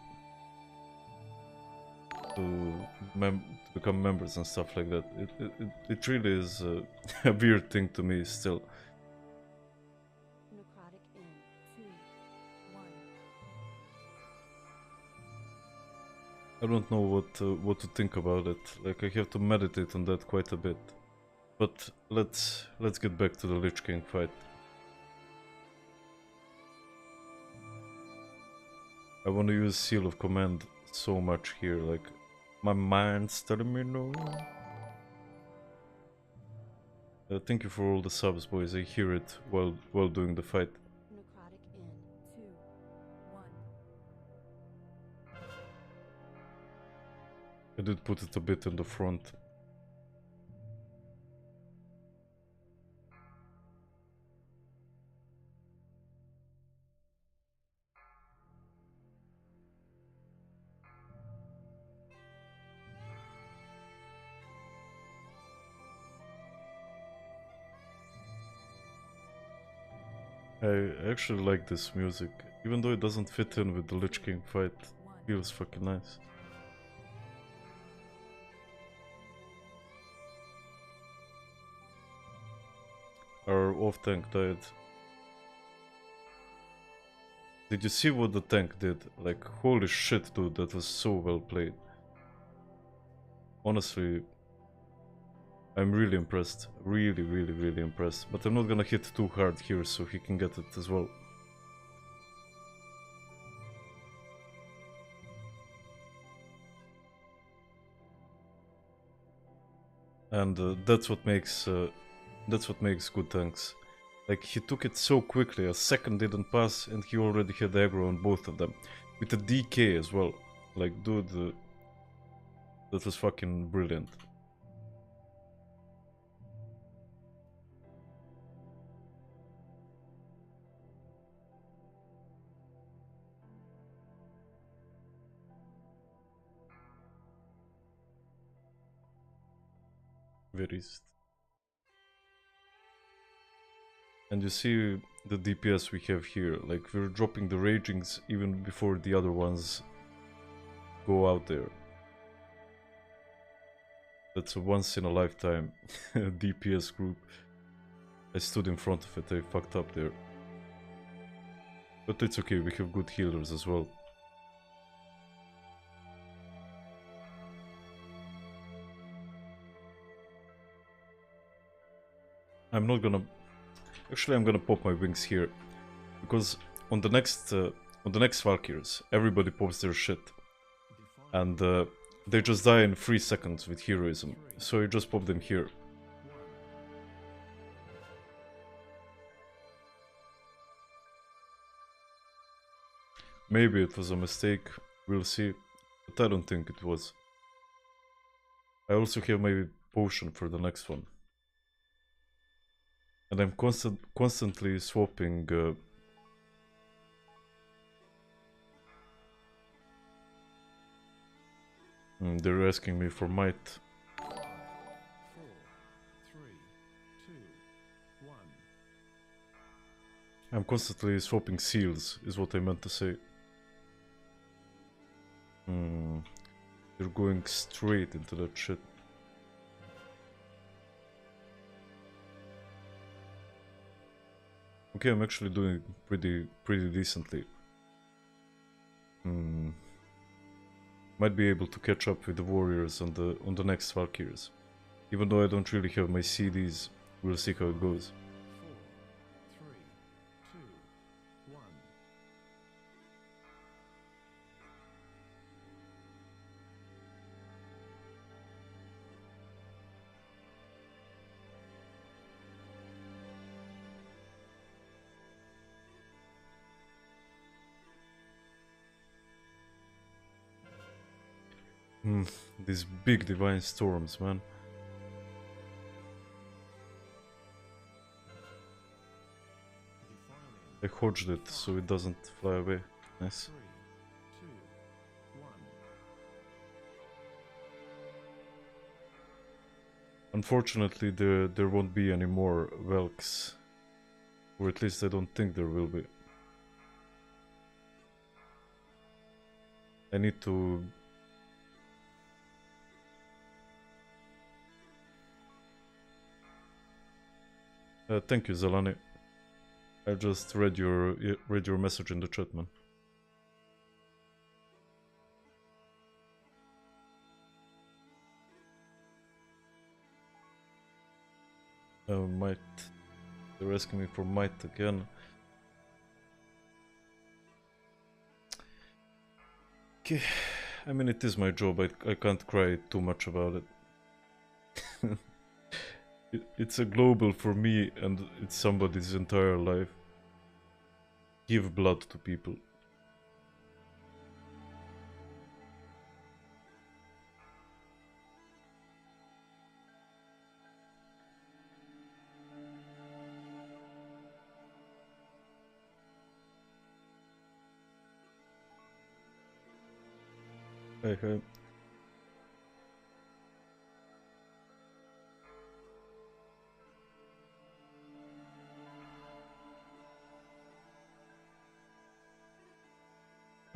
Speaker 1: become members and stuff like that. It really is a weird thing to me still.
Speaker 6: Necrotic in 2, 1.
Speaker 1: I don't know what to think about it. Like, I have to meditate on that quite a bit. But let's get back to the Lich King fight. I want to use Seal of Command so much here, like, my mind's telling me no. Thank you for all the subs, boys. I hear it while doing the fight.
Speaker 6: Necrotic in 2, 1.
Speaker 1: I did put it a bit in the front. I actually like this music, even though it doesn't fit in with the Lich King fight. Feels fucking nice. Our off tank died. Did you see what the tank did? Like, holy shit, dude, that was so well played. Honestly, I'm really impressed. Really, really, really impressed. But I'm not gonna hit too hard here so he can get it as well. And that's what makes good tanks. Like, he took it so quickly, a second didn't pass and he already had aggro on both of them. With a DK as well. Like, dude, that was fucking brilliant. Very east. And you see the DPS we have here, like we're dropping the ragings even before the other ones go out there. That's a once in a lifetime DPS group. I stood in front of it, I fucked up there. But it's okay, we have good healers as well. I'm not gonna... Actually, I'm gonna pop my wings here. Because on the next Valkyries, everybody pops their shit. And they just die in 3 seconds with heroism. So you just pop them here. Maybe it was a mistake, we'll see. But I don't think it was. I also have my potion for the next one. And I'm constantly swapping they're asking me for might.
Speaker 7: 5, 4, 3, 2, 1.
Speaker 1: I'm constantly swapping seals, is what I meant to say. They're going straight into that shit. Okay, I'm actually doing pretty decently. Might be able to catch up with the warriors on the next Valkyries. Even though I don't really have my CDs, we'll see how it goes.
Speaker 7: 4, 3, 2, 1.
Speaker 1: These big divine storms, man. I hodged it so it doesn't fly away. Nice.
Speaker 7: 3, 2, 1.
Speaker 1: Unfortunately, there won't be any more Velks. Or at least I don't think there will be. I need to... thank you, Zalani. I just read your message in the chat, man. Might. They're asking me for might again. Okay. I mean, it is my job. I can't cry too much about it. It's a global for me, and it's somebody's entire life. Give blood to people. Hey.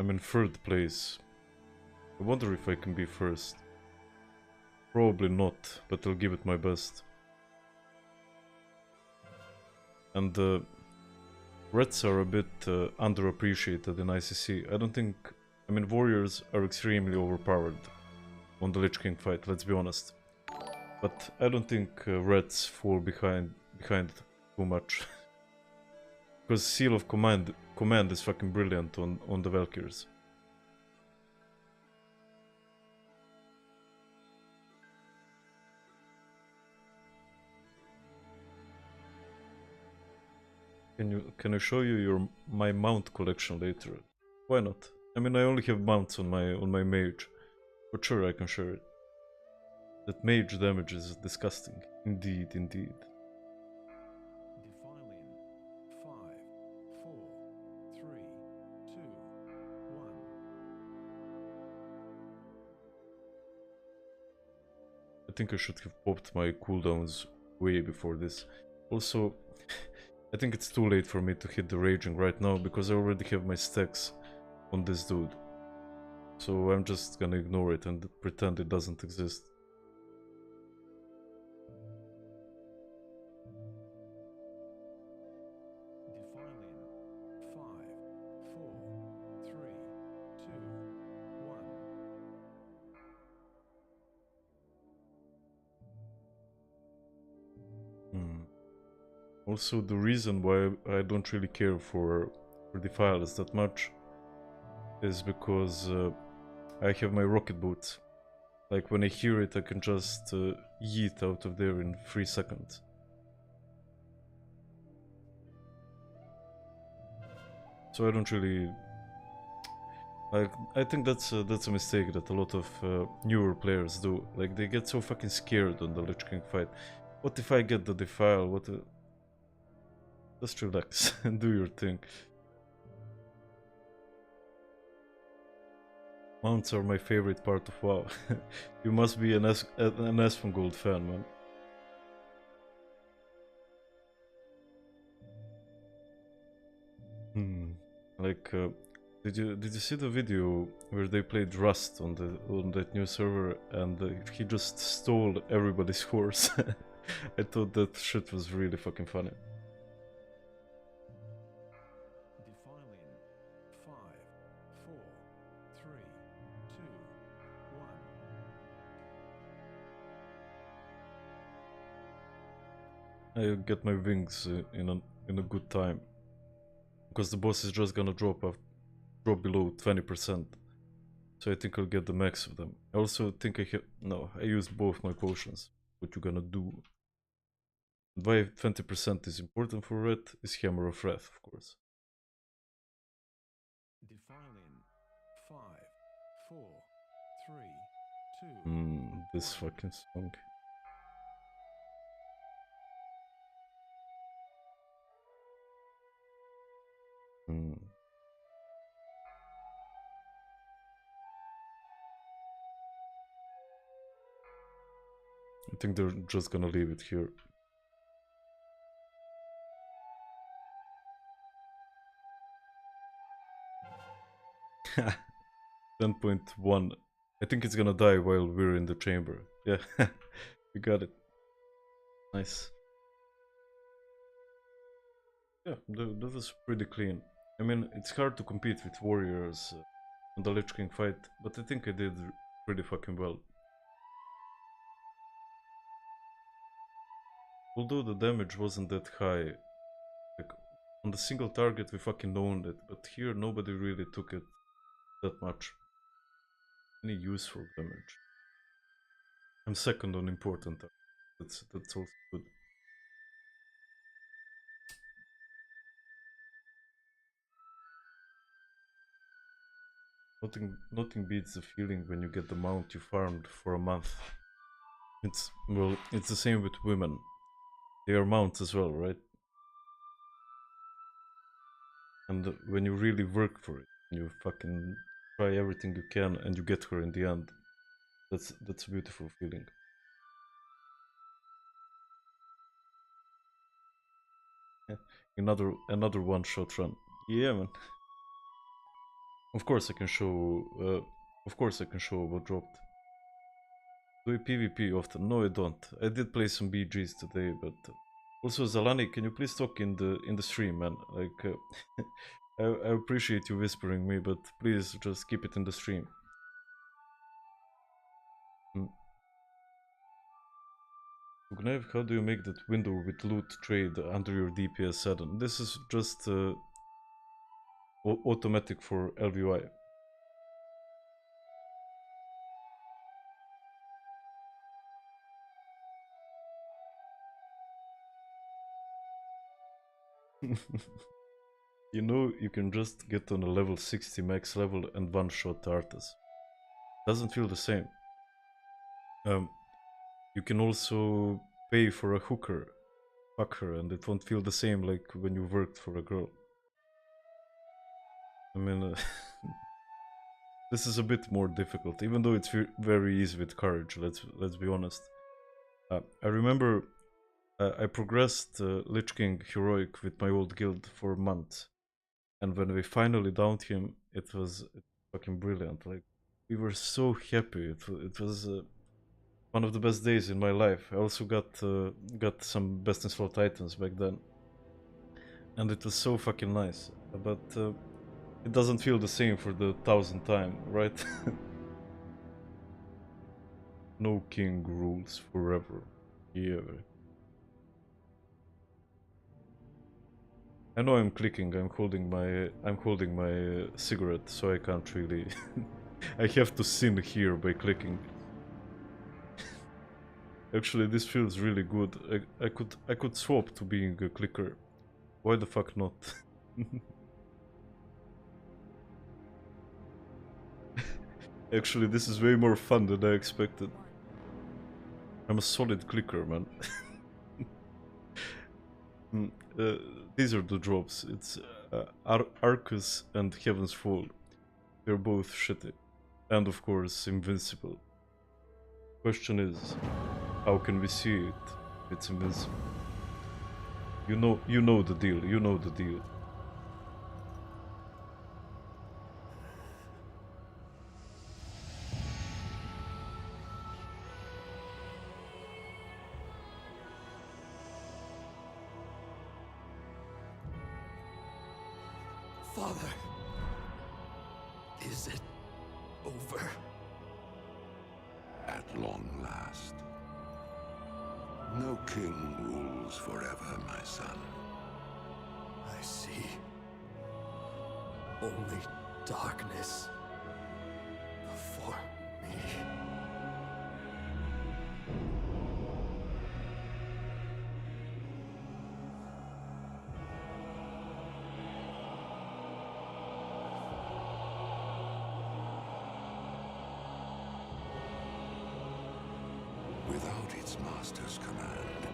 Speaker 1: I'm in 3rd place. I wonder if I can be 1st. Probably not, but I'll give it my best. And Rets are a bit underappreciated in ICC. I don't think... I mean, warriors are extremely overpowered on the Lich King fight, let's be honest. But I don't think Reds fall behind too much. Because Seal of Command is fucking brilliant on the Valkyries. Can I show you my mount collection later? Why not? I mean, I only have mounts on my mage, but sure, I can share it. That mage damage is disgusting. Indeed, indeed.
Speaker 7: Defile in 5, 4, 3, 2, 1.
Speaker 1: I think I should have popped my cooldowns way before this. Also, I think it's too late for me to hit the raging right now because I already have my stacks on this dude. So I'm just gonna ignore it and pretend it doesn't exist.
Speaker 7: Defile in 5, 4, 3, 2, 1.
Speaker 1: Also, the reason why I don't really care for defiles that much is because I have my rocket boots. Like, when I hear it, I can just yeet out of there in 3 seconds. So I don't really... Like, I think that's a mistake that a lot of newer players do. Like, they get so fucking scared on the Lich King fight. What if I get the defile? What? Just relax and do your thing. Mounts are my favorite part of WoW. You must be an Espengold fan, man. Like, did you see the video where they played Rust on that new server and he just stole everybody's horse? I thought that shit was really fucking funny.
Speaker 7: Defile in 5, 4, 3, 2, 1.
Speaker 1: I get my wings in a good time. Because the boss is just gonna drop below 20%. So I think I'll get the max of them. I also think I used both my potions. What you gonna do? Why 20% is important for Red is Hammer of Wrath, of course.
Speaker 7: Defile in 5, 4, 3, 2.
Speaker 1: This fucking song. I think they're just gonna leave it here. Ha! 10.1. I think it's gonna die while we're in the chamber. Yeah, we got it. Nice. Yeah, that was pretty clean. I mean, it's hard to compete with warriors on the Lich King fight, but I think I did pretty fucking well. Although the damage wasn't that high, like on the single target we fucking owned it, but here nobody really took it that much. Any useful damage. I'm second on important targets. That's also good. Nothing beats the feeling when you get the mount you farmed for a month. It's the same with women. They are mounts as well, right? And when you really work for it, you fucking try everything you can and you get her in the end. That's a beautiful feeling. Another one-shot run. Yeah, man. Of course I can show. Of course I can show what dropped. Do you PvP often? No, I don't. I did play some BGs today, but also Zalani, can you please talk in the stream, man? Like, I appreciate you whispering me, but please just keep it in the stream. Gnev, how do you make that window with loot trade under your DPS add-on? This is just automatic for LVI. You know, you can just get on a level 60 max level and one-shot Arthas. Doesn't feel the same. You can also pay for a hooker, fuck her, and it won't feel the same like when you worked for a girl. I mean, this is a bit more difficult, even though it's very easy with courage. Let's be honest. I remember I progressed Lich King heroic with my old guild for a month, and when we finally downed him, it was fucking brilliant. Like, we were so happy. It was one of the best days in my life. I also got some best in slot items back then, and it was so fucking nice. But it doesn't feel the same for the 1000th time, right? No king rules forever. Yeah. I know I'm clicking. I'm holding my cigarette, so I can't really. I have to sin here by clicking. Actually, this feels really good. I could swap to being a clicker. Why the fuck not? Actually, this is way more fun than I expected. I'm a solid clicker, man. These are the drops. It's Arcus and Heaven's Fall. They're both shitty. And of course, Invincible. Question is, how can we see it? It's invincible. You know the deal. You know the deal.
Speaker 8: Father, is it over?
Speaker 9: At long last. No king rules forever, my son.
Speaker 8: I see. Only darkness before me.
Speaker 9: Without its master's command,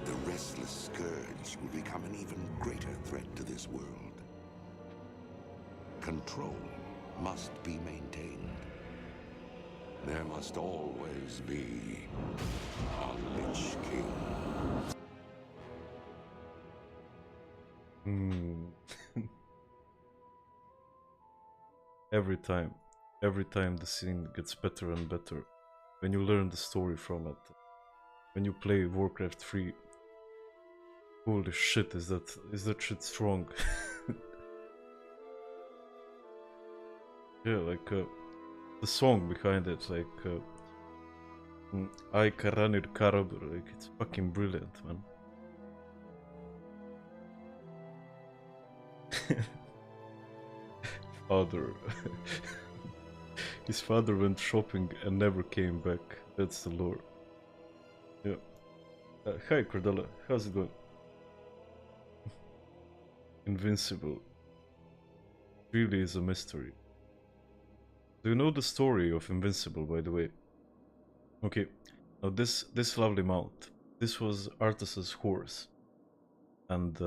Speaker 9: the restless scourge will become an even greater threat to this world. Control must be maintained. There must always be a Lich King.
Speaker 1: Every time the scene gets better and better. When you learn the story from it. When you play Warcraft 3. Holy shit, is that shit strong? Yeah, like the song behind it, like I Karanir Karabur, like it's fucking brilliant, man. Father. His father went shopping and never came back. That's the lore. Yeah. Hi Cordella, how's it going? Invincible. Really is a mystery. Do you know the story of Invincible, by the way? Okay, now this lovely mount. This was Arthas's horse. And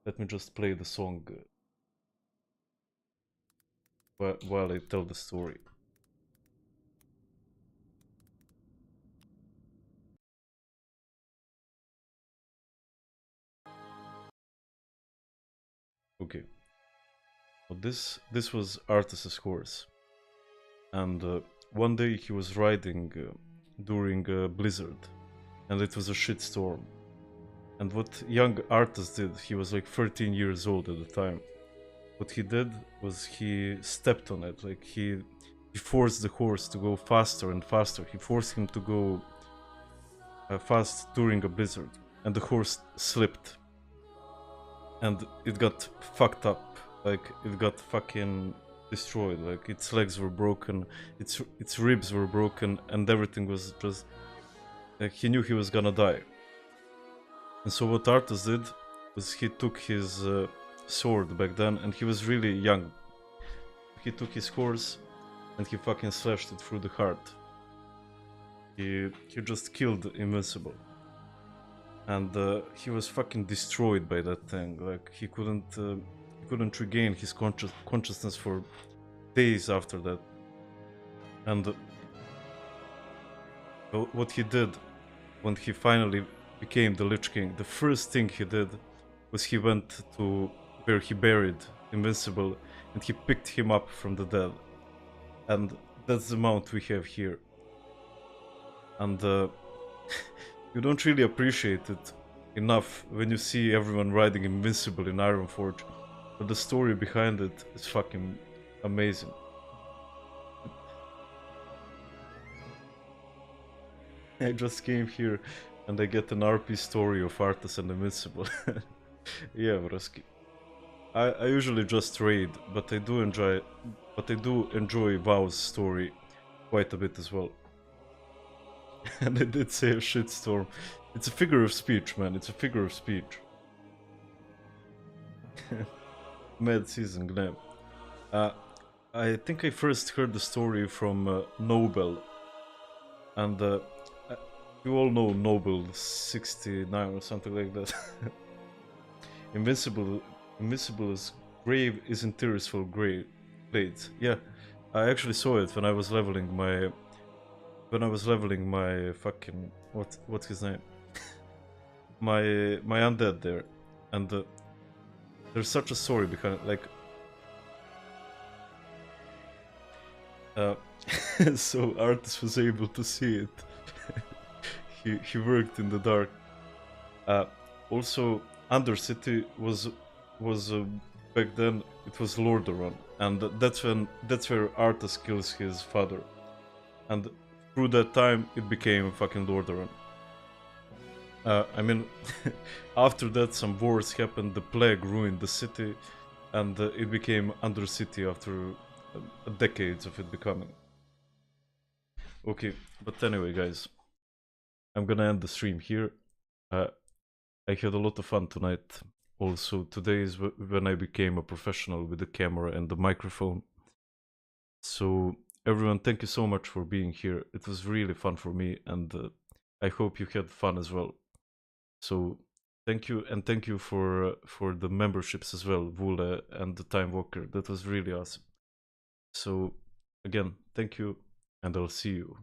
Speaker 1: let me just play the song while I tell the story. Okay. But this was Artus's horse, and one day he was riding during a blizzard, and it was a shit storm. And what young Artus did, he was like 13 years old at the time. What he did was he stepped on it, like he forced the horse to go faster and faster. He forced him to go fast during a blizzard, and the horse slipped, and it got fucked up. Like it got fucking destroyed. Like its legs were broken, its ribs were broken, and everything was just like he knew he was gonna die. And so what Artus did was he took his sword back then, and he was really young. He took his horse and he fucking slashed it through the heart. He just killed Invincible. And he was fucking destroyed by that thing. Like he couldn't regain his consciousness for days after that. And what he did when he finally became the Lich King, the first thing he did was he went to where he buried Invincible and he picked him up from the dead. And that's the mount we have here. And you don't really appreciate it enough when you see everyone riding Invincible in Ironforge, but the story behind it is fucking amazing. I just came here and I get an RP story of Artus and Invincible. Yeah, Vroski. I usually just raid, but I do enjoy Vow's story quite a bit as well. And I did say a shitstorm. It's a figure of speech, man. It's a figure of speech. Mad Season Glam. I think I first heard the story from Nobel. And you all know Nobel 69 or something like that. Invincible's grave is in Tirisful Blades. Yeah, I actually saw it when I was leveling my fucking what's his name? my undead there, and there's such a story behind it. Like, so Artus was able to see it. he worked in the dark. Also, Undercity was back then it was Lordaeron, and that's where Artus kills his father, and through that time it became fucking Lordaeron. I mean, after that some wars happened, the plague ruined the city, and it became Undercity after decades of it becoming. Okay, but anyway, guys, I'm gonna end the stream here. I had a lot of fun tonight. Also, today is when I became a professional with the camera and the microphone. So, everyone, thank you so much for being here. It was really fun for me, and I hope you had fun as well. So, thank you, and thank you for the memberships as well, Vule and the Time Walker. That was really awesome. So, again, thank you, and I'll see you